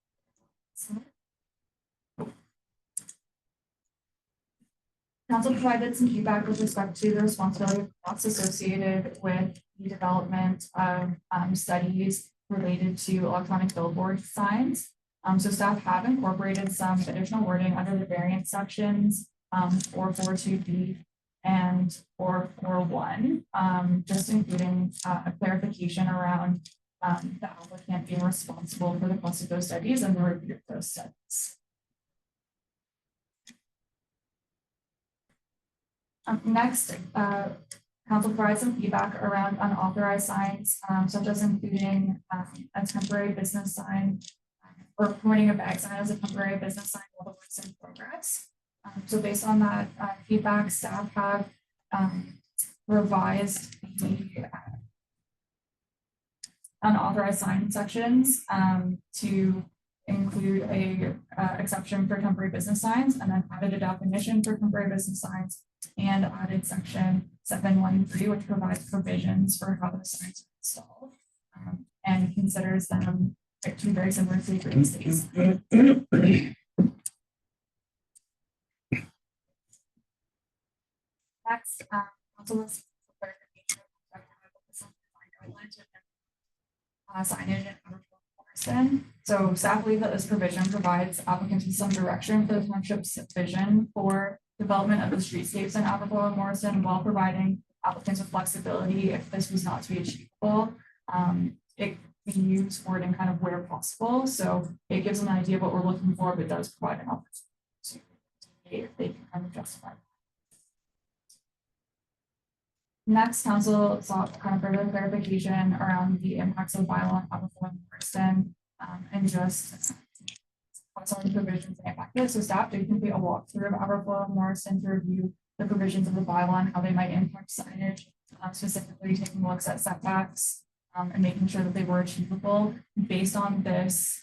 Council provided some feedback with respect to the responsibility of costs associated with the development of studies related to electronic billboard signs. So staff have incorporated some additional wording under the variance sections 442B and 441, just including a clarification around the applicant being responsible for the cost of those studies and the review of those studies. Next, council provides some feedback around unauthorized signs, such as including a temporary business sign or promoting a bag sign as a temporary business sign while the work's in progress. So based on that feedback, staff have revised the unauthorized sign sections to include a exception for temporary business signs, and then added a definition for temporary business signs, and added section 713, which provides provisions for how the signs are installed, and considers them to be very similar to the green space. Next, council was clarification of guidelines signage and Morrison. So staff believe that this provision provides applicants with some direction for the township's vision for development of the streetscapes in Aberfoyle and Morrison, while providing applicants with flexibility if this was not to be achievable. It can use wording kind of where possible. So it gives them an idea of what we're looking for, but does provide an opportunity to if they can kind of justify. Next, council sought kind of further clarification around the impacts of the bylaw on Aberfoyle and Morrison, and just what some of the provisions they impacted. So staff did complete a walkthrough of Aberfoyle and Morrison to review the provisions of the bylaw and how they might impact signage, specifically taking looks at setbacks and making sure that they were achievable. Based on this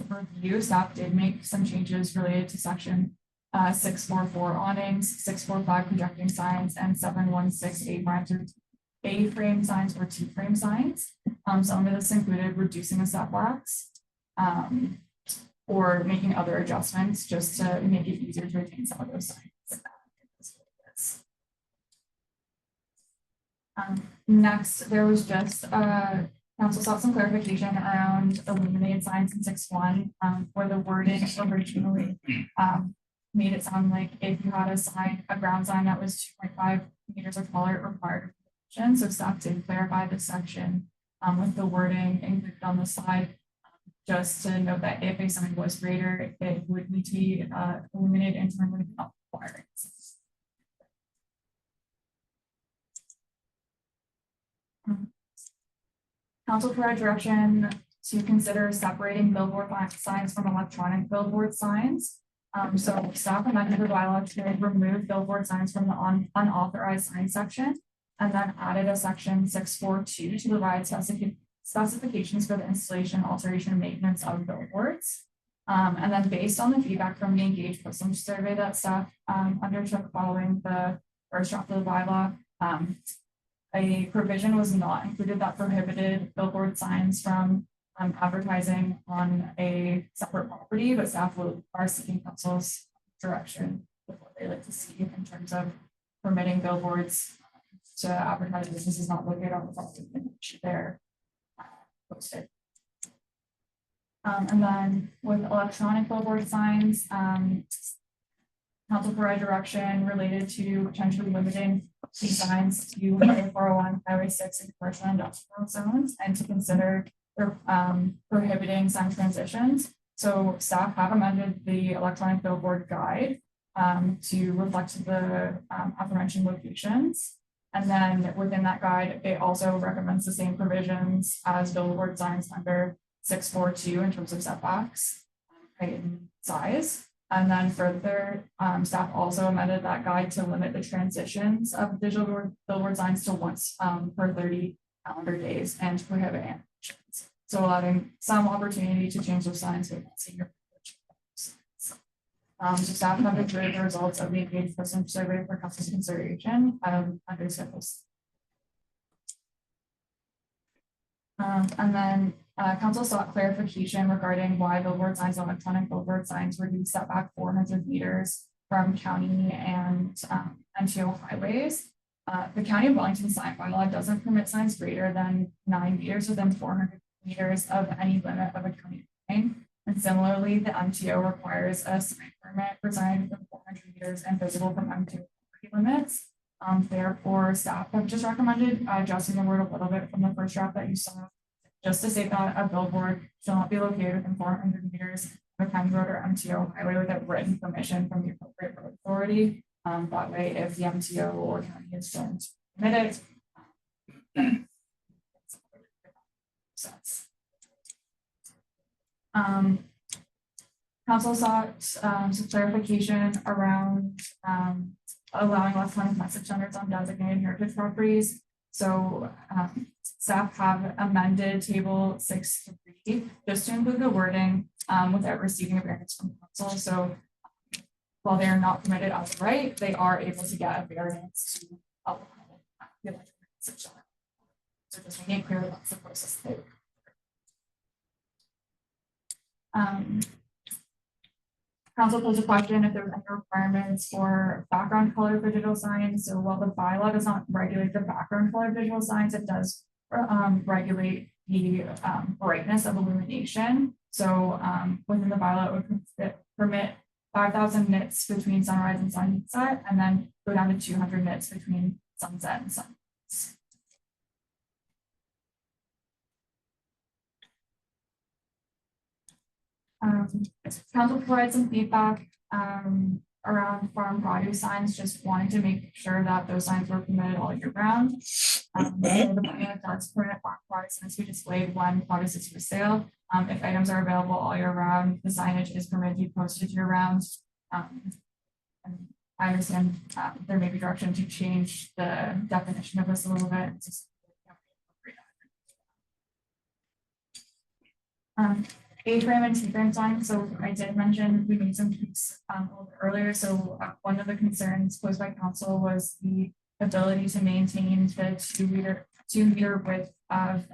review, staff did make some changes related to section 644 awnings, 645 projecting signs, and 716 A-frame signs or T-frame signs. Some of this included reducing the setbacks or making other adjustments just to make it easier to retain some of those signs. Next, there was just council sought some clarification around illuminated signs in 6.1, where the wording originally made it sound like if you had a sign, a ground sign that was 2.5 meters or taller, it required permission. So staff did clarify this section with the wording included on the slide, just to note that if a sign was greater, it would need to be illuminated internally, not required. Council provide direction to consider separating billboard signs from electronic billboard signs. So staff amended the bylaw to remove billboard signs from the unauthorized sign section, and then added a section 642 to provide specifications for the installation, alteration, and maintenance of billboards. And then based on the feedback from the Engaged Postage survey that staff undertook following the first draft of the bylaw, a provision was not included that prohibited billboard signs from advertising on a separate property, but staff are seeking council's direction with what they like to see in terms of permitting billboards to advertise businesses not located on the property in which they're posted. And then with electronic billboard signs, council provide direction related to potentially limiting these signs to Highway 401, Highway 6, and commercial and industrial zones, and to consider prohibiting sign transitions. So staff have amended the electronic billboard guide to reflect the aforementioned locations. And then within that guide, it also recommends the same provisions as billboard signs under 642 in terms of setbacks, height and size. And then further, staff also amended that guide to limit the transitions of digital billboard signs to once per 30 calendar days and to prohibit animations. So allowing some opportunity to change those signs without senior. So staff have included the results of the engaged person survey for council's consideration under schedules. And then council sought clarification regarding why billboard signs and electronic billboard signs were to be set back 400 meters from county and MTO highways. The County of Wellington sign bylaw doesn't permit signs greater than 9 meters within 400 meters of any limit of a county line. And similarly, the MTO requires a sign permit for signs within 400 meters and visible from MTO limits. Therefore, staff have just recommended adjusting the word a little bit from the first draft that you saw, just to say that a billboard shall not be located within 400 meters of a county road or MTO highway without written permission from the appropriate road authority. That way, if the MTO or county is shown to permit it, council sought some clarification around allowing electronic message centers on designated heritage properties. So staff have amended table 6.3 just to include the wording without receiving a variance from council. So while they are not permitted as of right, they are able to get a variance to allow the electronic message center. So just making it clear that that's the process they council posed a question if there was any requirements for background color for digital signs. So while the bylaw does not regulate the background color of digital signs, it does regulate the brightness of illumination. So within the bylaw, it would permit 5,000 nits between sunrise and sunset, and then go down to 200 nits between sunset and sunrise. Council provides some feedback around farm produce signs, just wanting to make sure that those signs were permitted all year round. The plan does permit farm produce signs to be displayed when produce is for sale. If items are available all year round, the signage is permitted to be posted year round. And I understand there may be direction to change the definition of this a little bit. A-frame and T-frame signs. So I did mention we made some tweaks a little bit earlier. So one of the concerns posed by council was the ability to maintain the 2 meter width of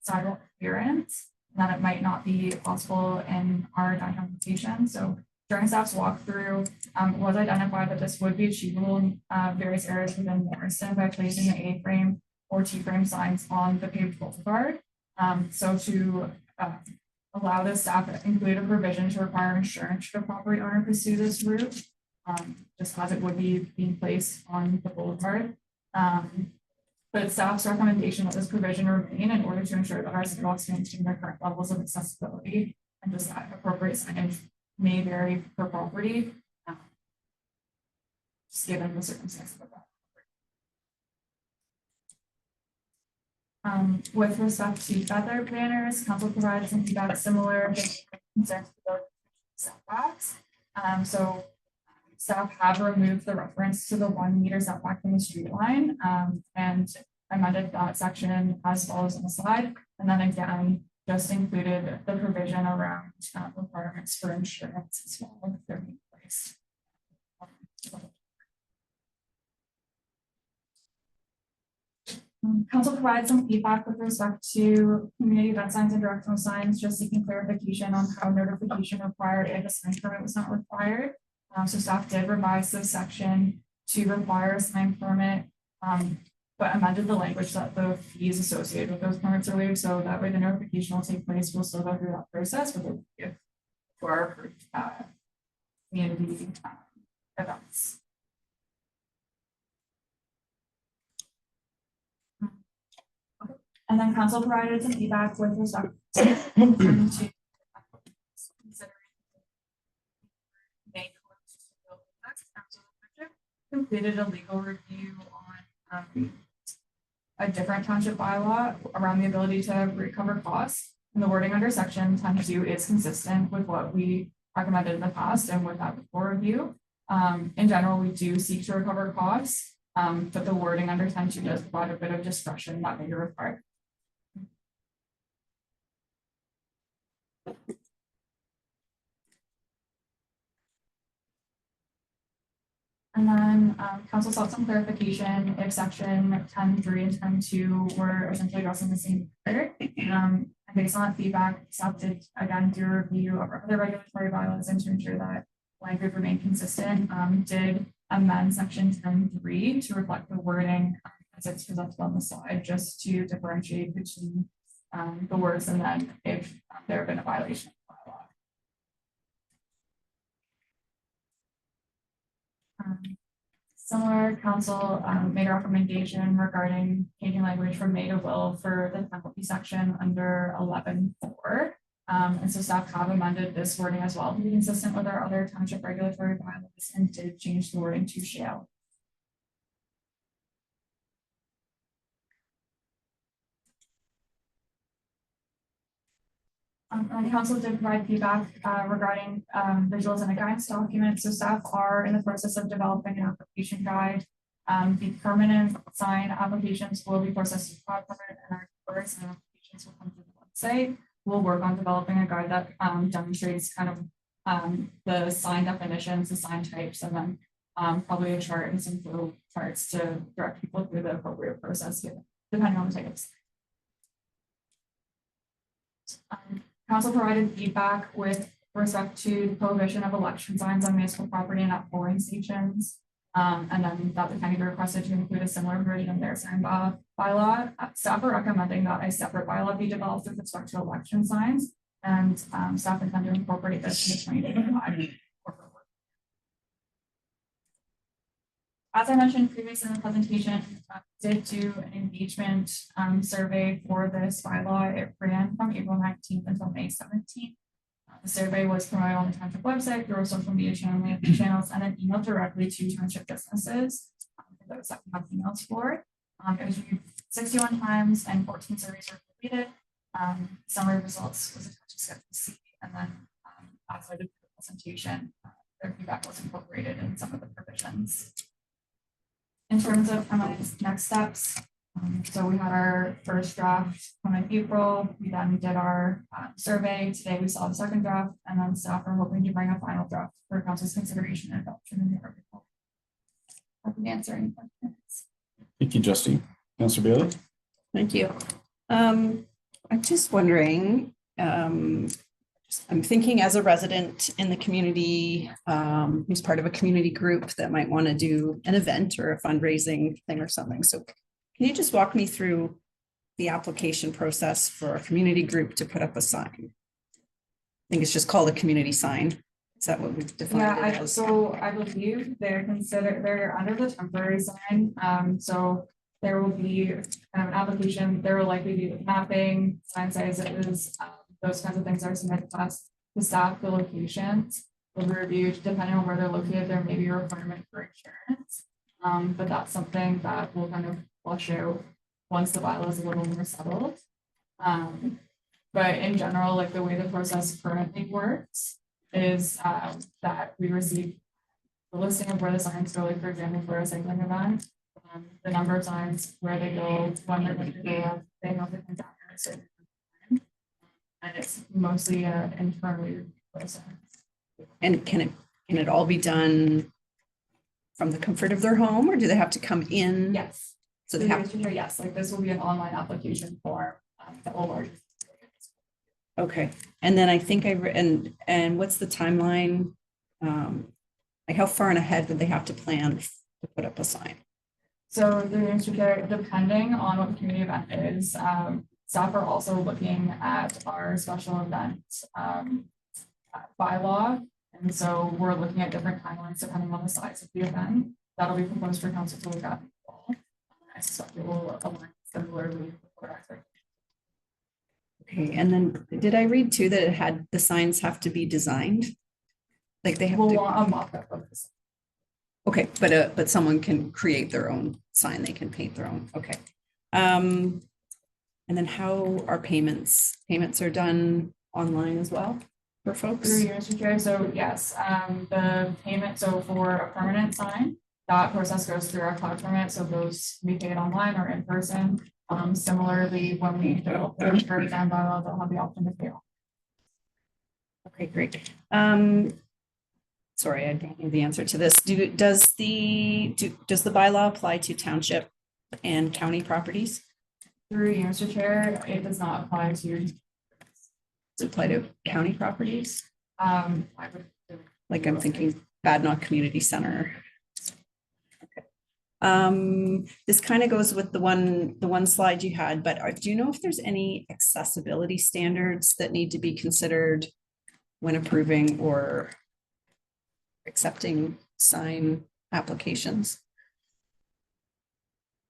sidewalk clearance, and that it might not be possible in our downtown location. So during staff's walkthrough, it was identified that this would be achievable in various areas within Morrison by placing the A-frame or T-frame signs on the paved boulevard. So to allow the staff to include a provision to require insurance should a property owner pursue this route, just as it would be being placed on the boulevard. But staff's recommendation that this provision remain in order to ensure that our sidewalks maintain their current levels of accessibility, and just that appropriate signage may vary per property, just given the circumstances of that. With respect to feather banners, council provides some feedback similar concerns with setbacks. So staff have removed the reference to the 1 meter setback from the street line and amended that section as follows on the slide. And then again, just included the provision around requirements for insurance as well if they're in place. Council provides some feedback with respect to community event signs and directional signs, just seeking clarification on how notification required if a sign permit was not required. So staff did revise this section to require a sign permit, but amended the language that the fees associated with those permits are waived. So that way the notification will take place. We'll still go through that process with for our community events. And then council provided some feedback with respect to considering completed a legal review a different township bylaw around the ability to recover costs. And the wording under section 10.2 is consistent with what we recommended in the past and with that before review. In general, we do seek to recover costs, but the wording under 10.2 does provide a bit of discretion that may be required. And then council sought some clarification if section 10.3 and 10.2 were essentially addressing the same matter. And based on that feedback, staff did again do a review of our other regulatory bylaws and to ensure that language remained consistent, did amend section 10.3 to reflect the wording as it's presented on the slide, just to differentiate between the words and then if there had been a violation of the bylaw. Similar council made a recommendation regarding changing language from may to will for the penalty section under 11.4. And so staff have amended this wording as well to be consistent with our other township regulatory bylaws and did change the wording to shall. And council did provide feedback regarding visuals and a guidance document. So staff are in the process of developing an application guide. The permanent sign applications will be processed as cloud covered, and our tours and applications will come to the website. We'll work on developing a guide that demonstrates kind of the sign definitions, the sign types, and then probably a chart and some flow charts to direct people through the appropriate process, depending on the types. Council provided feedback with respect to the prohibition of election signs on municipal property and at polling stations. And then that the county requested to include a similar version of their sign bylaw. Staff are recommending that a separate bylaw be developed with respect to election signs, and staff intend to incorporate this in the 2025. As I mentioned previously in the presentation, did do an engagement survey for this bylaw. It ran from April 19th until May 17th. The survey was promoted on the township website, through our social media channels, and then emailed directly to township businesses for those that we have emails for. It was reviewed 61 times and 14 surveys were completed. Summary results was attached to Schedule C, and then as I did the presentation, their feedback was incorporated in some of the provisions. In terms of next steps, so we had our first draft come in April. We then did our survey. Today we saw the second draft, and then staff are hoping to bring a final draft for council's consideration and adoption in the article. I can answer any questions. Thank you, Justine. Councilor Bailey. Thank you. I'm just wondering, I'm thinking as a resident in the community, who's part of a community group that might want to do an event or a fundraising thing or something. So can you just walk me through the application process for a community group to put up a sign? I think it's just called a community sign. Is that what we've defined it as? So I believe they're under the temporary sign. So there will be kind of an application. There will likely be mapping, sign sizes, those kinds of things are submitted to us. The staff, the locations will be reviewed. Depending on where they're located, there may be a requirement for insurance. But that's something that will kind of flush out once the bylaw is a little more settled. But in general, like the way the process currently works is that we receive the listing of where the signs go, like for example, for a cycling event, the number of signs, where they go, when they're going to go, they have to come down at a certain time. And it's mostly an internally reviewed process. And can it all be done from the comfort of their home, or do they have to come in? Yes. So they have. Yes, like this will be an online application form that will large. Okay, and then I think and what's the timeline? Like how far in ahead would they have to plan to put up a sign? So the administrator, depending on what the community event is, staff are also looking at our special event bylaw. And so we're looking at different timelines depending on the size of the event. That'll be proposed for council to look at. I suspect it will align similarly with our expectations. Okay, and then did I read too that it had the signs have to be designed? Like they have we'll to want a mock-up of this. Okay, but someone can create their own sign, they can paint their own, okay. And then how are payments? Payments are done online as well for folks? Through your Mr. Chair, so yes, the payment, so for a permanent sign, that process goes through our cloud permit, so those can be paid online or in person. Similarly, when we do the sign bylaw, they'll have the option to pay. Okay, great. Sorry, I don't know the answer to this. Does the bylaw apply to township and county properties? Through you, Mr. Chair, it does not apply to. Does it apply to county properties? I would. Like I'm thinking Badenoch Community Center. Okay. This kind of goes with the one slide you had, but do you know if there's any accessibility standards that need to be considered when approving or accepting sign applications?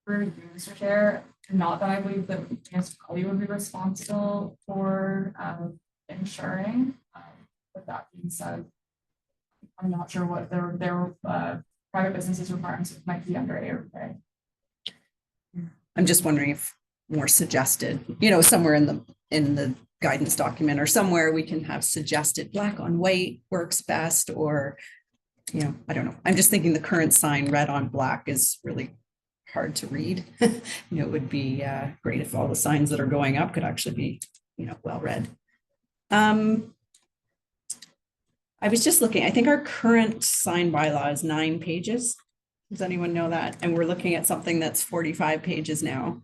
For you, Mr. Chair, not that I believe that municipality would be responsible for ensuring. With that being said, I'm not sure what their private businesses requirements might be under ARPA. I'm just wondering if more suggested, somewhere in the guidance document or somewhere we can have suggested black on white works best, or, I don't know. I'm just thinking the current sign red on black is really hard to read. It would be great if all the signs that are going up could actually be, well read. I was just looking, I think our current sign bylaw is 9 pages. Does anyone know that? And we're looking at something that's 45 pages now.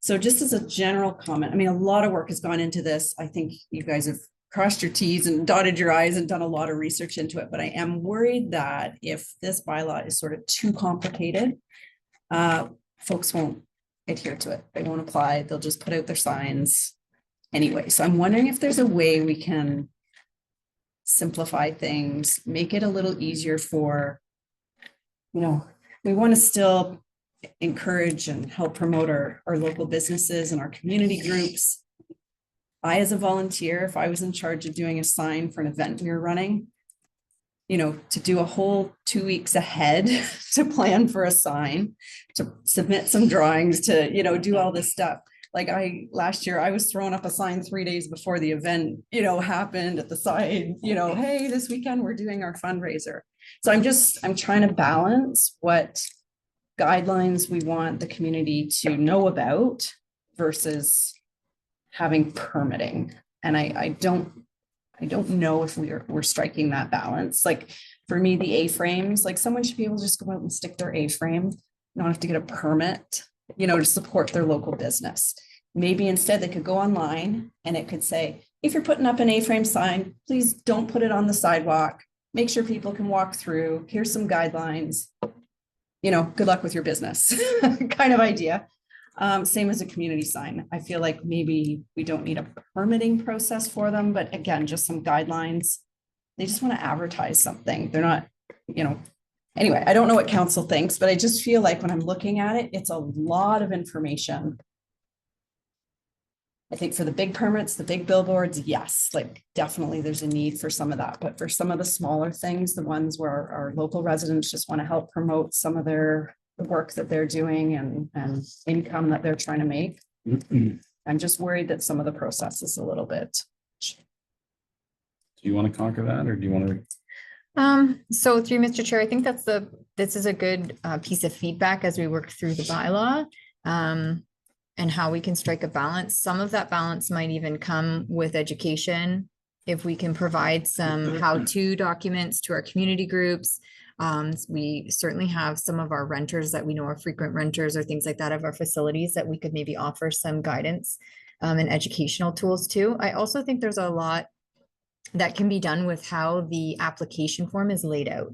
So just as a general comment, a lot of work has gone into this. I think you guys have crossed your T's and dotted your I's and done a lot of research into it, but I am worried that if this bylaw is sort of too complicated, folks won't adhere to it. They won't apply. They'll just put out their signs anyway. So I'm wondering if there's a way we can simplify things, make it a little easier for, we want to still encourage and help promote our local businesses and our community groups. I, as a volunteer, if I was in charge of doing a sign for an event we were running, to do a whole 2 weeks ahead to plan for a sign, to submit some drawings, to, do all this stuff. Like last year, I was throwing up a sign 3 days before the event, happened at the side, hey, this weekend we're doing our fundraiser. So I'm trying to balance what guidelines we want the community to know about versus having permitting. And I don't know if we're striking that balance. Like for me, the A-frames, like someone should be able to just go out and stick their A-frame, not have to get a permit, to support their local business. Maybe instead they could go online and it could say, if you're putting up an A-frame sign, please don't put it on the sidewalk. Make sure people can walk through. Here's some guidelines. Good luck with your business kind of idea. Same as a community sign. I feel like maybe we don't need a permitting process for them, but again, just some guidelines. They just want to advertise something. They're not, anyway, I don't know what council thinks, but I just feel like when I'm looking at it, it's a lot of information. I think for the big permits, the big billboards, yes, like definitely there's a need for some of that. But for some of the smaller things, the ones where our local residents just want to help promote some of the work that they're doing and income that they're trying to make, I'm just worried that some of the process is a little bit. Do you want to conquer that, or do you want to? So through Mr. Chair, I think this is a good piece of feedback as we work through the bylaw. And how we can strike a balance. Some of that balance might even come with education. If we can provide some how-to documents to our community groups. We certainly have some of our renters that we know are frequent renters or things like that of our facilities that we could maybe offer some guidance and educational tools too. I also think there's a lot that can be done with how the application form is laid out.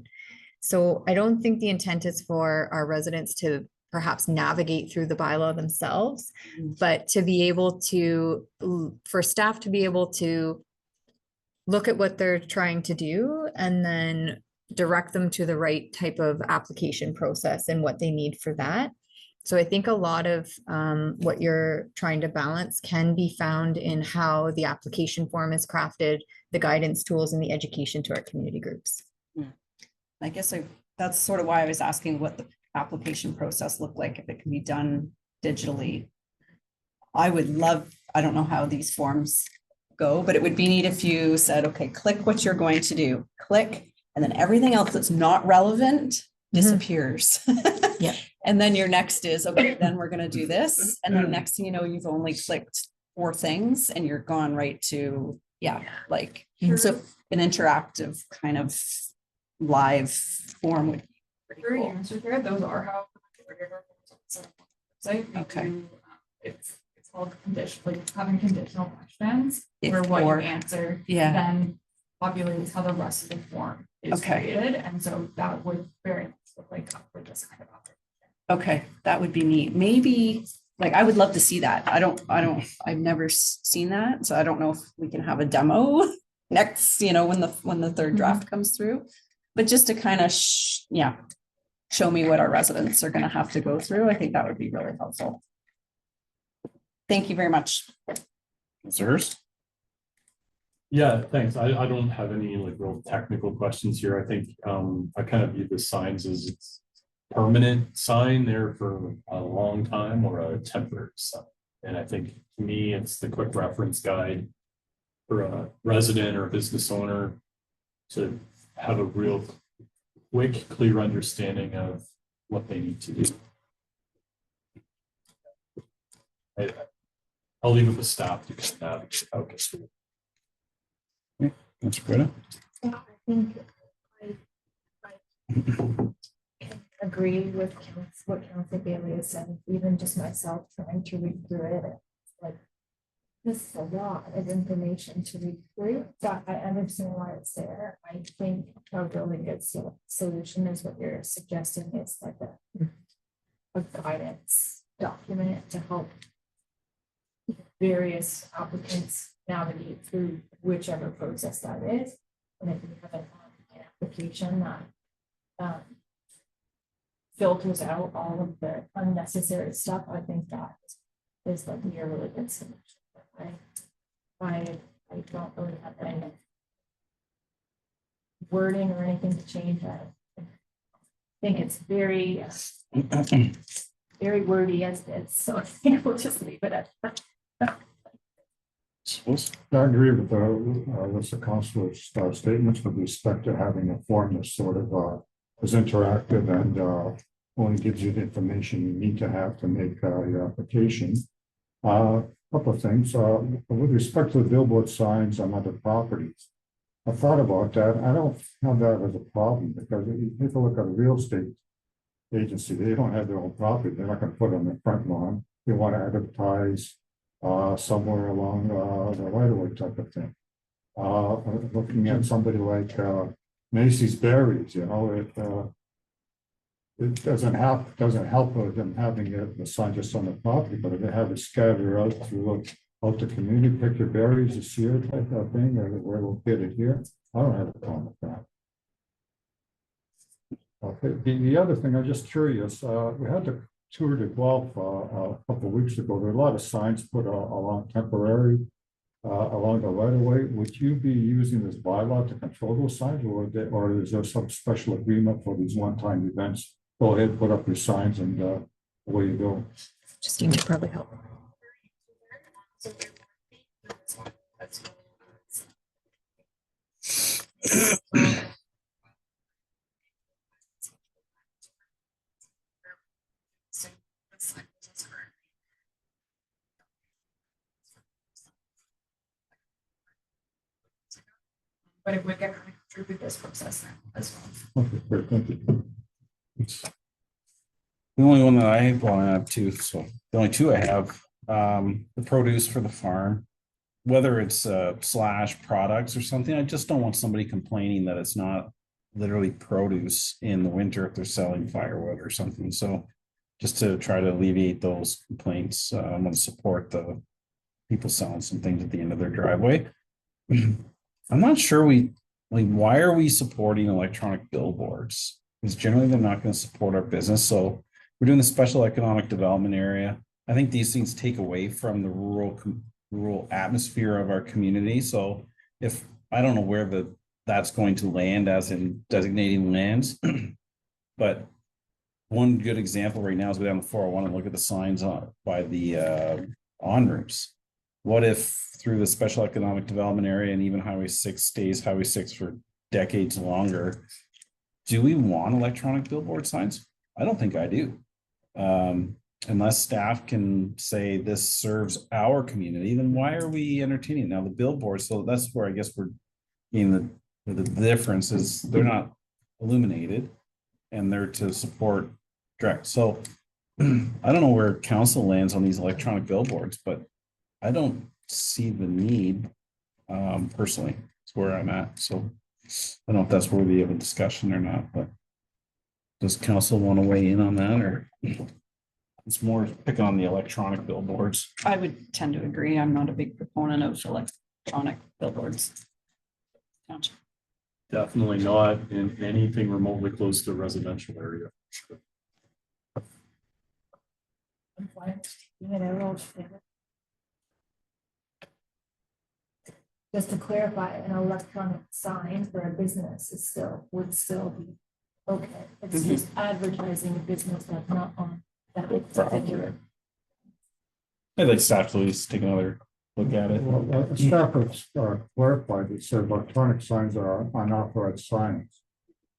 So I don't think the intent is for our residents to perhaps navigate through the bylaw themselves, but to be able to, for staff to be able to look at what they're trying to do and then direct them to the right type of application process and what they need for that. So I think a lot of what you're trying to balance can be found in how the application form is crafted, the guidance tools and the education to our community groups. I guess I that's sort of why I was asking what the application process looked like, if it can be done digitally. I would love, I don't know how these forms go, but it would be neat if you said, okay, click what you're going to do, click, and then everything else that's not relevant disappears. Yeah. And then your next is, okay, then we're gonna do this. And then next thing you know, you've only clicked 4 things and you're gone right to, like, so an interactive kind of live form would be pretty For your cool. answer there, those are how. Okay. It's called conditional, like having conditional questions If where what you or- answer. Yeah. Then populates how the rest of the form is Okay. created, and so that would very much look like for this kind of operation. Okay, that would be neat. Maybe, like, I would love to see that. I've never seen that, so I don't know if we can have a demo next, when the third draft comes through. But just to kind of, show me what our residents are gonna have to go through. I think that would be really helpful. Thank you very much. Sirs? Yeah, thanks. I don't have any like real technical questions here. I think I kind of view the signs as it's permanent sign there for a long time or a temporary sign. And I think to me, it's the quick reference guide for a resident or a business owner to have a real quick, clear understanding of what they need to do. I'll leave it with staff to kind of navigate how it gets through. That's good. I think I can agree with what Council Bailey has said, even just myself trying to read through it. Like, this is a lot of information to read through, but I understand why it's there. I think a really good solution is what you're suggesting is like a guidance document to help various applicants navigate through whichever process that is. And if you have an application that filters out all of the unnecessary stuff, I think that is like a really good solution. I don't really have any wording or anything to change. I think it's very very wordy as it is, so I think we'll just leave it at that. I agree with the councilor's statements with respect to having a form that sort of is interactive and only gives you the information you need to have to make your application. Couple of things, with respect to the billboard signs on other properties. I thought about that. I don't have that as a problem because if you take a look at a real estate agency, they don't have their own property. They're not going to put it on the front lawn. They want to advertise somewhere along the right of way type of thing. Looking at somebody like Macy's Berries, it doesn't help with them having the sign just on the property, but if they have it scattered out through out the community, pick your berries this year type of thing, or where we'll get it here. I don't have a problem with that. Okay, the other thing, I'm just curious, we had the Tour de Guelph a couple of weeks ago. There are a lot of signs put along temporary along the right of way. Would you be using this bylaw to control those signs, or is there some special agreement for these one-time events? Go ahead, put up your signs and away you go. Justine could probably help. But it would get through this process then as well. Okay, great, thank you. The only one that I have two, so the only two I have, the produce for the farm, whether it's slash products or something, I just don't want somebody complaining that it's not literally produce in the winter if they're selling firewood or something. So just to try to alleviate those complaints, I want to support the people selling some things at the end of their driveway. I'm not sure why are we supporting electronic billboards? Because generally they're not going to support our business. So we're doing the special economic development area. I think these things take away from the rural atmosphere of our community. So if I don't know where that's going to land as in designating lands, But one good example right now is go down the 401 and look at the signs on by the on ramps. What if through the special economic development area and even Highway 6 stays Highway 6 for decades longer? Do we want electronic billboard signs? I don't think I do. Unless staff can say this serves our community, then why are we entertaining now the billboards? So that's where I guess we're in the difference is they're not illuminated and they're to support direct. So I don't know where council lands on these electronic billboards, but I don't see the need personally. It's where I'm at. So I don't know if that's where we have a discussion or not, but does council want to weigh in on that, or it's more picking on the electronic billboards? I would tend to agree. I'm not a big proponent of electronic billboards. Definitely not in anything remotely close to a residential area. I'm fine. You know, just to clarify, an electronic sign for a business would still be okay. It's just advertising a business that's not on that particular. I'd like staff to at least take another look at it. Well, staff has clarified, it said electronic signs are unauthorized signs.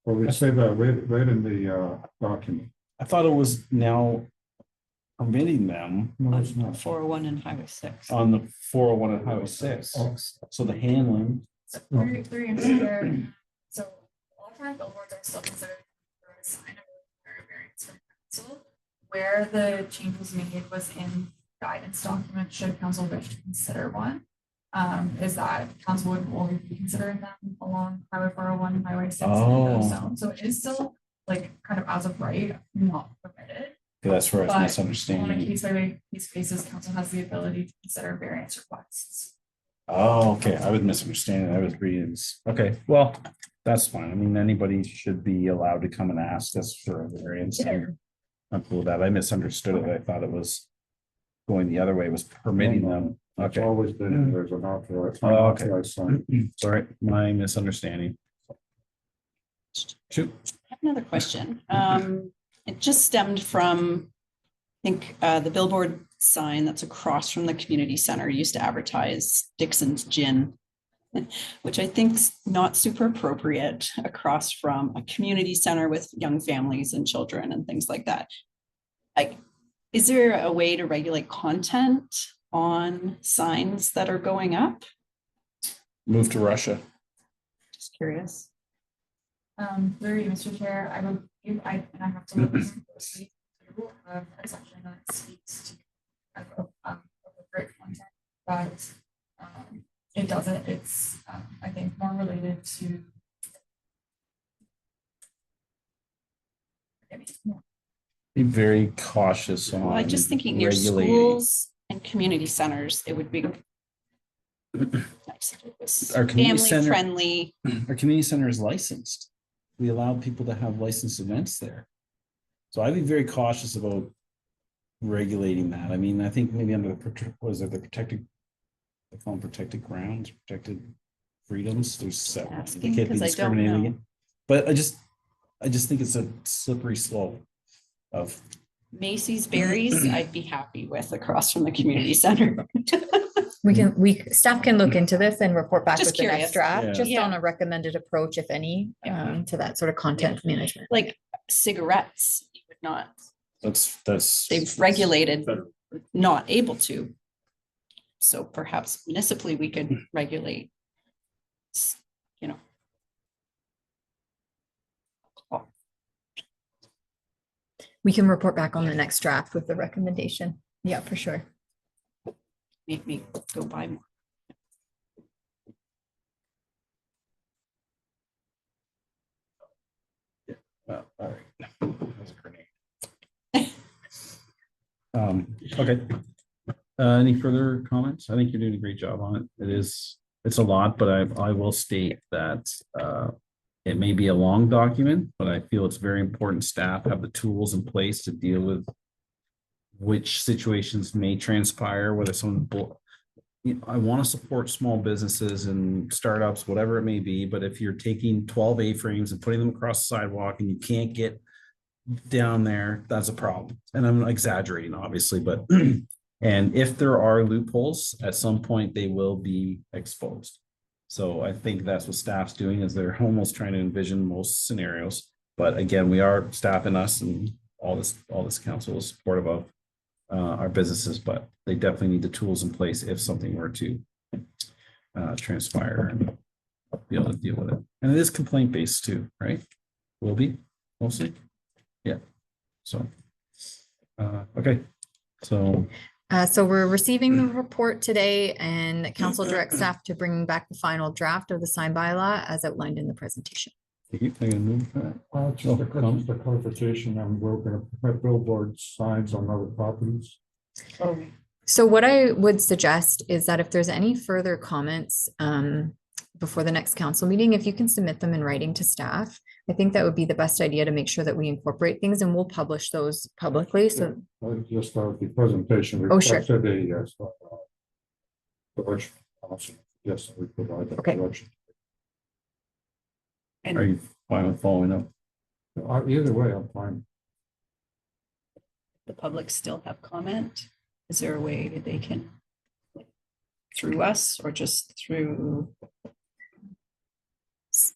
Well, we say that right in the document. I thought it was now permitting them. No, it's not. 401 and Highway 6. On the 401 and Highway 6. So the handling. Through your chair. So electronic billboards are still considered a sign of a variance from council. Where the change was made was in guidance document, should council wish to consider one. Is that council would only be considering them along Highway 401 and Highway 6 in those zones. So it is still like kind of as of right, not permitted. Okay, that's where I was But misunderstanding. on a case by case basis, council has the ability to consider variance requests. Oh, okay. I was misunderstanding. I was reading this. Okay, well, that's fine. I mean, anybody should be allowed to come and ask us for a variance. I'm cool with that. I misunderstood it. I thought it was going the other way, was permitting them. It's Okay. always been, there's an authorized. Oh, okay. unauthorized sign. Sorry, my misunderstanding. Shoot. I have another question. It just stemmed from, I think, the billboard sign that's across from the community center used to advertise Dixon's Gin, which I think's not super appropriate across from a community center with young families and children and things like that. Like, is there a way to regulate content on signs that are going up? Move to Russia. Just curious. Through you, Mr. Chair, I would, and I have to look closely through a section that speaks to appropriate content, but it doesn't, it's, I think, more related to Be very cautious on. Well, I'm just thinking near regulating. schools and community centers, it would be nice if it was Our community family center- friendly. Our community center is licensed. We allow people to have licensed events there. So I'd be very cautious about regulating that. I mean, I think maybe under the, was it the protected, they call them protected grounds, protected freedoms, there's several. They Asking can't be 'cause I don't discriminated know. against. But I just think it's a slippery slope of, Macy's Berries, I'd be happy with across from the community center. Staff can look into this and report back Just with the next curious. draft, Yeah. just Yeah. on a recommended approach, if any, to that sort of content management. Like cigarettes, you would not, that's. they've regulated, not able to. So perhaps municipally, we could regulate, you know. We can report back on the next draft with the recommendation. Yeah, for sure. Make me go buy more. All right. That's a grenade. Okay. Any further comments? I think you're doing a great job on it. It's a lot, but I will state that it may be a long document, but I feel it's very important staff have the tools in place to deal with which situations may transpire, whether someone, I want to support small businesses and startups, whatever it may be, but if you're taking 12 A-frames and putting them across the sidewalk and you can't get down there, that's a problem. And I'm exaggerating, obviously, but and if there are loopholes, at some point they will be exposed. So I think that's what staff's doing, is they're almost trying to envision most scenarios. But again, we are staffing us, and all this council is supportive of our businesses, but they definitely need the tools in place if something were to transpire and be able to deal with it. And it is complaint based too, right? Will be mostly. Yeah. So, okay. So So we're receiving the report today, and the council directs staff to bring back the final draft of the sign bylaw as outlined in the presentation. Just Just a clarification, we're gonna put billboard signs on other properties. So what I would suggest is that if there's any further comments before the next council meeting, if you can submit them in writing to staff, I think that would be the best idea to make sure that we incorporate things, and we'll publish those publicly. So Just the presentation. Oh, sure. requested a, yes, direction. Yes, we provide that Okay. direction. are you fine with following up? Either way, I'm fine. The public still have comment? Is there a way that they can, through us or just through?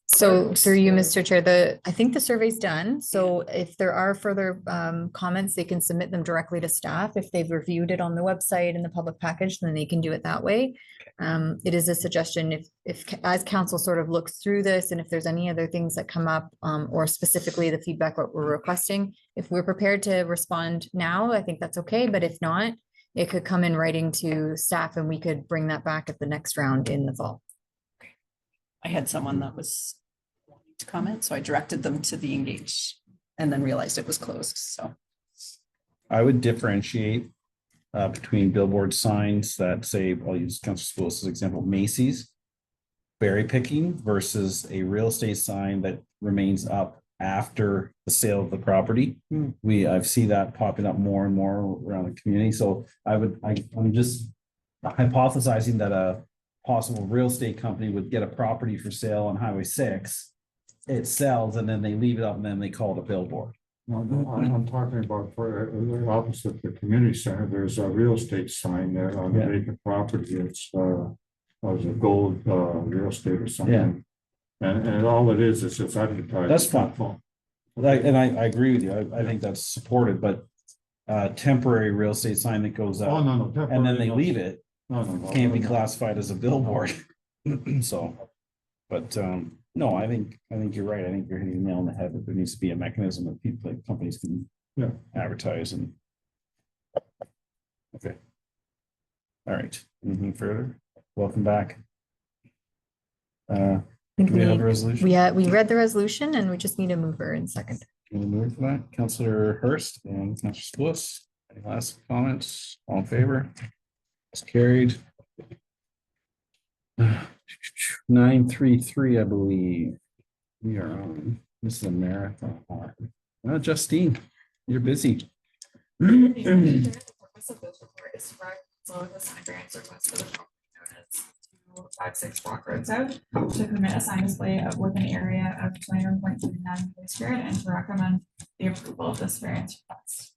So through you, Mr. Chair, I think the survey's done. So if there are further comments, they can submit them directly to staff. If they've reviewed it on the website and the public package, then they can do it that way. It is a suggestion if as council sort of looks through this, and if there's any other things that come up, or specifically the feedback what we're requesting, if we're prepared to respond now, I think that's okay. But if not, it could come in writing to staff and we could bring that back at the next round in the fall. I had someone that was wanting to comment, so I directed them to the Engage and then realized it was closed, so. I would differentiate between billboard signs that say, I'll use Councilor Spillis as an example, Macy's berry picking versus a real estate sign that remains up after the sale of the property. I've seen that popping up more and more around the community. So I'm just hypothesizing that a possible real estate company would get a property for sale on Highway 6. It sells and then they leave it up and then they call it a billboard. No, I'm talking about for opposite the community center, there's a real estate sign there on the Yeah. vacant property. It's was a gold real estate or something. And all it is just advertising. That's fine. I agree with you. I think that's supported, but temporary real estate sign that goes Oh, up no, no. and then they leave it No. can't be classified as a billboard. So, but no, I think you're right. I think you're hitting the nail on the head that there needs to be a mechanism that people, like companies can advertise and. Okay. All right. Anything further? Welcome back. I think Do we have a resolution? we read the resolution and we just need a mover and second. Can we move for that? Councillor Hurst and Councillor Spillis. Any last comments? All in favor? It's carried. 933, I believe. We are on. This is a marathon. Justine, you're busy. The purpose of this report is for council with a sign variance request for the property known as 256 Brock Road South to permit a sign display with an area of 21.39 meters squared and to recommend the approval of this variance request.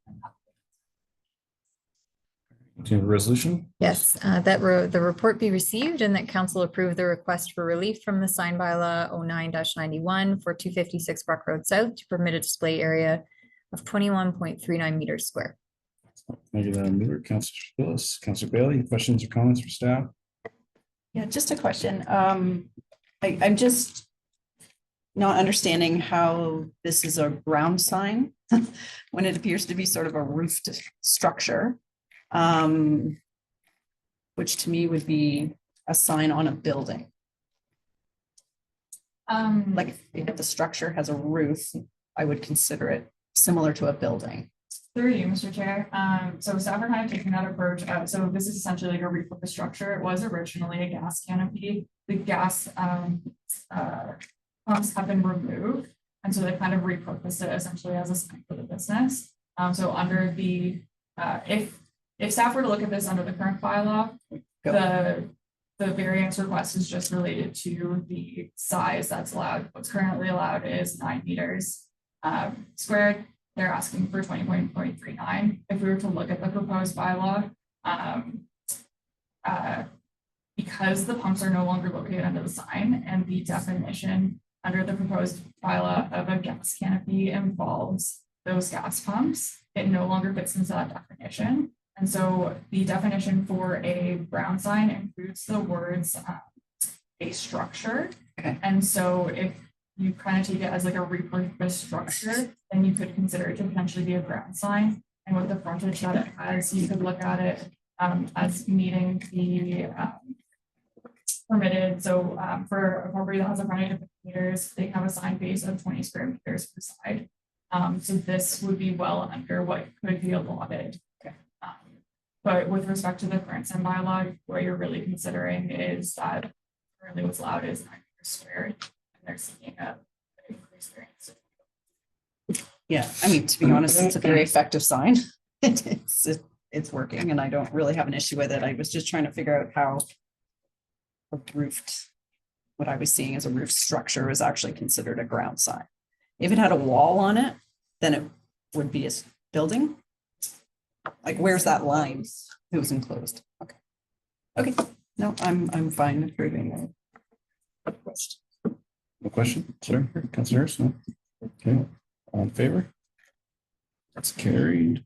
To the resolution? Yes, that the report be received and that council approve the request for relief from the sign bylaw 09-91 for 256 Brock Road South to permit a display area of 21.39 meters square. Thank you, Madam Mover. Councillor Spillis, Councillor Bailey, questions or comments for staff? Yeah, just a question. I'm just not understanding how this is a ground sign when it appears to be sort of a roofed structure. Which to me would be a sign on a building. Like if the structure has a roof, I would consider it similar to a building. Through you, Mr. Chair. So staff are kind of taking that approach. So this is essentially like a repurposed structure. It was originally a gas canopy. The gas pumps have been removed. And so they kind of repurposed it essentially as a sign for the business. So under the, if staff were to look at this under the current bylaw, the variance request is just related to the size that's allowed. What's currently allowed is 9 meters squared. they're asking for 20.39. If we were to look at the proposed bylaw, because the pumps are no longer located under the sign and the definition under the proposed bylaw of a gas canopy involves those gas pumps, it no longer fits into that definition. And so the definition for a ground sign includes the words a structure. Okay. And so if you kind of take it as like a repurposed structure, then you could consider it to potentially be a ground sign. And with the frontage that it has, you could look at it as meeting the permitted. So for a property that has a frontage of 50 meters, they have a sign base of 20 square meters per side. So this would be well under what could be allotted. Okay. But with respect to the current sign bylaw, what you're really considering is that currently what's allowed is 9 meters squared, and they're seeking a increased variance. Yeah, I mean, to be honest, it's a very effective sign. It's working and I don't really have an issue with it. I was just trying to figure out how a roofed, what I was seeing as a roof structure is actually considered a ground sign. If it had a wall on it, then it would be a building. Like, where's that line? It was enclosed. Okay. Okay, no, I'm fine approving that. No question, sir, concerns? No? Okay, all in favor? That's carried.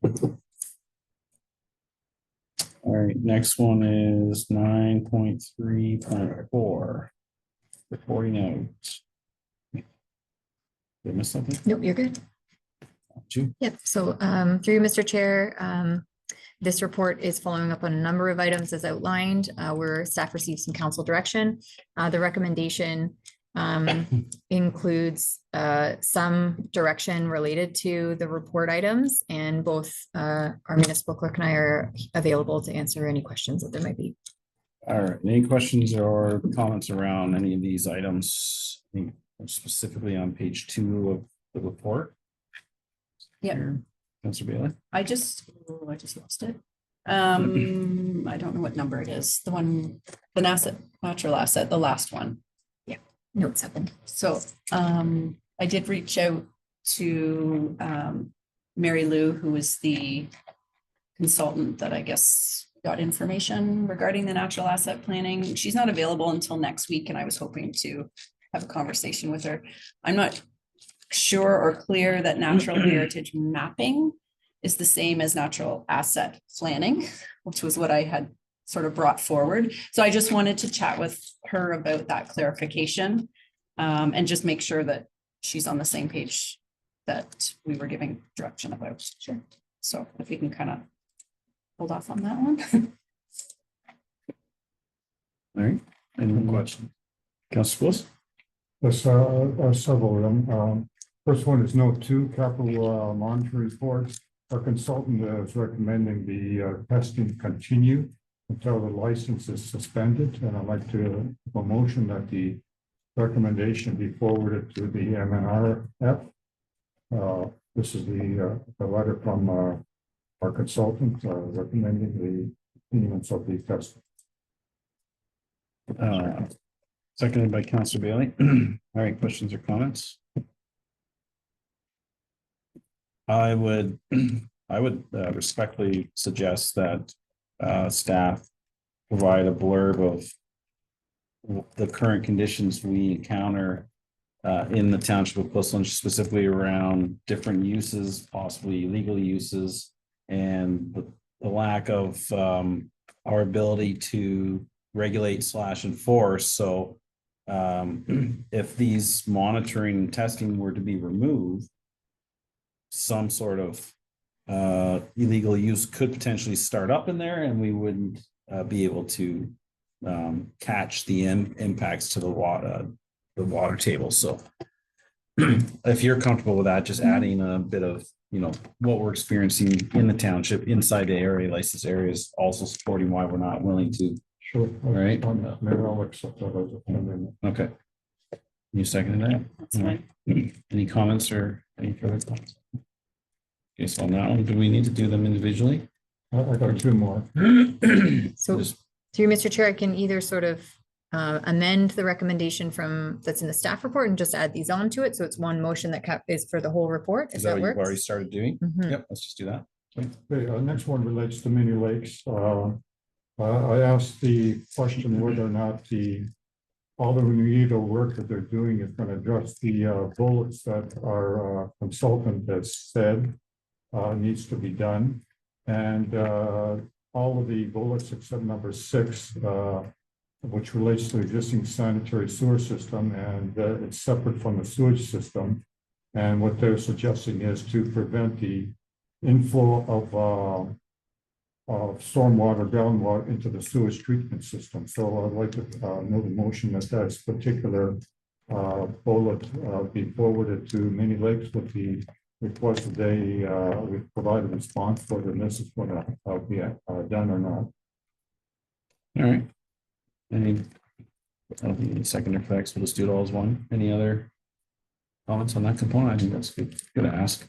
All right, next one is 9.3.4. Reporting out. Did I miss something? Nope, you're good. Two. Yep, so through you, Mr. Chair, this report is following up on a number of items as outlined, where staff received some council direction. The recommendation includes some direction related to the report items, and both our municipal clerk and I are available to answer any questions that there might be. All right, any questions or comments around any of these items, specifically on page 2 of the report? Yeah. Councilor Bailey? I just lost it. I don't know what number it is. The one, the natural asset, the last one. Note 7. So I did reach out to Mary Lou, who is the consultant that I guess got information regarding the natural asset planning. She's not available until next week, and I was hoping to have a conversation with her. I'm not sure or clear that natural heritage mapping is the same as natural asset planning, which was what I had sort of brought forward. So I just wanted to chat with her about that clarification and just make sure that she's on the same page that we were giving direction about. Sure. So if we can kind of hold off on that one. All right, any question? Councilor Bliss? There's several of them. First one is note 2, capital monitoring report. Our consultant is recommending the testing continue until the license is suspended, and I'd like to have a motion that the recommendation be forwarded to the MNRF. This is the letter from our consultant recommending the continuance of the testing. Seconded by Councilor Bailey. All right, questions or comments? I would respectfully suggest that staff provide a blurb of the current conditions we encounter in the township of Portland, specifically around different uses, possibly illegal uses, and the lack of our ability to regulate / enforce. So if these monitoring and testing were to be removed, some sort of illegal use could potentially start up in there, and we wouldn't be able to catch the impacts to the water table. So if you're comfortable with that, just adding a bit of, what we're experiencing in the township inside the area, licensed areas, also supporting why we're not willing to. Sure. All right. Maybe I'll accept that as a amendment. Okay. You seconded that? That's fine. Any comments or any further thoughts? Okay, so on that one, do we need to do them individually? I got 2 more. So Just- through Mr. Chair, I can either sort of amend the recommendation that's in the staff report and just add these on to it. So it's one motion that is for the whole report. Is that what you've already works? started doing? Mhm. Yep, let's just do that. Okay, next one relates to Mini Lakes. I asked the question whether or not all the remedial work that they're doing is going to address the bullets that our consultant has said needs to be done. And all of the bullets except number 6, which relates to existing sanitary sewer system, and it's separate from the sewage system. And what they're suggesting is to prevent the inflow of stormwater, groundwater into the sewage treatment system. So I'd like to know the motion that that particular bullet be forwarded to Mini Lakes with the request that they we provide a response for whether this is going to be done or not. All right. Any, I don't think you need a seconder for that, so we'll just do it all as one. Any other comments on that component? I think that's good to ask.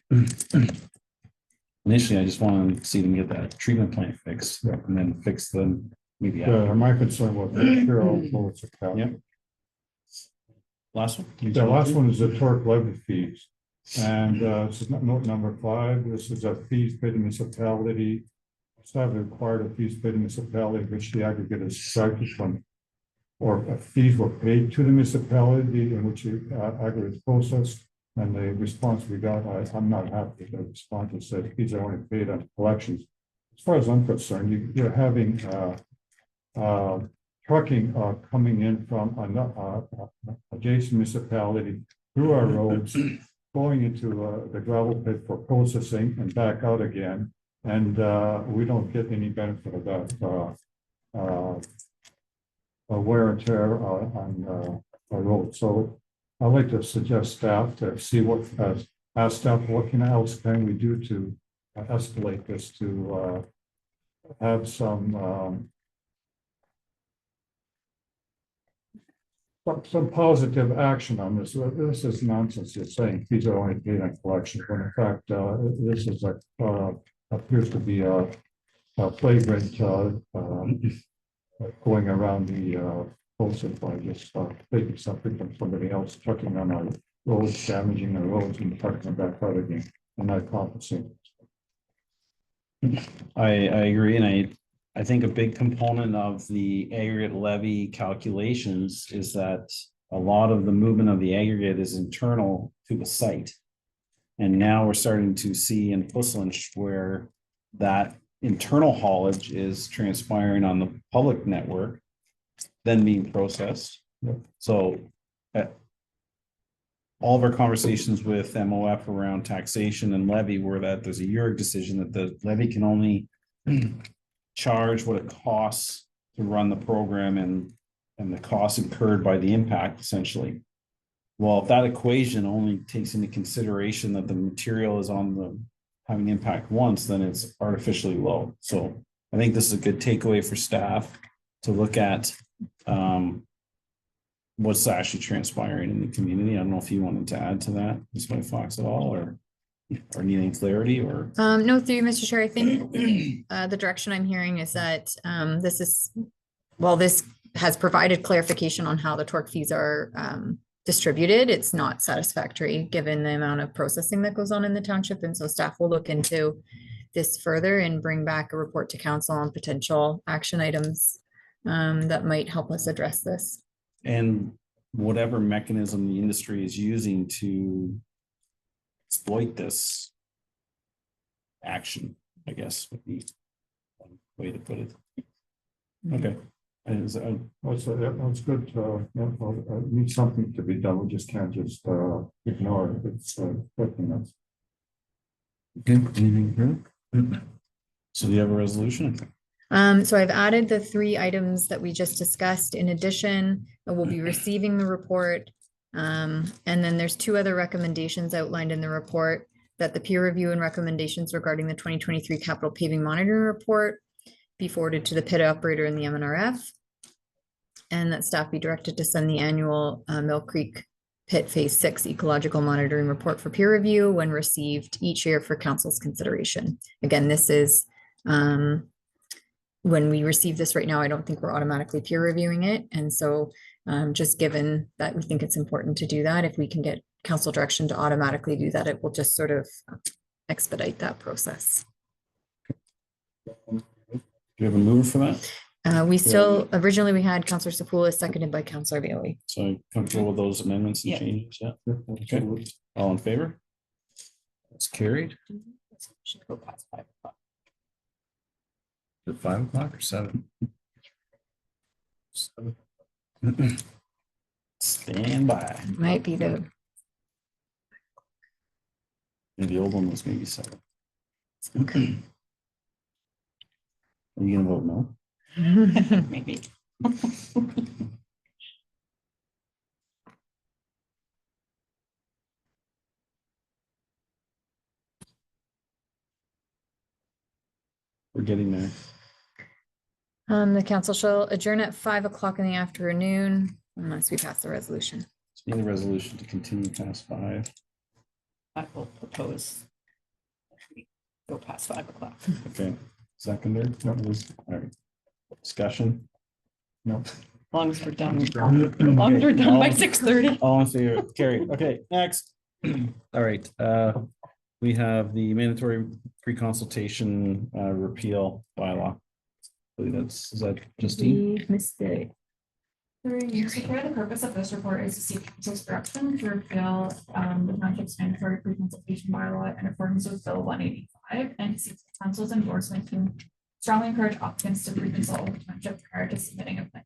Initially, I just want to see them get that treatment plant fixed and then fix them maybe. Yeah, my concern was make sure all bullets are counted. Yep. Last one? The last one is the torque levy fees. And this is note number 5. This is a fees paid to municipality. Staff required a fees paid to municipality which the aggregate is subtracted from, or fees were paid to the municipality in which the aggregate is processed. And the response we got, I'm not happy with the response. It said fees are only paid on collections. As far as I'm concerned, you're having trucking coming in from adjacent municipality through our roads, going into the gravel pit for processing and back out again. And we don't get any benefit of that wear and tear on our road. So I'd like to suggest staff to see ask staff what else can we do to escalate this to have some positive action on this. This is nonsense. You're saying these are only paid on collection, when in fact this is appears to be a flagrant going around the process by just taking something from somebody else, trucking on our roads, damaging our roads, and trucking them back out again, and not compensating. I agree, and I think a big component of the aggregate levy calculations is that a lot of the movement of the aggregate is internal to the site. And now we're starting to see in Puslinch where that internal haulage is transpiring on the public network, then being processed. Yep. So all of our conversations with MOF around taxation and levy were that there's a URG decision that the levy can only charge what it costs to run the program and the costs incurred by the impact, essentially. Well, if that equation only takes into consideration that the material is having impact once, then it's artificially low. So I think this is a good takeaway for staff to look at what's actually transpiring in the community. I don't know if you wanted to add to that, Ms. White Fox, at all, or need any clarity, or? No, through you, Mr. Chair, I think the direction I'm hearing is that this has provided clarification on how the torque fees are distributed. It's not satisfactory given the amount of processing that goes on in the township. And so staff will look into this further and bring back a report to council on potential action items that might help us address this. And whatever mechanism the industry is using to exploit this action, I guess would be one way to put it. Okay. That's good. Needs something to be done. We just can't just ignore it. It's affecting us. Good. Anything further? So do you have a resolution? So I've added the 3 items that we just discussed. In addition, we'll be receiving the report. And then there's 2 other recommendations outlined in the report, that the peer review and recommendations regarding the 2023 capital paving monitoring report be forwarded to the pit operator and the MNRF, and that staff be directed to send the annual Mill Creek Pit Phase 6 ecological monitoring report for peer review when received each year for council's consideration. Again, this is when we receive this right now, I don't think we're automatically peer reviewing it. And so just given that we think it's important to do that, if we can get council direction to automatically do that, it will just sort of expedite that process. Do you have a mover for that? We still, originally we had Councillor Sepulveda, seconded by Councillor Bailey. So I'm comfortable with those amendments and Yeah. changes, yeah? Okay, all in favor? That's carried. Should go past 5 o'clock. Is it 5 o'clock or 7? 7. Stand by. Might be the, And the old one was maybe 7. Are you gonna vote no? Maybe. We're getting there. the council shall adjourn at 5 o'clock in the afternoon unless we pass the resolution. Need a resolution to continue past 5. I will propose. we Go past 5 o'clock. Okay, seconder. All right. Discussion. No. As long as we're done. As long as we're done by 6:30. All in favor, carried. Okay, next. All right, we have the mandatory pre-consultation repeal bylaw. I believe is that Justine? We missed it. For the purpose of this report is to seek council's direction to repeal the township's mandatory pre-consultation bylaw in accordance with Bill 185 and seek council's endorsement to strongly encourage applicants to pre-consult with the township prior to submitting a plan.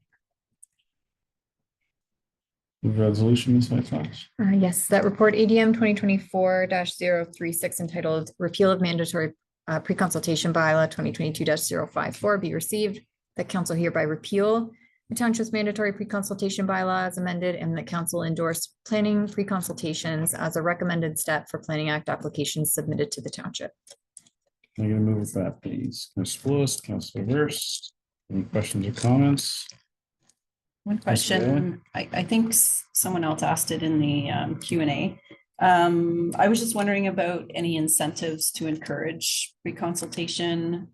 Resolution, Ms. Whiteflash. Yes, that report ADM 2024-036 entitled Repeal of Mandatory Pre-Consultation Bylaw 2022-054 be received. That council hereby repeal the township's mandatory pre-consultation bylaw as amended and the council endorse planning pre-consultations as a recommended step for Planning Act applications submitted to the township. I'm gonna move with that, please. Councilor Lewis, Councilor Hurst. Any questions or comments? One question, I think someone else asked it in the Q&A. I was just wondering about any incentives to encourage pre-consultation,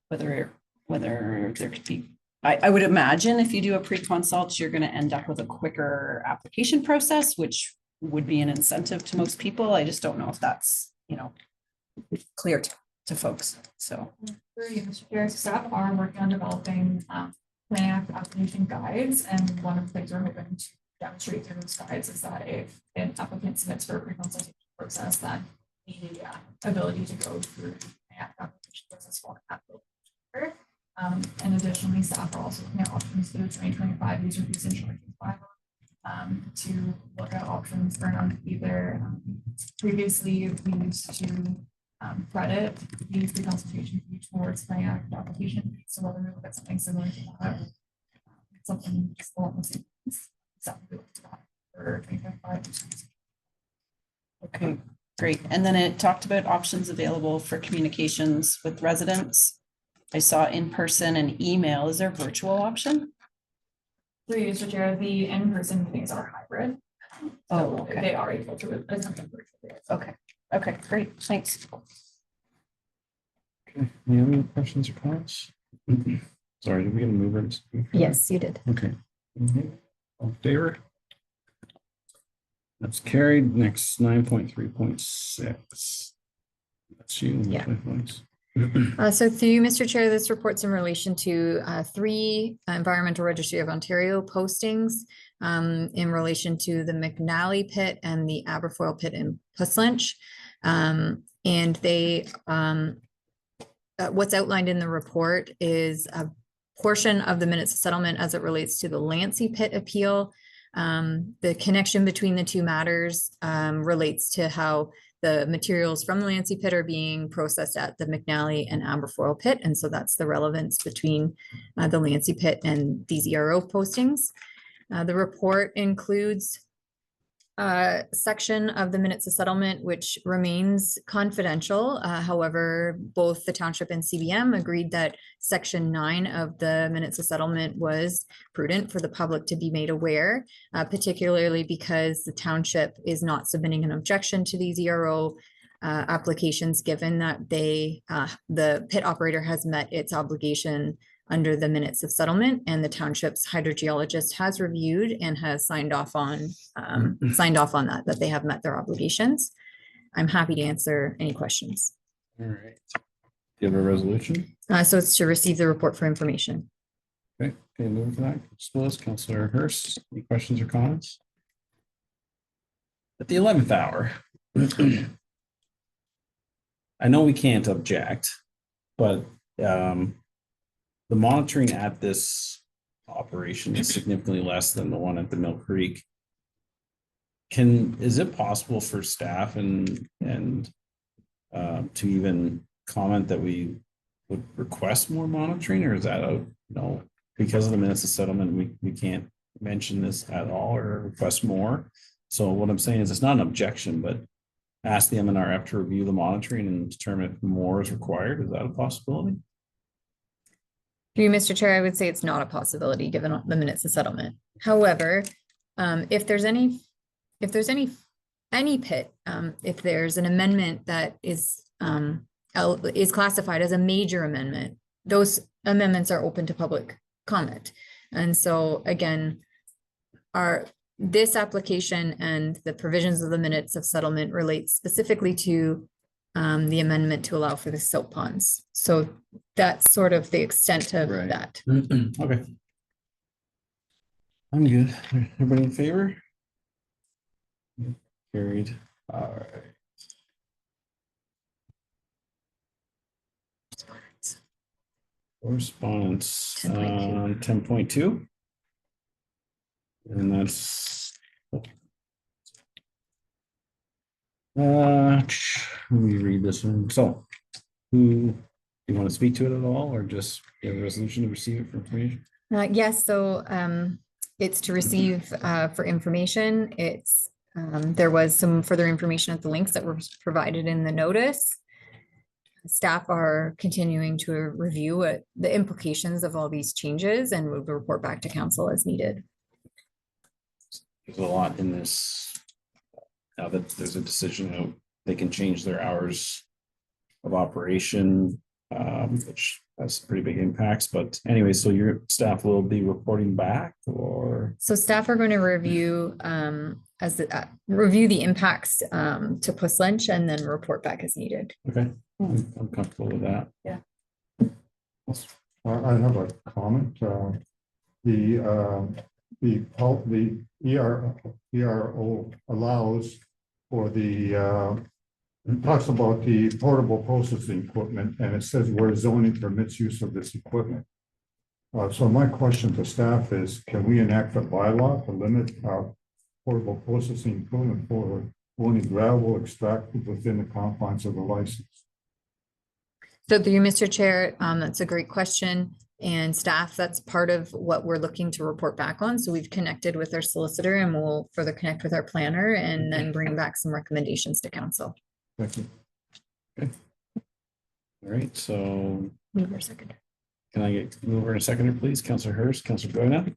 whether there could be. I would imagine if you do a pre-consult, you're going to end up with a quicker application process, which would be an incentive to most people. I just don't know if that's, clear to folks, so. Mr. Chair, staff are working on developing Planning Act application guides, and one of the things we're hoping to demonstrate through those guides is that if an applicant submits for a pre-consultation process, then the ability to go through the application process for that. And additionally, staff are also looking at options for the 2025 user fees and charges bylaw to look at options for either previously we used to credit the pre-consultation fee towards Planning Act application. So whether we look at something similar to that, something just along the same lines, for 2025. Okay, great. And then it talked about options available for communications with residents. I saw in person and email. Is there a virtual option? Through Mr. Chair, the in-person meetings are hybrid. Oh, So okay. they are able to attend them virtually. Okay, great. Thanks. Okay, any other questions or comments? Sorry, did we get a mover? Yes, you did. Okay. All in favor? That's carried. Next, 9.3.6. That's you. Yeah. Points. So through you, Mr. Chair, this report's in relation to 3 Environmental Registry of Ontario postings in relation to the McNally pit and the Aberfoyle pit in Puslinch. And they, what's outlined in the report is a portion of the minutes of settlement as it relates to the Lancy pit appeal. The connection between the 2 matters relates to how the materials from the Lancy pit are being processed at the McNally and Aberfoyle pit. And so that's the relevance between the Lancy pit and these ERO postings. The report includes a section of the minutes of settlement, which remains confidential. However, both the township and CBM agreed that section 9 of the minutes of settlement was prudent for the public to be made aware, particularly because the township is not submitting an objection to these ERO applications, given that the pit operator has met its obligation under the minutes of settlement, and the township's hydrogeologist has reviewed and has signed off on that they have met their obligations. I'm happy to answer any questions. All right. Do you have a resolution? So it's to receive the report for information. Okay, moving for that. Councilor Hurst, any questions or comments? At the 11th hour. I know we can't object, but the monitoring at this operation is significantly less than the one at the Mill Creek. Is it possible for staff and to even comment that we would request more monitoring, or is that because of the minutes of settlement, we can't mention this at all or request more? So what I'm saying is it's not an objection, but ask the MNRF to review the monitoring and determine if more is required. Is that a possibility? Through you, Mr. Chair, I would say it's not a possibility given the minutes of settlement. However, if there's any pit, if there's an amendment that is classified as a major amendment, those amendments are open to public comment. And so again, this application and the provisions of the minutes of settlement relate specifically to the amendment to allow for the silt ponds. So that's sort of the extent of that. Okay. I'm good. Everybody in favor? Carried. All right. Correspondence 10.2. And that's let me read this one. So do you want to speak to it at all, or just get a resolution to receive it for information? Yes, so it's to receive for information. It's there was some further information at the links that were provided in the notice. Staff are continuing to review the implications of all these changes and will report back to council as needed. There's a lot in this. Now that there's a decision of they can change their hours of operation, which has pretty big impacts. But anyway, so your staff will be reporting back, or? So staff are going to review review the impacts to Puslinch and then report back as needed. Okay, I'm comfortable with that. Yeah. I have a comment. The ERO allows for it talks about the portable processing equipment, and it says where zoning permits use of this equipment. So my question to staff is, can we enact a bylaw to limit portable processing equipment for only gravel extracted within the confines of the license? So through you, Mr. Chair, that's a great question. And staff, that's part of what we're looking to report back on. So we've connected with our solicitor and we'll further connect with our planner and then bring back some recommendations to council. Thank you. Okay. All right, so. Mover second. Can I get mover and a seconder, please? Councilor Hurst, Councilor Goyna,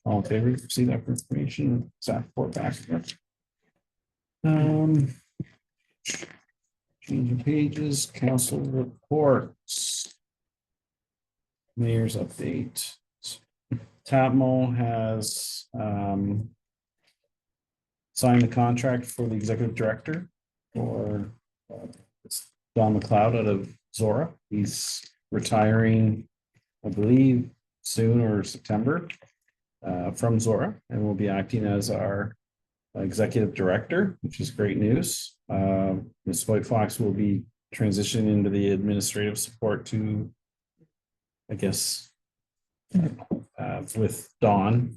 all in favor, receive that information, staff report back. Changing pages, council reports. Mayor's update. Tapmo has signed the contract for the executive director for Don McLeod out of Zora. He's retiring, I believe, soon or September from Zora, and will be acting as our executive director, which is great news. Ms. White Fox will be transitioning into the administrative support to, I guess, with Dawn.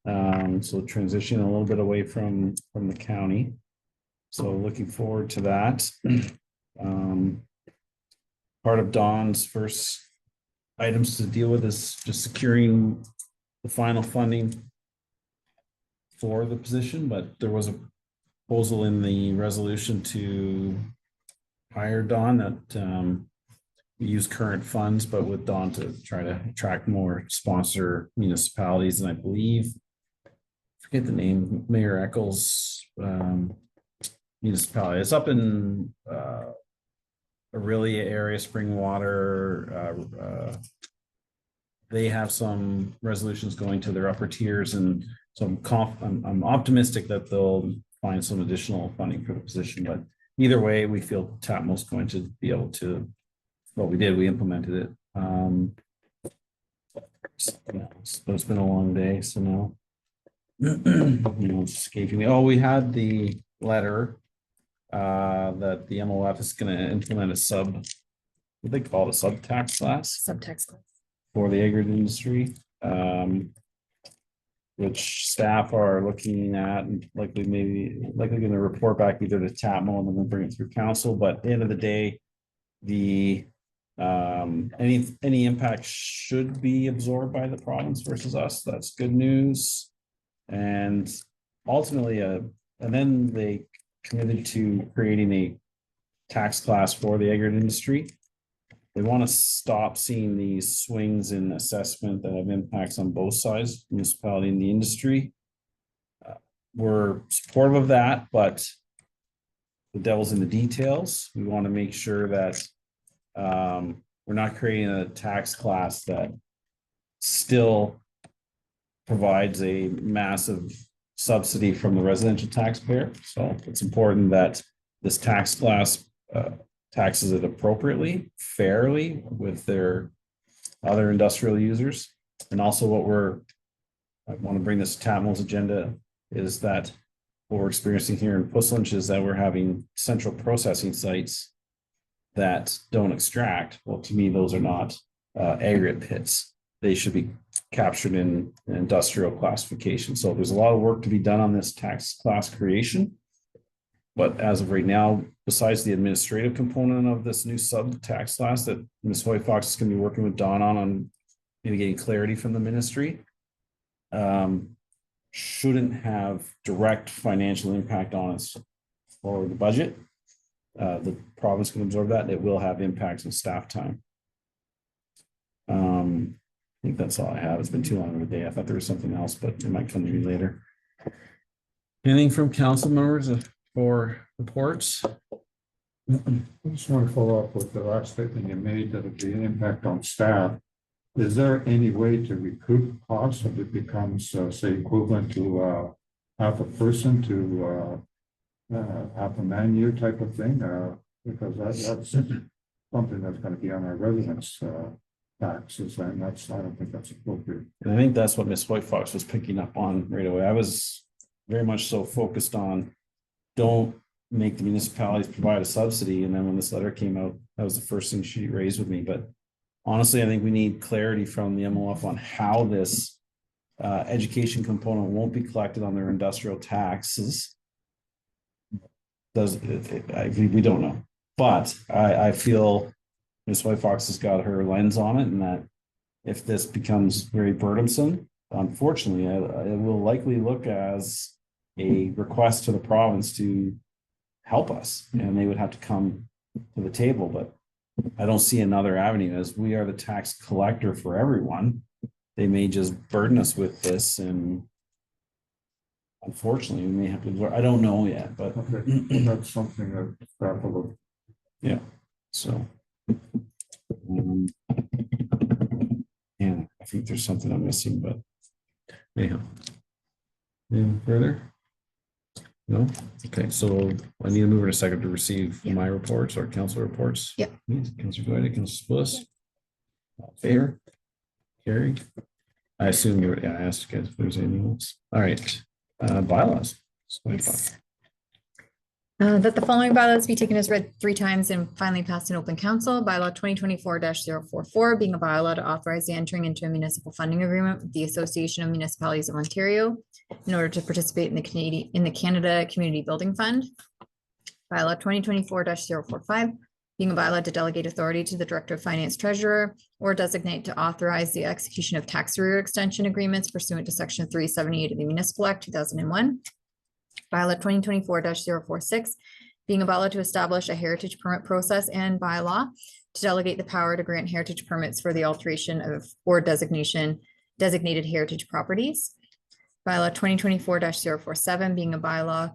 So transition a little bit away from the county. So looking forward to that. Part of Dawn's first items to deal with is just securing the final funding for the position, but there was a proposal in the resolution to hire Dawn that use current funds, but with Dawn to try to attract more sponsor municipalities. And I believe, forget the name, Mayor Eccles municipality. It's up in Aurelia area, Springwater. They have some resolutions going to their upper tiers, and so I'm optimistic that they'll find some additional funding for the position. But either way, we feel Tatmo's going to be able to. What we did, we implemented it. It's been a long day, so now. It's escaping me. Oh, we had the letter that the MOF is going to implement a what they call it, a sub tax class Subtext class. for the agri industry, which staff are looking at and likely going to report back either to Tatmo and then we'll bring it through council. But at the end of the day, the any impact should be absorbed by the province versus us. That's good news. And ultimately, and then they committed to creating a tax class for the agri industry. They want to stop seeing these swings in assessment that have impacts on both sides, municipality and the industry. We're supportive of that, but the devil's in the details. We want to make sure that we're not creating a tax class that still provides a massive subsidy from the residential taxpayer. So it's important that this tax class taxes it appropriately, fairly with their other industrial users. And also I want to bring this to Tatmo's agenda is that what we're experiencing here in Puslinch is that we're having central processing sites that don't extract. Well, to me, those are not aggregate pits. They should be captured in an industrial classification. So there's a lot of work to be done on this tax class creation. But as of right now, besides the administrative component of this new sub tax class that Ms. Hoy Fox is going to be working with Don on maybe getting clarity from the ministry, shouldn't have direct financial impact on us or the budget. The province can absorb that. It will have impacts on staff time. I think that's all I have. It's been too long of a day. I thought there was something else, but it might come to me later. Anything from council members for reports? I just want to follow up with the last statement you made that it'd be an impact on staff. Is there any way to recoup costs if it becomes, say, equivalent to half a person to half a man year type of thing? Because that's something that's going to be on our residents' taxes, and I don't think that's appropriate. And I think that's what Ms. Hoy Fox was picking up on right away. I was very much so focused on don't make the municipalities provide a subsidy. And then when this letter came out, that was the first thing she raised with me. But honestly, I think we need clarity from the MOF on how this education component won't be collected on their industrial taxes. We don't know. But I feel Ms. Hoy Fox has got her lens on it, and that if this becomes very burdensome, unfortunately, it will likely look as a request to the province to help us, and they would have to come to the table. But I don't see another avenue, as we are the tax collector for everyone. They may just burden us with this, and unfortunately, we may have to. I don't know yet, but that's something that staff will look. Yeah. So. And I think there's something I'm missing, but anyhow. Anything further? No? Okay, so I need to move in a second to receive my reports or council reports. Yep. Councilor Goyette, Councilor Spillis. Fair. Carried. I assume you already asked if there's anything else. All right. Bylaws. Yes. That the following bylaws be taken as read 3 times and finally passed in open council. Bylaw 2024-044 being a bylaw to authorize the entering into a municipal funding agreement with the Association of Municipalities of Ontario in order to participate in the Canada Community Building Fund. Bylaw 2024-045 being a bylaw to delegate authority to the Director of Finance Treasurer or designate to authorize the execution of tax arrear extension agreements pursuant to Section 378 of the Municipal Act 2001. Bylaw 2024-046 being a bylaw to establish a heritage permit process and bylaw to delegate the power to grant heritage permits for the alteration of or designated heritage properties. Bylaw 2024-047 being a bylaw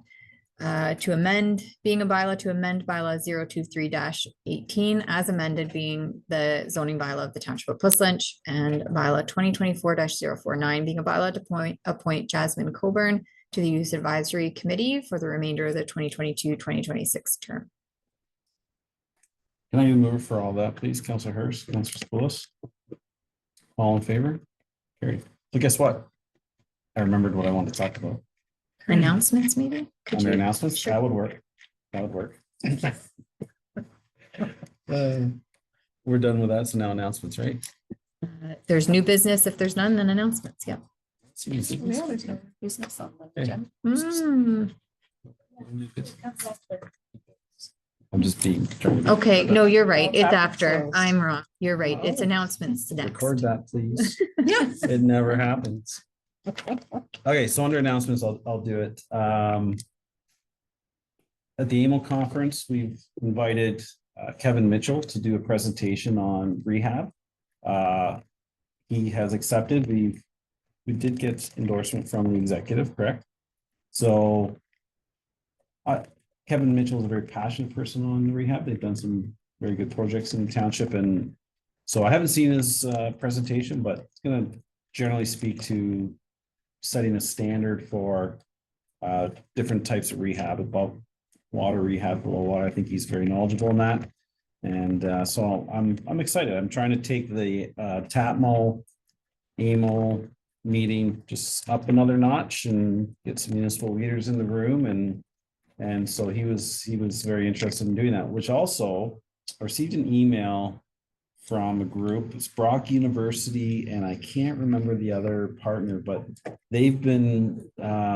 to amend, being a bylaw to amend bylaw 023-18 as amended, being the zoning bylaw of the Township of Plus Lynch, and bylaw 2024-049 being a bylaw to appoint Jasmine Coburn to the Youth Advisory Committee for the remainder of the 2022-2026 term. Can I move for all that, please? Councilor Hurst, Councilor Spillis? All in favor? Carried. So guess what? I remembered what I wanted to talk about. Announcements, maybe? Could Under you- announcements, Sure. that would work. That would work. We're done with that, so now announcements, right? There's new business. If there's none, then announcements. Yeah. There's no business on the Okay. agenda. Mm, I'm just being. okay, no, you're right. It's after. I'm wrong. You're right. It's announcements next. Record that, please. Yeah. It never happens. Okay, so under announcements, I'll do it. At the AMO conference, we've invited Kevin Mitchell to do a presentation on rehab. He has accepted. We did get endorsement from the executive, correct? So Kevin Mitchell is a very passionate person on rehab. They've done some very good projects in the township, and so I haven't seen his presentation, but it's going to generally speak to setting a standard for different types of rehab, above water rehab, below water. I think he's very knowledgeable in that, and so I'm excited. I'm trying to take the TAPMO AMO meeting just up another notch and get some municipal leaders in the room, and so he was very interested in doing that, which also I received an email from a group. It's Brock University, and I can't remember the other partner, but they've been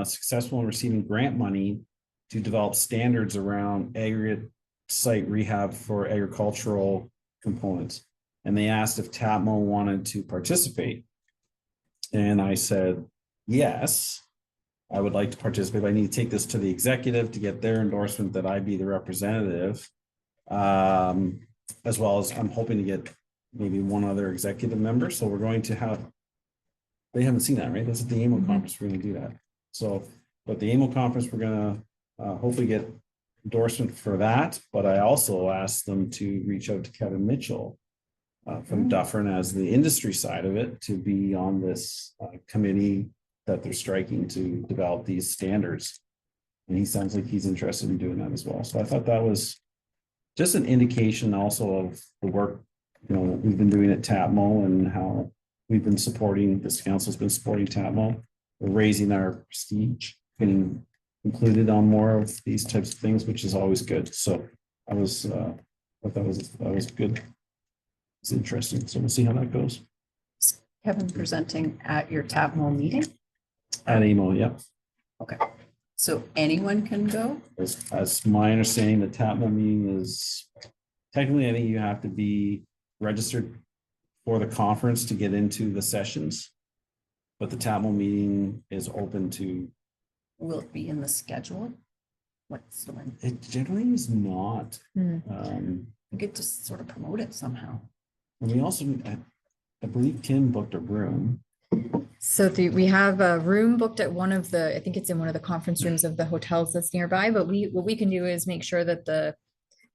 successful in receiving grant money to develop standards around aggregate site rehab for agricultural components. And they asked if TAPMO wanted to participate. And I said, yes, I would like to participate, but I need to take this to the executive to get their endorsement that I be the representative. As well as I'm hoping to get maybe one other executive member. So we're going to have, they haven't seen that, right? That's at the AMO conference. We're going to do that. So, but the AMO conference, we're going to hopefully get endorsement for that. But I also asked them to reach out to Kevin Mitchell from Dufferin as the industry side of it to be on this committee that they're striking to develop these standards. And he sounds like he's interested in doing that as well. So I thought that was just an indication also of the work, you know, we've been doing at TAPMO and how we've been supporting, this council's been supporting TAPMO. We're raising our prestige, getting included on more of these types of things, which is always good. So I was, I thought that was good. It's interesting. So we'll see how that goes. Kevin presenting at your TAPMO meeting. At AMO, yep. Okay. So anyone can go? As my understanding, the TAPMO meeting is technically, I think you have to be registered for the conference to get into the sessions. But the TAPMO meeting is open to. Will it be in the schedule? What's the one? It generally is not. We get to sort of promote it somehow. And we also, I believe Kim booked a room. So we have a room booked at one of the, I think it's in one of the conference rooms of the hotels that's nearby, but what we can do is make sure that the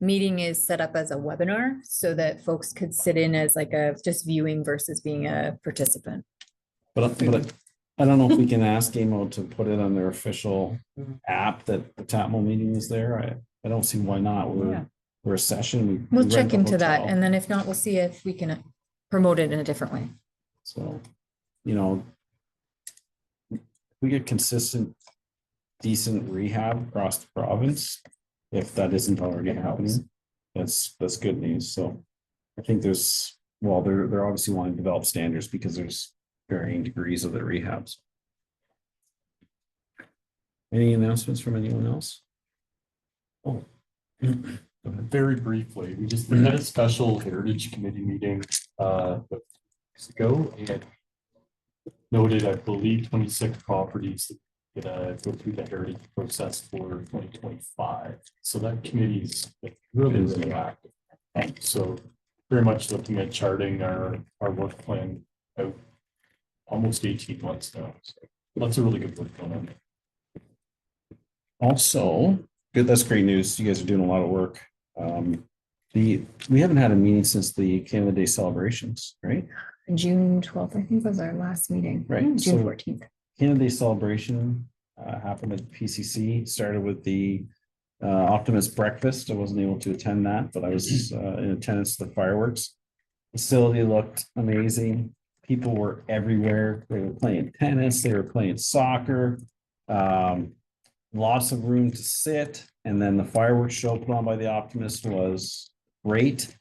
meeting is set up as a webinar so that folks could sit in as like a just viewing versus being a participant. But I don't know if we can ask AMO to put it on their official app that the TAPMO meeting is there. I don't see why not. We're a session. We'll we check rent the into that, hotel. and then if not, we'll see if we can promote it in a different way. So, you know, we get consistent, decent rehab across the province. If that isn't already happening, that's good news. So I think there's, well, they're obviously wanting to develop standards because there's varying degrees of the rehabs. Any announcements from anyone else? Oh. Very briefly, we had a special Heritage Committee meeting weeks ago and noted, I believe, 26 properties that go through the heritage process for 2025. So that committee is really active. So very much looking at charting our work plan out almost 18 months now. So lots of really good work going on. Also, good, that's great news. You guys are doing a lot of work. We haven't had a meeting since the Canada Day celebrations, right? June 12th, I think was our last meeting. Right, June so- 14th. Canada Day celebration happened at PCC, started with the Optimist breakfast. I wasn't able to attend that, but I was in attendance to the fireworks. Facility looked amazing. People were everywhere. They were playing tennis, they were playing soccer. Lots of room to sit. And then the fireworks show put on by the Optimist was great.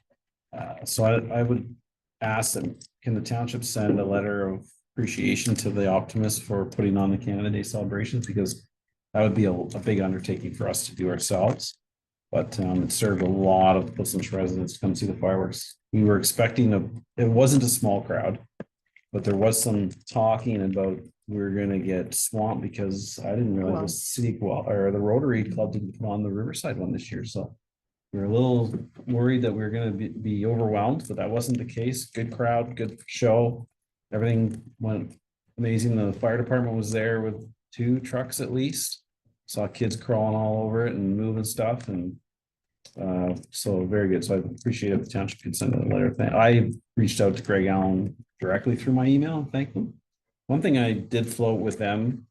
So I would ask them, can the township send a letter of appreciation to the Optimist for putting on the Canada Day celebrations? Because that would be a big undertaking for us to do ourselves. But it served a lot of Plymouth residents to come see the fireworks. We were expecting it wasn't a small crowd, but there was some talking about we were gonna get swamped because I didn't realize the city, or the Rotary Club didn't put on the Riverside one this year, so we were a little worried that we were gonna be overwhelmed, but that wasn't the case. Good crowd, good show. Everything went amazing. The fire department was there with 2 trucks at least. Saw kids crawling all over it and moving stuff, and so very good. So I appreciate if the township could send a letter. I reached out to Greg Allen directly through my email and thanked him. One thing I did float with them,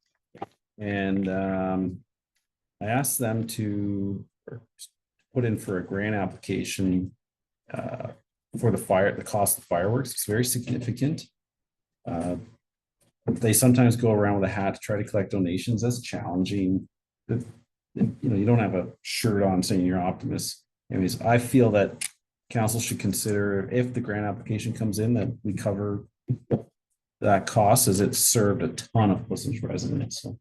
and I asked them to put in for a grant application for the cost of fireworks. It's very significant. They sometimes go around with a hat to try to collect donations. That's challenging. You don't have a shirt on saying you're Optimist. Anyways, I feel that council should consider, if the grant application comes in, that we cover that cost, as it served a ton of Plymouth residents. So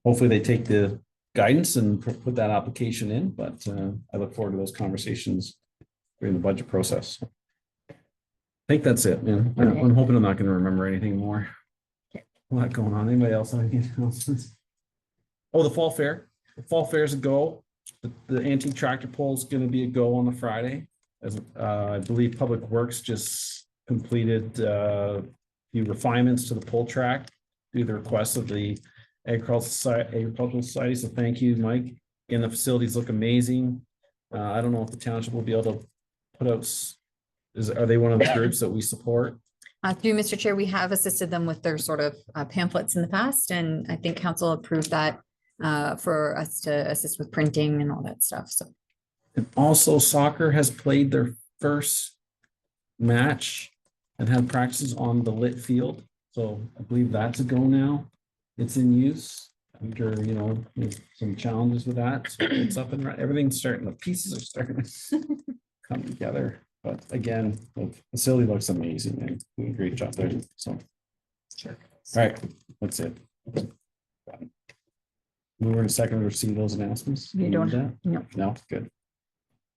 hopefully they take the guidance and put that application in, but I look forward to those conversations during the budget process. I think that's it, man. I'm hoping I'm not going to remember anything more. A lot going on. Anybody else have any announcements? Oh, the fall fair. The fall fair is a go. The antique tractor pull is going to be a go on the Friday. As I believe Public Works just completed few refinements to the pull track due to the request of the Agricultural Society. So thank you, Mike. Again, the facilities look amazing. I don't know if the township will be able to put out, are they one of the groups that we support? Through Mr. Chair, we have assisted them with their sort of pamphlets in the past, and I think council approved that for us to assist with printing and all that stuff. So, and also soccer has played their first match and had practices on the lit field. So I believe that's a go now. It's in use after, there's some challenges with that. So it's up and everything's starting, the pieces are starting to come together. But again, the facility looks amazing and doing a great job there. So, sure. All right, that's it. We were in a second to see those announcements. You don't have that? No, good.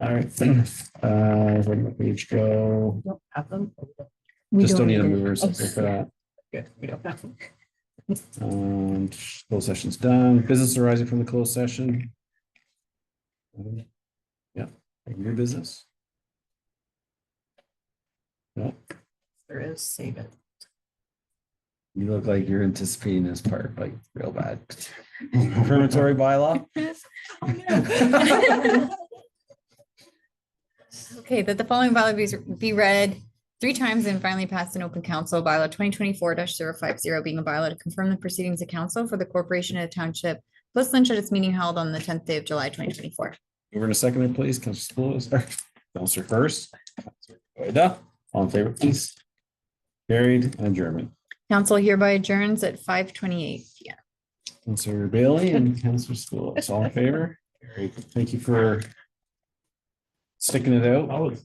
All right. Where did my page go? Don't have them. Just don't need a mover for that. Good. We don't have them. Closed session's done. Business arising from the closed session. Yeah, your business. No, There is, save it. you look like you're anticipating this part like real bad. Confirmatory bylaw. okay, that the following bylaw be read 3 times and finally passed in open council. Bylaw 2024-050 being a bylaw to confirm the proceedings of council for the corporation of the township Plymouth Lynch at its meeting held on the 10th day of July 2024. Over in a second, please. Councilor Spools. Councilor Hurst. All in favor, please. Carried and adjournment. Council hereby adjourns at 5:28 p.m. Councilor Bailey and Councilor Spools. All in favor? Carried. Thank you for sticking it out.